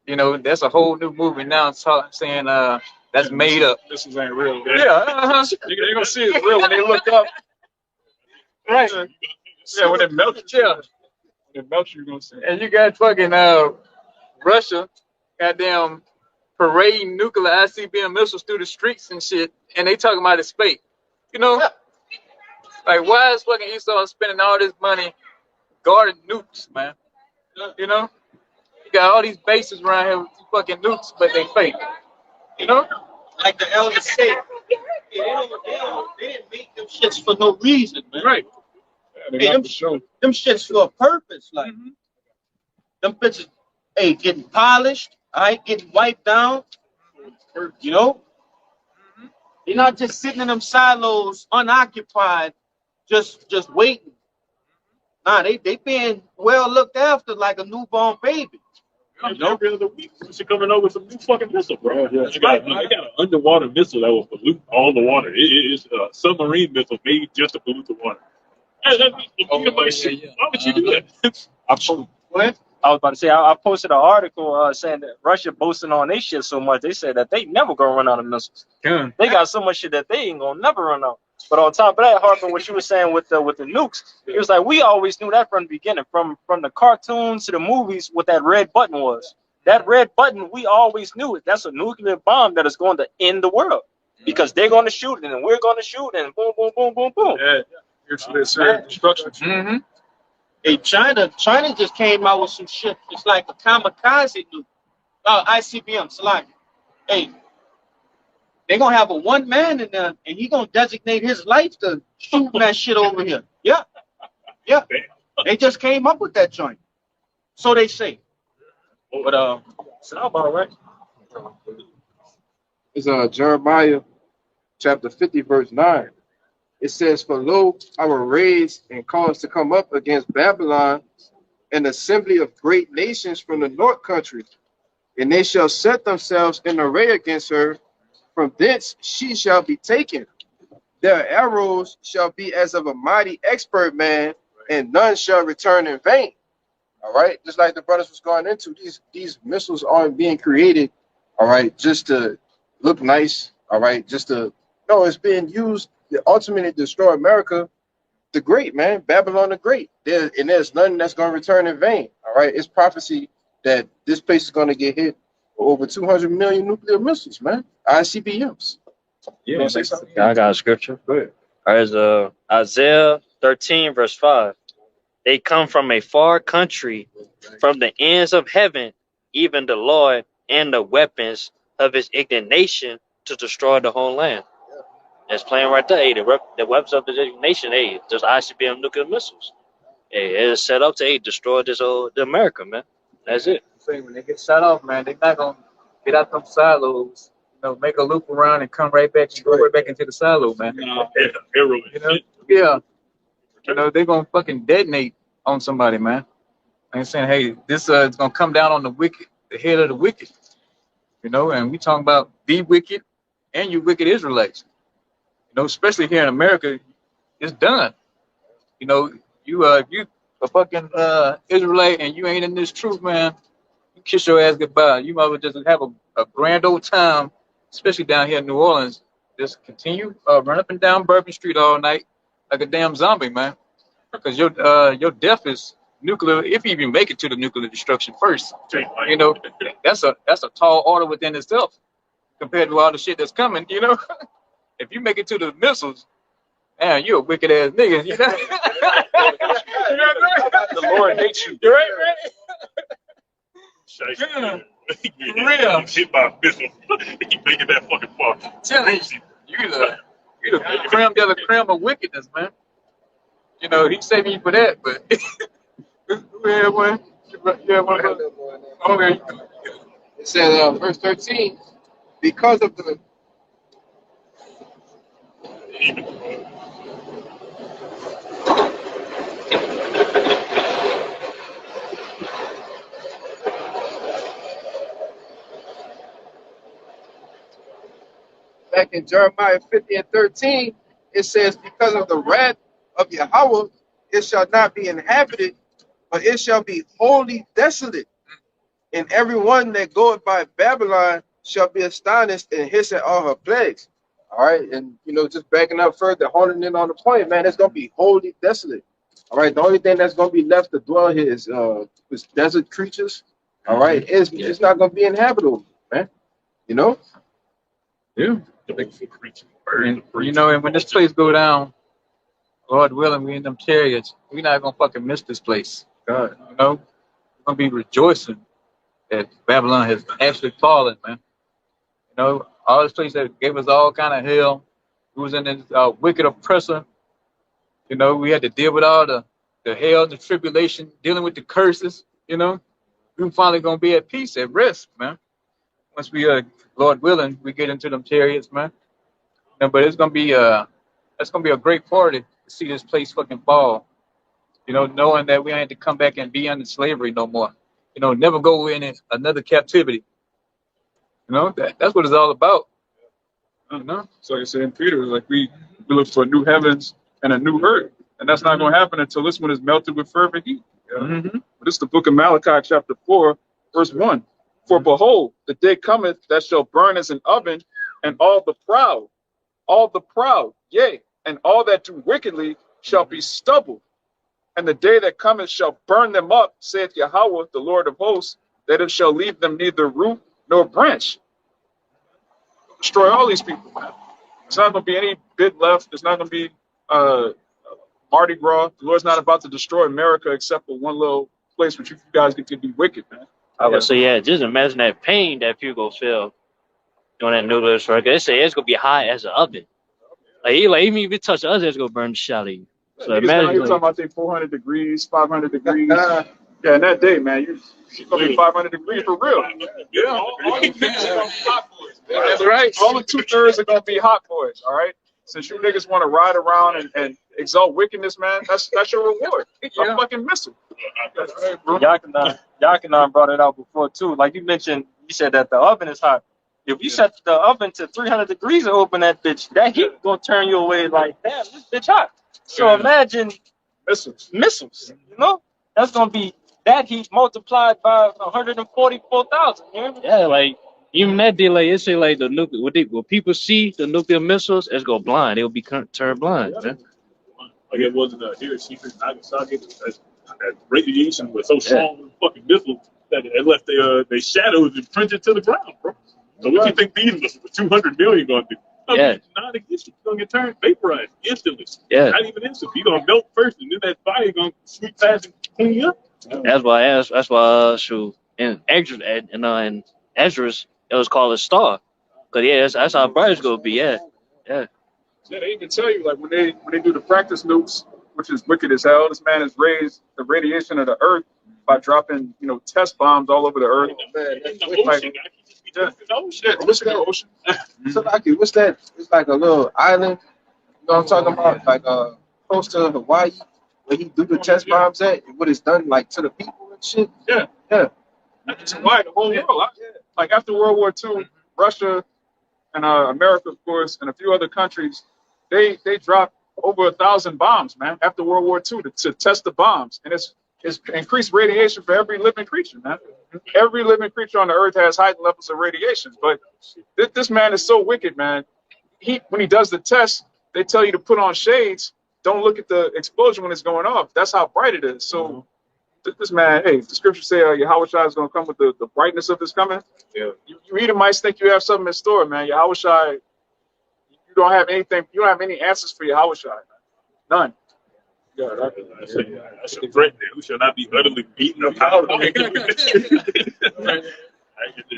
You know, that's a whole new movie now saying that's made up. Missiles ain't real. Yeah, They're gonna see it's real when they look up. right. Yeah, when it melts. Yeah. When it melts, you're gonna see. And you got fucking Russia, goddamn parading nuclear ICBM missiles through the streets and shit, and they talking about it's fake. You know, like why is fucking Esau spending all this money guarding nukes, man? You know, you got all these bases around here with fucking nukes, but they fake. You know, Like the elders say, they didn't make them shits for no reason, man. right? Yeah, Hey, them, for sure. them shits for a purpose. Like, them bitches, hey, getting polished, all right, getting wiped down. You know? They're not just sitting in them silos unoccupied, just waiting. Nah, they being well looked after like a newborn baby. You know, every other week, Russia coming over with some new fucking missile, bro. Yeah, they got an underwater missile that will pollute all the water. It's a submarine missile made just to pollute the water. Hey, why would you do that? What? I was about to say, I posted an article saying that Russia boasting on their shit so much. They said that they never gonna run out of missiles. They got so much shit that they ain't gonna never run out. But on top of that, Harper, what you were saying with the nukes, it was like we always knew that from the beginning, from the cartoons to the movies, what that red button was. That red button, we always knew it. That's a nuclear bomb that is going to end the world because they're going to shoot it and we're going to shoot it and boom, boom, boom, boom, boom. Yeah, it's destruction. Mm-hmm. Hey, China just came out with some shit. It's like a kamikaze nuke. ICBM, Salaki. Hey, they're gonna have a one man in there, and he gonna designate his life to shooting that shit over here. Yeah. They just came up with that joint. So they say. But sound about right. It's Jeremiah chapter 50, verse 9. It says, for lo, I will raise and cause to come up against Babylon an assembly of great nations from the north country, and they shall set themselves in array against her. From thence she shall be taken. Their arrows shall be as of a mighty expert man, and none shall return in vain. All right, just like the brothers was going into, these missiles aren't being created, all right, just to look nice, all right, just to, no, it's being used to ultimately destroy America the Great, man, Babylon the Great. And there's nothing that's going to return in vain, all right? It's prophecy that this place is going to get hit with over 200 million nuclear missiles, man, ICBMs. Yeah, want to say something? I got a scripture. Go ahead. All right, Isaiah 13, verse 5. They come from a far country, from the ends of heaven, even the Lord and the weapons of his indignation to destroy the whole land. That's playing right there. Hey, the weapons of the nation, hey, just ICBM nuclear missiles. Hey, it's set up to destroy the America, man. That's it. Say when they get shot off, man, they're not gonna get out them silos. Make a loop around and come right back and go right back into the silo, man. Yeah. They're gonna fucking detonate on somebody, man. And saying, hey, this is gonna come down on the wicked, the head of the wicked. And we talking about the wicked and you wicked Israelites. Especially here in America, it's done. You a fucking Israelite and you ain't in this truth, man. You kiss your ass goodbye. You might as well just have a grand old time, especially down here in New Orleans. Just continue run up and down Bourbon Street all night like a damn zombie, man. Because your death is nuclear. If you even make it to the nuclear destruction first, that's a tall order within itself compared to all the shit that's coming. If you make it to the missiles, man, you a wicked ass nigga. The Lord hates you. You're right, man. Real. Hit by a missile. He making that fucking far. Telling you the creme de la creme of wickedness, man. He's saving you for that, but yeah, one. Okay. It says, verse 13, because of the back in Jeremiah 50 and 13, it says, because of the wrath of Yahweh, it shall not be inhabited, but it shall be wholly desolate. And everyone that goeth by Babylon shall be astonished and hiss at all her plagues. All right, and just backing up further, honing in on the point, man, it's gonna be wholly desolate. All right, the only thing that's gonna be left to dwell here is desert creatures. All right, it's not gonna be inhabitable, man. Yeah. And when this place go down, Lord willing, we in them chariots, we're not gonna fucking miss this place. God, we're gonna be rejoicing that Babylon has actually fallen, man. All this place that gave us all kind of hell, who was in this wicked oppressor. We had to deal with all the hell, the tribulation, dealing with the curses. We're finally gonna be at peace, at rest, man. Once we Lord willing, we get into them chariots, man. But it's gonna be a great party to see this place fucking fall. Knowing that we ain't to come back and be under slavery no more. Never go in another captivity. That's what it's all about. So like I said in Peter, like we look for new heavens and a new earth, and that's not going to happen until this one is melted with fervent heat. But this is the book of Malachi, chapter 4, verse 1. For behold, the day cometh that shall burn as an oven, and all the proud, yea, and all that do wickedly shall be stubble. And the day that cometh shall burn them up, saith Yahweh, the Lord of hosts, that it shall leave them neither root nor branch. Destroy all these people, man. It's not going to be any bit left. It's not going to be Mardi Gras. The Lord's not about to destroy America except for one little place which you guys get to be wicked, man. So yeah, just imagine that pain that people feel doing that nuclear strike. They say it's gonna be hot as an oven. Even if you touch the other, it's gonna burn the shit out of you. So imagine you're talking about 400 degrees, 500 degrees. Yeah, in that day, man, you're gonna be 500 degrees for real. Yeah, all the niggas are gonna be hot boys. That's right. All the 2/3 are gonna be hot boys. All right. Since you niggas want to ride around and exalt wickedness, man, that's your reward. A fucking missile. Yakinan brought it out before too. Like you mentioned, you said that the oven is hot. If you set the oven to 300 degrees and open that bitch, that heat gonna turn you away like, damn, this bitch hot. So imagine missiles. That's gonna be that heat multiplied by 144,000. Yeah, like even that delay, it say like the nuclear. When people see the nuclear missiles, it's go blind. They'll be turned blind. Man. Like it wasn't a Hiroshima and Nagasaki. That radiation was so strong with fucking missiles that it left their shadows imprinted to the ground, bro. So what do you think these missiles, 200 million, gonna do? Non-existent. You're gonna get turned vaporized instantly. Yeah. Not even instantly. You're gonna melt first, and then that fire gonna sweep past and clean you up. That's why shoot in Esdras, it was called a star. Cause yeah, that's how bright it's gonna be. Yeah, yeah. Yeah, they even tell you like when they do the practice nukes, which is wicked as hell. This man has raised the radiation of the earth by dropping test bombs all over the earth. Man, In the like, ocean, I can just be just in the ocean. What's in the ocean? so like, what's that? It's like a little island. You know what I'm talking about? Like close to Hawaii, where he do the test bombs at, and what it's done like to the people and shit. Yeah, Yeah. it's why the whole world. Like after World War II, Russia and America, of course, and a few other countries, they dropped over 1,000 bombs, man, after World War II to test the bombs, and it's increased radiation for every living creature, man. Every living creature on the earth has heightened levels of radiation, but this man is so wicked, man. When he does the test, they tell you to put on shades. Don't look at the explosion when it's going off. That's how bright it is. So this man, hey, the scriptures say Yahweh Shai is going to come with the brightness of his coming. Yeah. You Edomites think you have something in store, man. Yahweh Shai, you don't have anything. You don't have any answers for Yahweh Shai, man. None. Yeah, that's a threat. We shall not be utterly beaten up.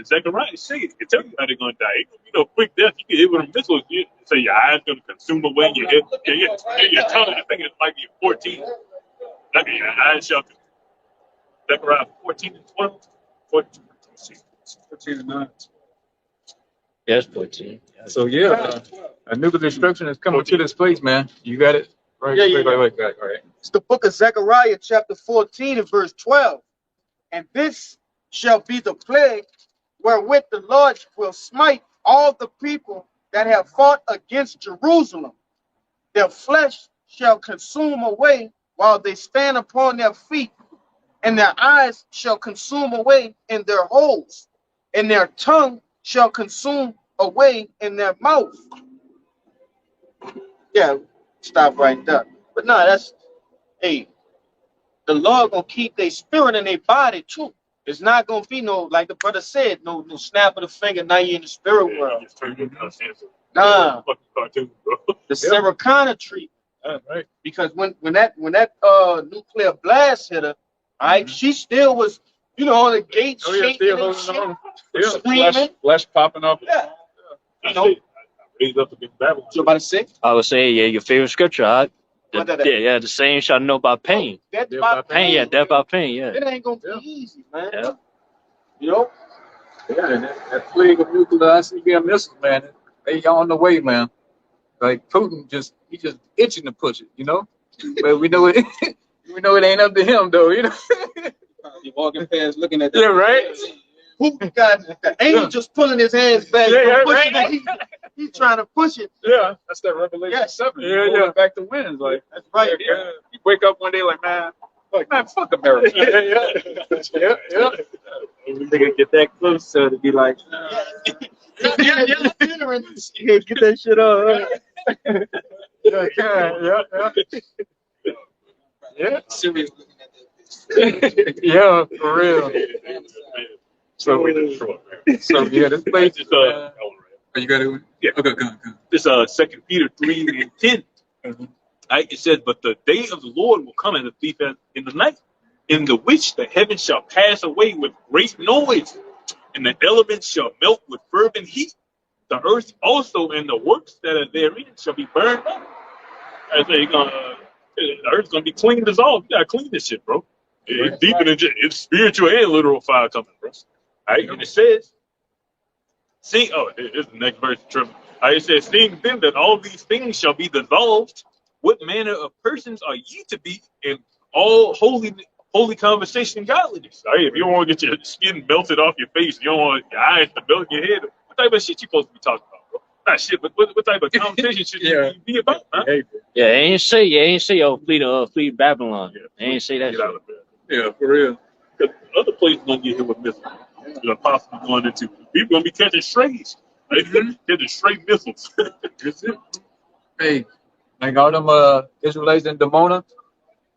Zechariah say it. It tell you how they're gonna die. It could be no quick death. You get hit with a missile. You say your eyes gonna consume away. Your head, your tongue. I think it might be 14. That means your eyes shall. Zechariah 14 and 12. 14 and 9. Yes, 14. So yeah, a nuclear destruction is coming to this place, man. You got it? Right, Yeah. Right. All right. It's the book of Zechariah, chapter 14 and verse 12. And this shall be the plague wherewith the Lord will smite all the people that have fought against Jerusalem. Their flesh shall consume away while they stand upon their feet, and their eyes shall consume away in their holes, and their tongue shall consume away in their mouth. Yeah, stop right there. But no, the Lord gonna keep their spirit and their body too. It's not gonna be no, like the brother said, no snap of the finger. Now you're in the spirit world. Nah, the Sarah treatment. Right. Because when that nuclear blast hit her, all right, she still was, on the gate shaking and shit, screaming. Flesh popping up. Yeah. Raised up against Babylon. So about to say, I would say, yeah, your favorite scripture, huh? What that? Yeah, the same shall know about pain. Death by Pain, yeah, death by pain, yeah. It ain't gonna be easy, man. Yeah. Yeah, and that plague of nuclear ICBM missiles, man, they on the way, man. Like Putin he just itching to push it, But we know it ain't up to him though, You're walking past looking at that. Yeah, right. Who got the angel just pulling his hands back, pushing it. He's trying to push it. Yeah, that's that Revelation 7. Yeah. Back to wins. Like That's right. Yeah. You wake up one day like, man, fuck America. Yeah. They gonna get that close so to be like, Yeah. get that shit on. Yeah. Serious looking at that bitch. Yeah, for real. So this place. you got it. Yeah. Okay, go. This 2 Peter 3 and 10. Right, it says, but the day of the Lord will come as a thief in the night, in the which the heavens shall pass away with great noise, and the elements shall melt with fervent heat. The earth also and the works that are therein shall be burned up. I say, the earth's gonna be clean dissolved. You gotta clean this shit, bro. It's deeper than just it's spiritual and literal fire coming, bro. All right, and it says, this is the next verse, Trevor. It says, seeing then that all these things shall be dissolved, what manner of persons are ye to be in all holy conversation and godliness? All right, if you don't want to get your skin melted off your face, you don't want your eyes to melt in your head, what type of shit you supposed to be talking about, bro? Not shit, but what type of conversation should you be about, man? Yeah, ain't say, fleet Babylon. They ain't say that Get shit. out of bed. Yeah, for real. Because other places gonna get hit with missiles. The possibly going into people gonna be catching strays. Catching stray missiles. That's it. Hey, like all them Israelites in Demona,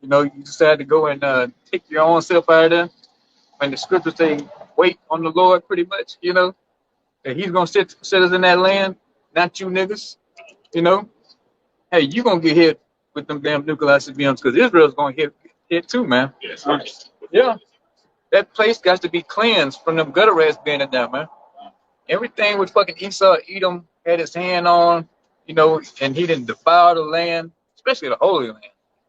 you decide to go and take your own self out of there. And the scriptures say, wait on the Lord, pretty much, that he's gonna set us in that land, not you niggas, Hey, you gonna get hit with them damn nuclear ICBMs because Israel's gonna hit too, man. Yes, right. Yeah. That place got to be cleansed from them gutter rats being in there, man. everything with fucking Esau, Edom had his hand on, you know, and he didn't defile the land, especially the Holy Land.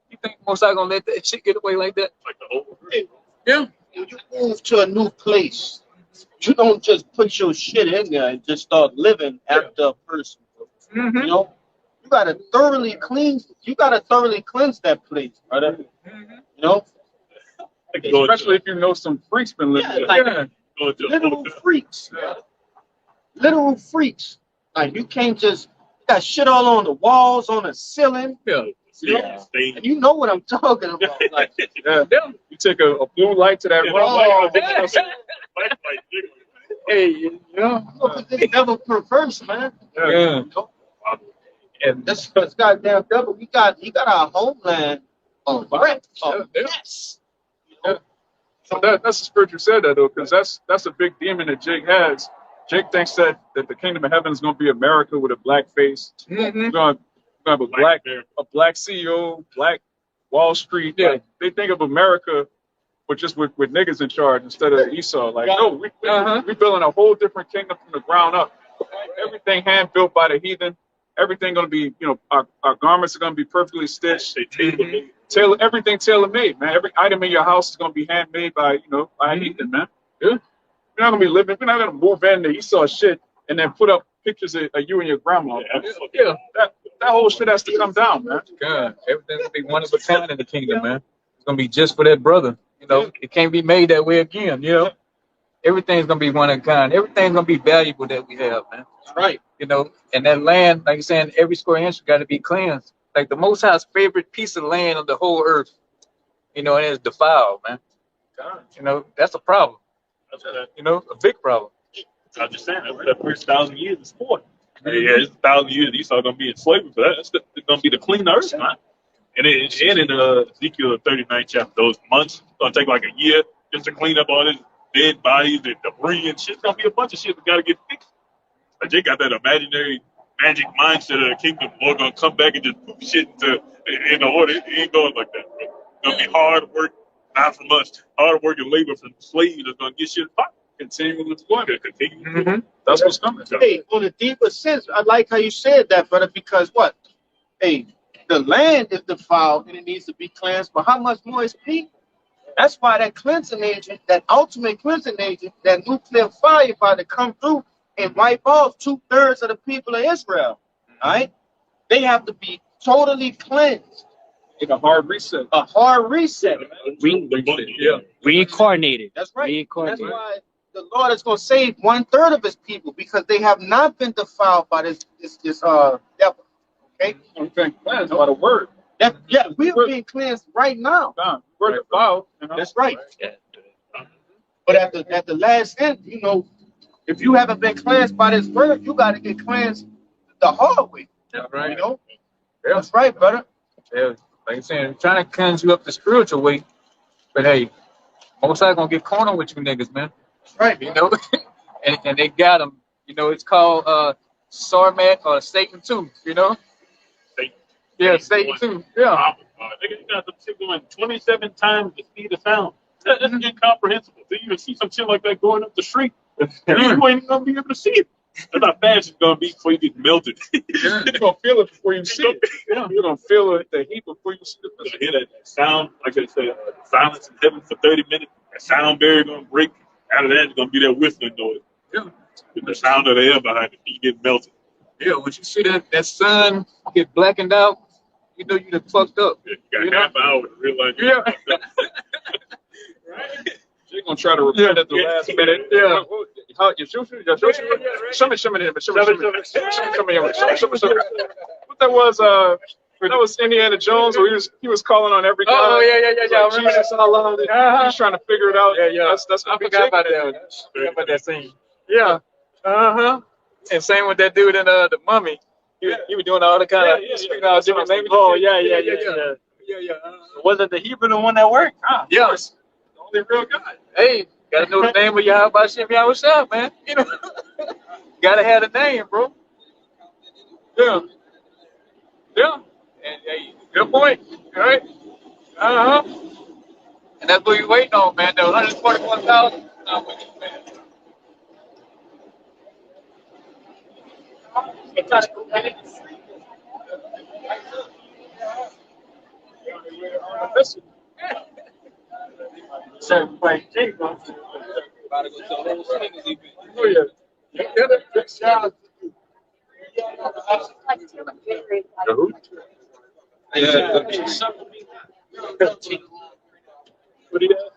You think Most High gonna let that shit get away like that? Like the whole. Yeah. You move to a new place. You don't just put your shit in there and just start living after a person. Mm-hmm. You know, you gotta thoroughly cleanse. You gotta thoroughly cleanse that place, brother. Mm-hmm. You know, Especially if you know some freaks been living there. like Going to a literal hotel. freaks. Literal freaks. Like you can't just you got shit all on the walls, on the ceiling. Yeah. Stay. And you know what I'm talking about. Like, Yeah. You take a blue light to that Yeah, room. Hey, you know. this devil perverse, man. Yeah. And This goddamn devil. He got our homeland on rent. Yes. So that's the spirit you said that though, because that's a big demon that Jake has. Jake thinks that the kingdom of heaven is going to be America with a black face. mm-hmm. We're going to have a black CEO, black Wall Street. Yeah. Like, they think of America with niggas in charge instead of Esau. Like, no, we building a whole different kingdom from the ground up. Everything hand built by the heathen. Everything going to be, our garments are going to be perfectly stitched. Everything tailor made, man. Every item in your house is going to be handmade by a heathen, man. Yeah. We're not gonna be living. We're not gonna move in the Esau shit and then put up pictures of you and your grandma. Yeah. That whole shit has to come down, man. God, everything's gonna be one of a kind in the kingdom, man. It's gonna be just for that brother. It can't be made that way again. Everything's gonna be one of a kind. Everything's gonna be valuable that we have, man. That's right. And that land, like you're saying, every square inch got to be cleansed. Like the Most High's favorite piece of land on the whole earth, and it's defiled, man. That's a problem. A big problem. I'm just saying, that first 1,000 years is for. Yeah, it's 1,000 years. Esau gonna be in slavery for that. It's gonna be to clean the earth, man. And in Ezekiel 39 chapter, those months gonna take like a year just to clean up all this dead bodies and debris and shit. It's gonna be a bunch of shit that gotta get fixed. Like they got that imaginary magic mindset of the kingdom. Lord gonna come back and just put shit in the order. It ain't going like that, bro. It's gonna be hard work. Not from us. Hard work and labor from slaves is going to get shit popped. Continuing employment. Mm-hmm. That's what's coming. Hey, on a deeper sense, I like how you said that, brother, because what? Hey, the land is defiled and it needs to be cleansed, but how much more is people? That's why that cleansing agent, that ultimate cleansing agent, that nuclear fire about to come through and wipe off 2/3 of the people of Israel. All right? They have to be totally cleansed. A hard reset. A hard reset. Reincarnated. That's right. Reincarnated. That's why the Lord is going to save 1/3 of his people because they have not been defiled by this devil. Okay? We've been cleansed by the word. We are being cleansed right now. We're defiled. That's right. Yeah. But at the last end, if you haven't been cleansed by this word, you got to get cleansed the hard way. That's right. That's right, brother. Yeah. Like I'm saying, trying to cleanse you up the spiritual way, but hey, Most High gonna get corner with you niggas, man. Right. and they got them. It's called Sarmat or Satan 2. Satan. Yeah, Satan 2. Yeah. They got some shit going 27 times the speed of sound. That's incomprehensible. So you see some shit like that going up the street, you ain't gonna be able to see it. That's how fast it's gonna be before you get melted. You're gonna feel it before you see it. You're gonna feel the heat before you see it. You hear that sound, like I said, silence in heaven for 30 minutes. That sound barrier gonna break. Out of that, it's gonna be that whistling noise. Yeah. With the sound of the air behind it, you get melted. Yeah, when you see that sun get blackened out, you done fucked up. Yeah, you got half an hour to realize. Yeah. Right? You're gonna try to repent at the last minute. Yeah. What that was? That was Indiana Jones, where he was calling on every guy. Oh yeah. Like, Jesus, Allah. He's trying to figure it out. Yeah. That's I forgot about that. Forgot about that scene. Yeah. And same with that dude in the Mummy. He was doing all the kind of speaking all different languages. Oh yeah. Yeah. Was it the Hebrew the one that worked? Yes. The only real guy. Hey, gotta know the name of Yahweh Shem Yahushua, man. Gotta have the name, bro. Yeah. And hey, good point. All right. And that's what you waiting on, man. The 141,000. Oh, yeah. Shout out to who? What do you have?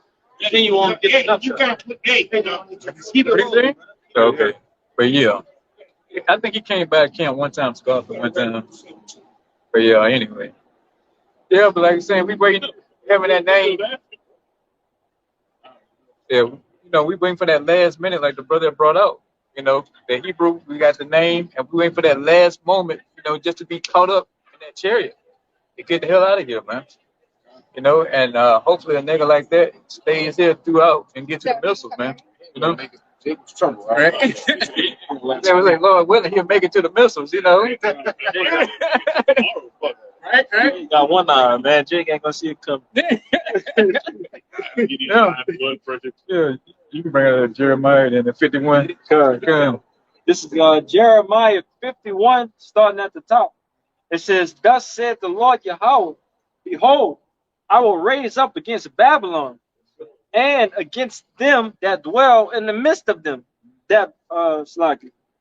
Then you want to get the you can't put Okay. But yeah, I think he came back camp one time, scarred for one time. But yeah, anyway. Yeah, but like I said, we waiting, having that name. Yeah, we waiting for that last minute, like the brother brought out. The Hebrew, we got the name, and we waiting for that last moment, just to be caught up in that chariot to get the hell out of here, man. And hopefully a nigga like that stays here throughout and get to the missiles, man. It's trouble, right? They was like, Lord willing, he'll make it to the missiles, Right? You got one eye, man. Jake ain't gonna see it coming. Yeah, you can bring out Jeremiah and the 51. Come. This is Jeremiah 51, starting at the top. It says, "Thus said the Lord Yahweh, behold, I will raise up against Babylon and against them that dwell in the midst of them,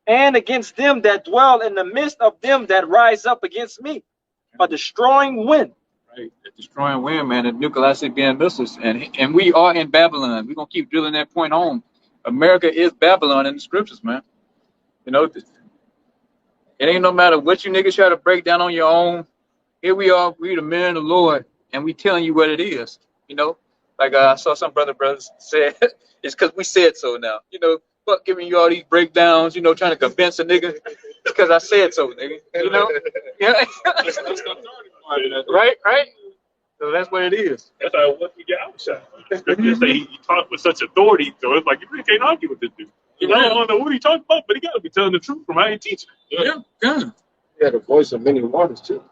and against them that dwell in the midst of them that rise up against me, a destroying wind." Right, the destroying wind, man, the nuclear being missiles, and we are in Babylon. We're gonna keep drilling that point home. America is Babylon in the scriptures, man. It ain't no matter what you niggas try to break down on your own. Here we are, we the men of the Lord, and we telling you what it is. Like I saw some brothers say, it's because we said so now. Fuck giving you all these breakdowns, trying to convince a nigga because I said so, nigga. Yeah. Right? So that's what it is. That's how once we get outshot. Scripture say he talked with such authority, so it's like you really can't argue with this dude. I don't know what he talking about, but he got to be telling the truth from how he teaching. Yeah. He had a voice of many waters too.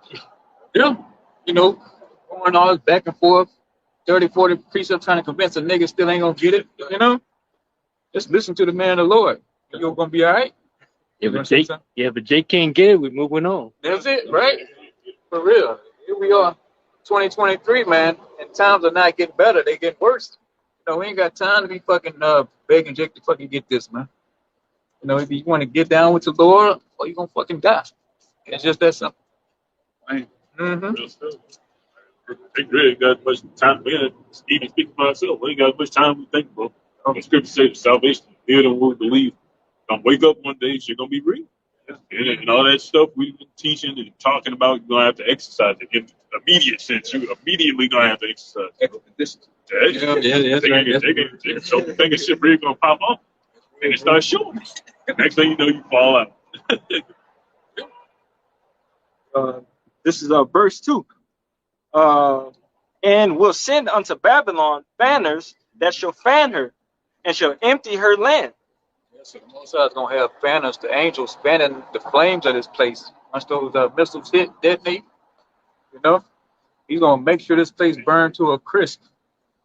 Yeah. Going all this back and forth, 30, 40 precepts trying to convince a nigga still ain't gonna get it. Just listen to the man of the Lord. You're gonna be all right. But Jake can't get it. We're moving on. That's it, right? For real. Here we are, 2023, man, and times are not getting better. They getting worse. We ain't got time to be fucking begging Jake to fucking get this, man. If you want to get down with the Lord, or you gonna fucking die. It's just that simple. Right. They really got much time. Even speaking for myself, we ain't got much time to think, bro. The scripture says salvation, hear them who believe. Gonna wake up one day, shit gonna be real. And all that stuff we've been teaching and talking about, you're gonna have to exercise it in immediate sense. You immediately gonna have to exercise. So thinking shit really gonna pop up and it starts showing. Next thing you know, you fall out. This is verse 2. And will send unto Babylon banners that shall fan her, and shall empty her land. So the Most High is gonna have banners, the angels fanning the flames of this place. Once those missiles detonate, he's gonna make sure this place burns to a crisp.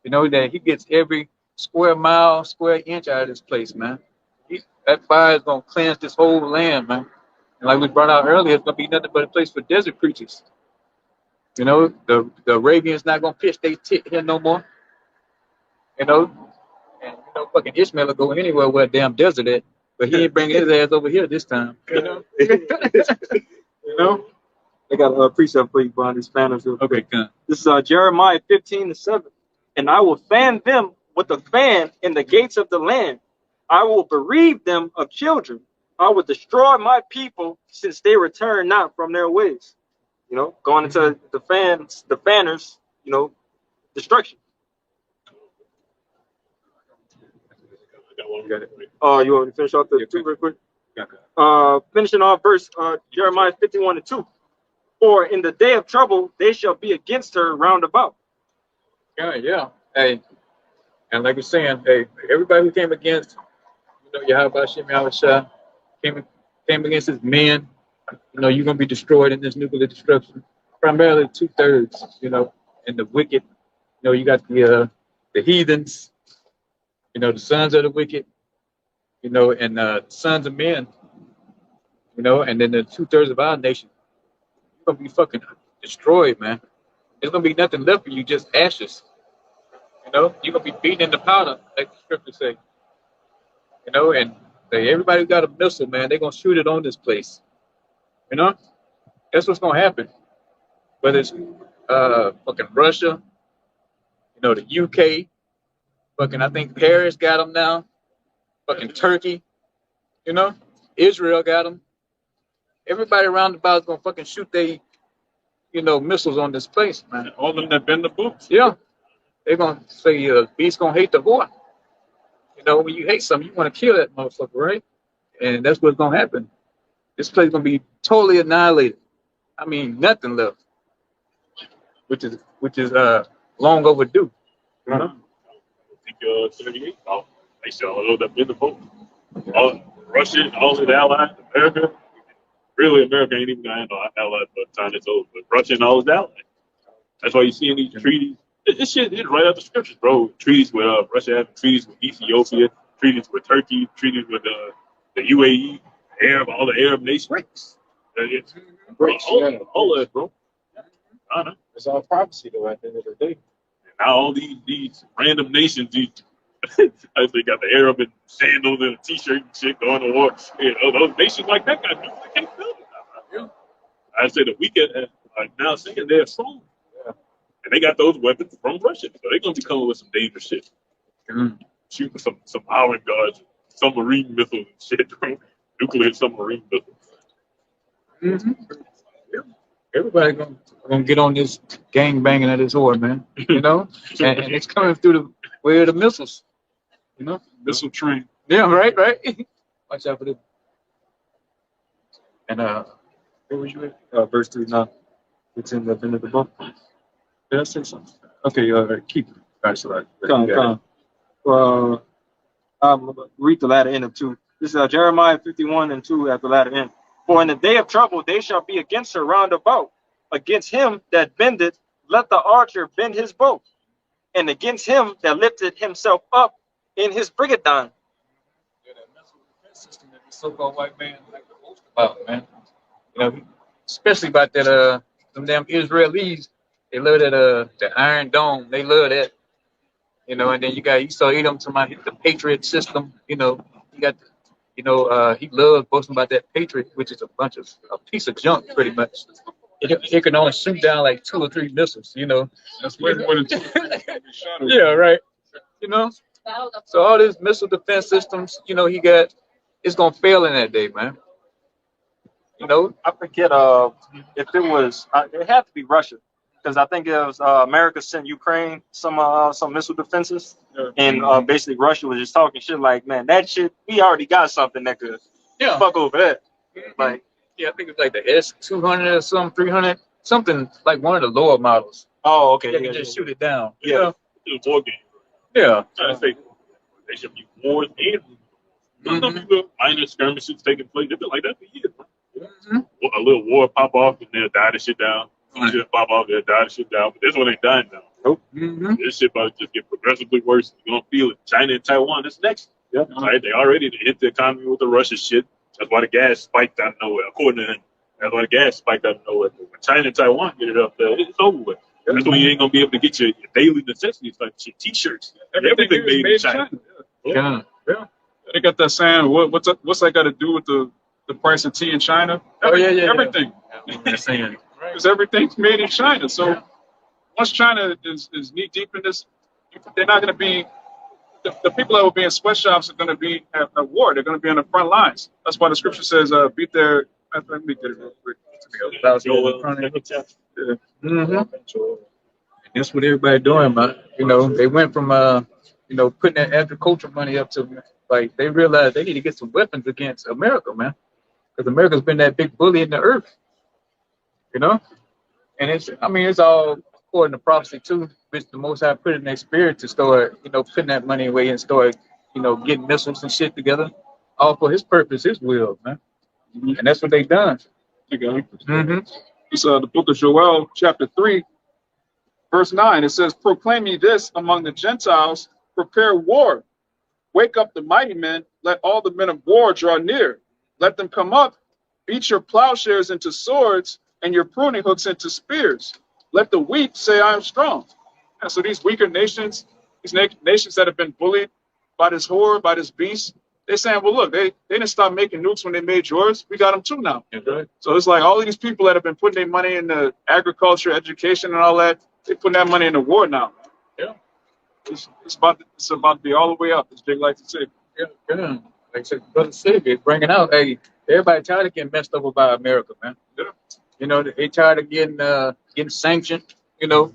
That he gets every square mile, square inch out of this place, man. That fire is gonna cleanse this whole land, man. And like we brought out earlier, it's gonna be nothing but a place for desert creatures. The Arabians not gonna pitch their tit here no more. And fucking Ishmael will go anywhere where a damn desert at, but he ain't bringing his ass over here this time. They got a precept for you, Brian. These fanners. Okay, come. This is Jeremiah 15:7. "And I will fan them with a fan in the gates of the land. I will bereave them of children. I will destroy my people, since they return not from their ways." Going into the fanners, destruction. You want to finish off the 2 real quick? Finishing off verse Jeremiah 51:2. "For in the day of trouble they shall be against her round about." Yeah. Hey, and like we're saying, hey, everybody who came against, Yahweh Shem Yahushua, came against his men, you're gonna be destroyed in this nuclear destruction. Primarily 2/3, and the wicked. You got the heathens, the sons of the wicked, and sons of men. you know, and then the 2/3 of our nation, you're gonna be fucking destroyed, man. There's gonna be nothing left for you, just ashes. You know, you're gonna be beaten into powder, like the scriptures say. You know, and everybody who got a missile, man, they're gonna shoot it on this place. You know, that's what's gonna happen. Whether it's fucking Russia, you know, the UK, fucking I think Paris got them now, fucking Turkey, you know, Israel got them. Everybody around the about is gonna fucking shoot they, you know, missiles on this place, man. All of them that been the books. Yeah, they're gonna say beast gonna hate the boy. You know, when you hate something, you want to kill that motherfucker, right? And that's what's gonna happen. This place gonna be totally annihilated. I mean, nothing left, which is long overdue. You know? I think 38. They said all of them been the books. All Russia, all of the allies, America. Really, America ain't even gonna handle allies by the time it's over. But Russia and all his allies. That's why you see in these treaties. This shit is right out the scriptures, bro. Treaties with Russia having treaties with Ethiopia, treaties with Turkey, treaties with the UAE, all the Arab nations. All of it, bro. I know. It's all prophecy, though, at the end of the day. And now all these random nations, they got the Arab and sandals and a t-shirt and shit going to war. Those nations like that got nuclear capability. I say the weekend now saying they're strong. And they got those weapons from Russia. So they're going to be coming with some dangerous shit. Shooting some Iron Guards, submarine missiles and shit. Nuclear submarine missiles. Mm-hmm. Yeah. Everybody gonna get on this gang banging at this whore, man. You know? and it's coming through the way of the missiles. You know? Missile train. Yeah, right. Watch out for this. And where was you at? Verse 3 now. It's in the end of the book. Did I say something? Okay, keep it. Guys, right. Come. Read the latter end of 2. This is Jeremiah 51:2 at the latter end. For in the day of trouble they shall be against her round about. Against him that bendeth, let the archer bend his bow. And against him that lifted himself up in his brigandine. Yeah, that missile defense system that the so-called white man like to boast about, man. You know, especially about that them damn Israelis. They love that the Iron Dome. They love that. You know, and then you saw Edom talking about the Patriot system. You know, he got he loves boasting about that Patriot, which is a piece of junk, pretty much. It can only shoot down like 2 or 3 missiles, you know. That's way more than 2 Yeah, right. You know, so all these missile defense systems, you know, it's gonna fail in that day, man. You know, I forget if it was it had to be Russia, because I think it was America sent Ukraine some missile defenses, and basically Russia was just talking shit like, man, that shit, we already got something that could fuck over that. Like, yeah, I think it's like the S-200 or some 300, something like one of the lower models. oh, okay, They can just shoot it down. Yeah. You know? It's a war game. Yeah. I say they should be wars and there's no little minor skirmishes taking place. They've been like that for years, bro. A little war pop off and they'll die the shit down. Shit pop off, they'll die the shit down. But this one ain't dying down. Nope. This shit about to just get progressively worse. You're gonna feel it. China and Taiwan, this next. Yep. Right? They already hit the economy with the Russia shit. That's why the gas spiked out of nowhere. According to him, that's why the gas spiked out of nowhere. When China and Taiwan get it up there, it's over with. That's when you ain't gonna be able to get your daily necessities like your t-shirts. Everything made in China. Yeah. They got that saying, what's that got to do with the price of tea in China? Everything. Saying. Because everything's made in China. So once China is knee deep in this, they're not going to be, the people that will be in sweatshops are going to be at war. They're going to be on the front lines. That's why the scripture says, beat their, let me get it real quick. That's what everybody doing, man. You know, they went from putting that agriculture money up to, like, they realized they need to get some weapons against America, man, because America's been that big bully in the earth, you know. And it's all according to prophecy too, which the Most High put in their spirit to start, putting that money away and start, getting missiles and shit together, all for His purpose, His will, man. And that's what they done. Okay. It's the book of Joel, chapter 3, verse 9. It says, "Proclaim ye this among the Gentiles, prepare war. Wake up the mighty men, let all the men of war draw near. Let them come up, beat your plowshares into swords and your pruning hooks into spears. Let the weak say, I am strong. And so these weaker nations, nations that have been bullied by this whore, by this beast, they're saying, well, look, they didn't stop making nukes when they made yours. We got them too now. Okay. So it's like all of these people that have been putting their money into agriculture, education, and all that, they're putting that money in the war now. Yeah. It's about to be all the way up, as Big like to say. Yeah, yeah. Like I said, Brother Sig is bringing out, hey, everybody tired of getting messed over by America, man. Yeah. You know, they tired of getting sanctioned. You know,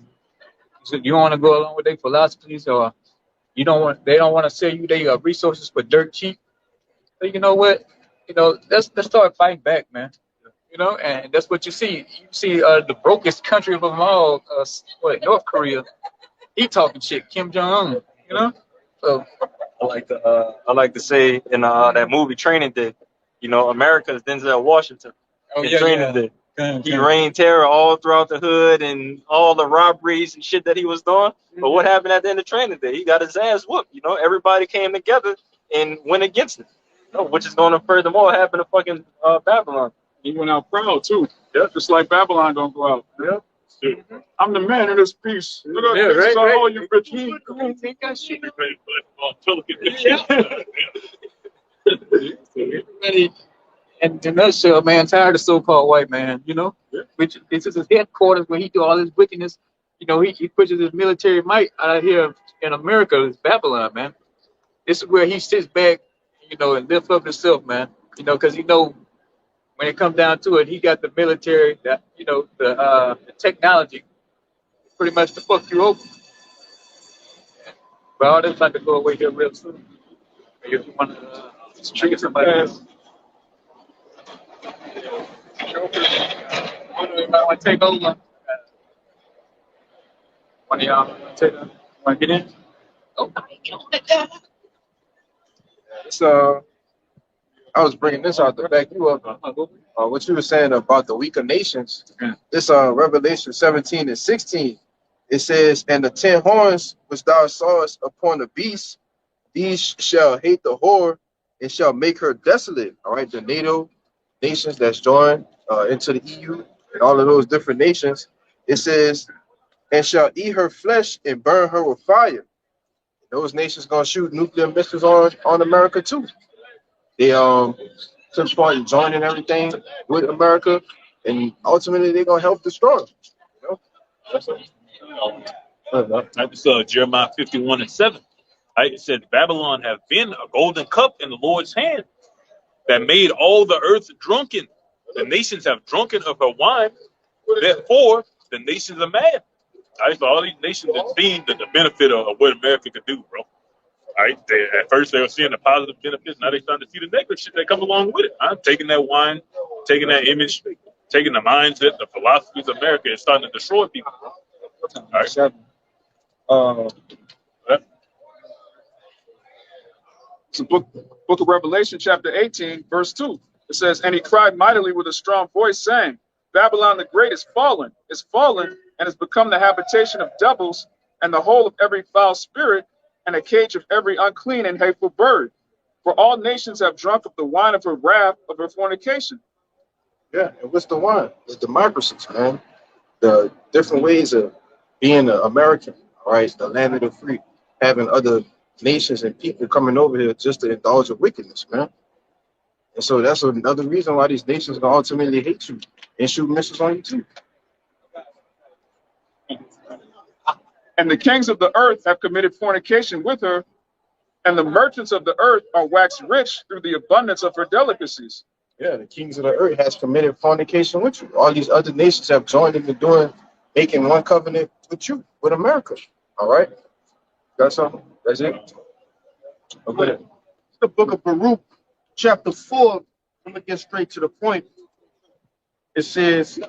so you don't want to go along with their philosophies, or they don't want to sell you their resources for dirt cheap. So you know what? You know, let's start fighting back, man. You know, and that's what you see. You see the brokest country of them all, North Korea. He talking shit, Kim Jong Un. You know, so I like to say in that movie Training Day, you know, America's Denzel Washington in Training Day. He reigned terror all throughout the hood and all the robberies and shit that he was doing. But what happened at the end of Training Day? He got his ass whooped. You know, everybody came together and went against him. You know, which is going to furthermore happen to fucking Babylon. He went out proud too. Yeah, just like Babylon gonna go out. Yeah. I'm the man of this piece. Look at this on all you rich people. And in a nutshell, man, tired of so-called white man, you know, which this is his headquarters where he do all his wickedness. You know, he pushes his military might out here in America. It's Babylon, man. This is where he sits back, you know, and lifts up himself, man. You know, because when it comes down to it, he got the military, that the technology, pretty much to fuck you over. But all this about to go away here real soon. If you want to trigger somebody else. You might want to take over. One of y'all want to get in? Oh, I was bringing this out to back you up. What you were saying about the weaker nations. This Revelation 17 and 16. It says, and the 10 horns which thou sawest upon the beast, these shall hate the whore and shall make her desolate. All right, the NATO nations that's joined into the EU and all of those different nations. It says, and shall eat her flesh and burn her with fire. Those nations gonna shoot nuclear missiles on America too. They took part in joining everything with America, and ultimately they're gonna help destroy. You know? That's Jeremiah 51 and 7. Right? It said, Babylon have been a golden cup in the Lord's hand that made all the earth drunken. The nations have drunken of her wine. Therefore, the nations are mad. Right? So all these nations have seen the benefit of what America could do, bro. All right? At first, they were seeing the positive benefits. Now they're starting to see the negative shit that come along with it. I'm taking that wine, taking that image, taking the mindset, the philosophies of America, and starting to destroy people. All right? It's the book of Revelation, chapter 18, verse 2. It says, and he cried mightily with a strong voice, saying, Babylon the great is fallen, and has become the habitation of devils, and the hole of every foul spirit, and a cage of every unclean and hateful bird. For all nations have drunk of the wine of her wrath, of her fornication. Yeah, and what's the wine? It's democracies, man. The different ways of being an American, all right? The land of the free, having other nations and people coming over here just to indulge in wickedness, man. And so that's another reason why these nations are gonna ultimately hate you and shoot missiles on you too. And the kings of the earth have committed fornication with her, and the merchants of the earth are waxed rich through the abundance of her delicacies. Yeah, the kings of the earth has committed fornication with you. All these other nations have joined into making one covenant with you, with America. All right? Got something? That's it? Okay. The book of Baruch, chapter 4. I'm going to get straight to the point. It says,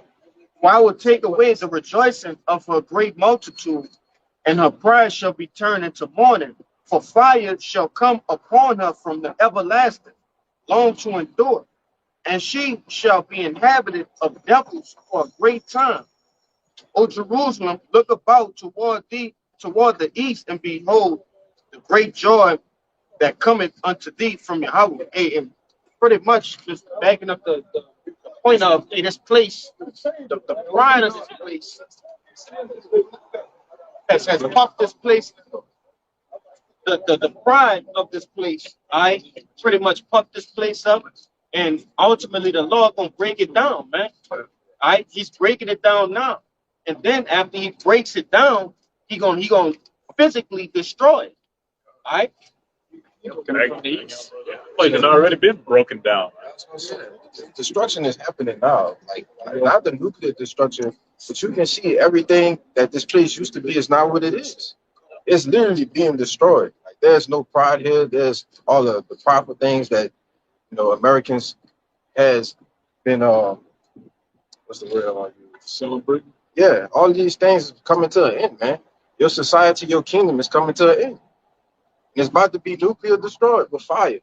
for I will take away the rejoicing of her great multitude, and her pride shall be turned into mourning. For fire shall come upon her from the everlasting, long to endure. And she shall be inhabited of devils for a great time. O Jerusalem, look about toward the east, and behold the great joy that cometh unto thee from Yahweh. And pretty much just backing up the point of in this place, the pride of this place has puffed this place. The pride of this place, I pretty much puffed this place up, and ultimately the Lord gonna break it down, man. He's breaking it down now, and then after he breaks it down, he gonna physically destroy it. All right. Like it's already been broken down. Destruction is happening now. Like not the nuclear destruction, but you can see everything that this place used to be is not what it is. It's literally being destroyed. Like there's no pride here. There's all the proper things that Americans has been what's the word I want to use? Celebrating. Yeah, all these things coming to an end, man. Your society, your kingdom is coming to an end. It's about to be nuclear destroyed with fire.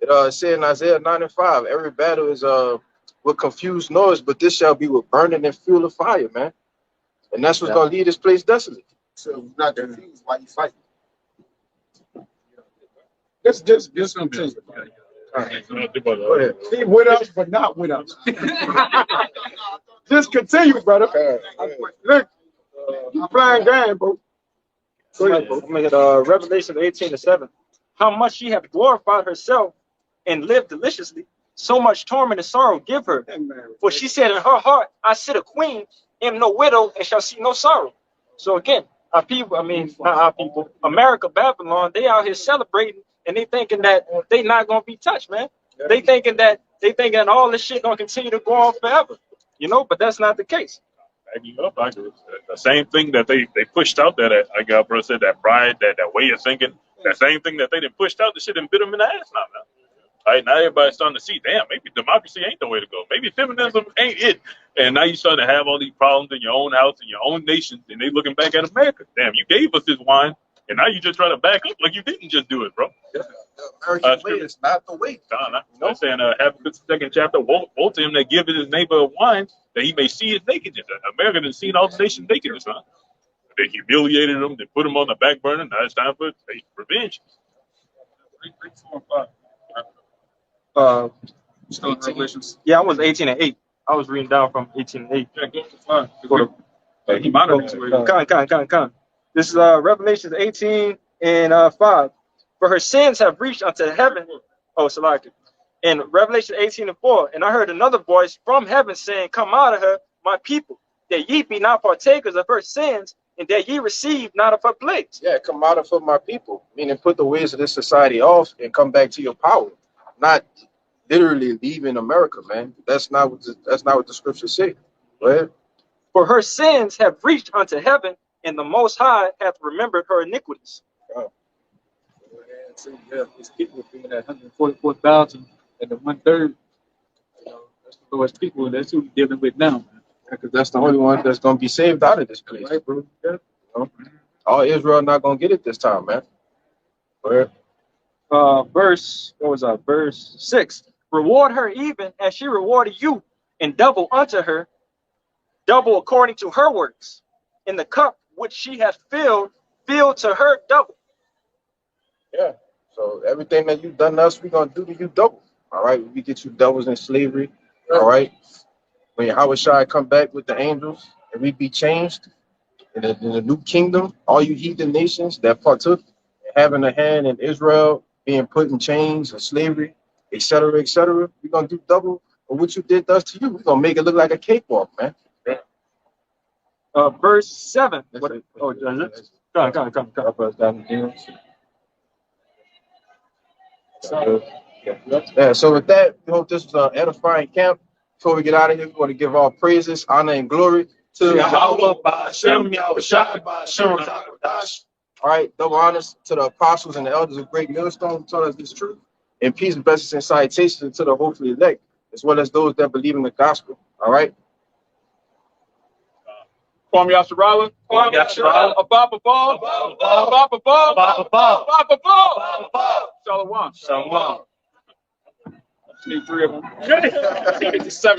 It said in Isaiah 9:5, every battle is with confused noise, but this shall be with burning and fuel of fire, man. And that's what's gonna leave this place desolate. So you're not confused why you fight. Just continue. Go ahead. He with us, but not with us. Just continue, brother. Look, you playing game, bro. Go ahead, bro. I'm at Revelation 18:7. How much she hath glorified herself and lived deliciously, so much torment and sorrow give her. For she said in her heart, I sit a queen, am no widow, and shall see no sorrow. So again, our people, not our people, America, Babylon, they out here celebrating, and they thinking that they not gonna be touched, man. They thinking that all this shit gonna continue to go on forever, but that's not the case. Backing up, I agree. The same thing that they pushed out I got brother said that pride, that way of thinking, that same thing that they done pushed out, the shit and bit them in the ass now. All right, now everybody's starting to see, damn, maybe democracy ain't the way to go. Maybe feminism ain't it. And now you starting to have all these problems in your own house, in your own nation, and they looking back at America. Damn, you gave us this wine, and now you just trying to back up like you didn't just do it, bro. Yeah, the American way is not the way. I'm saying, Habakkuk 2nd chapter, woe to him that giveth his neighbor wine, that he may see his nakedness. America done seen all the nation's nakedness, huh? They humiliated them, they put them on the back burner. Now it's time for revenge. 3, 4, 5. Still in Revelations. Yeah, I was 18:8. I was reading down from 18:8. Yeah, go to 5. He monitors where you Come. This is Revelation 18:5. For her sins have reached unto heaven. Oh, Salaki. In Revelation 18:4, and I heard another voice from heaven saying, Come out of her, my people, that ye be not partakers of her sins, and that ye receive not of her plagues. Yeah, come out of her, my people. Meaning put the ways of this society off and come back to your power. Not literally leaving America, man. That's not what the scriptures say. Go ahead. For her sins have reached unto heaven, and the Most High hath remembered her iniquities. Yeah, his people being at 144,000 and the 1/3. That's the lowest people, and that's who we're dealing with now, man. Because that's the only one that's gonna be saved out of this place. Right, bro? Yeah. All Israel not gonna get it this time, man. Go ahead. Verse 6. Reward her even as she rewarded you, and double unto her, double according to her works. In the cup which she hath filled to her double. Yeah. So everything that you've done to us, we're gonna do to you double. All right. We get you devils in slavery. All right. When Yahweh Shai come back with the angels and we be changed in the new kingdom, all you heathen nations that partook having a hand in Israel being put in chains and slavery, etc., we're gonna do double of what you did us to you. We're gonna make it look like a cakewalk, man. Verse 7. What? Oh, come. Yeah, so with that, we hope this was an edifying camp. Before we get out of here, we want to give all praises, honor, and glory to Yahweh. All right, double honors to the apostles and the elders of Great Millstone who taught us this truth, and peace, blessings, and salutations to the hopefully elect, as well as those that believe in the gospel. All right. Kwame Yasharala. Shalom. Shalom. Need 3 of them. 7.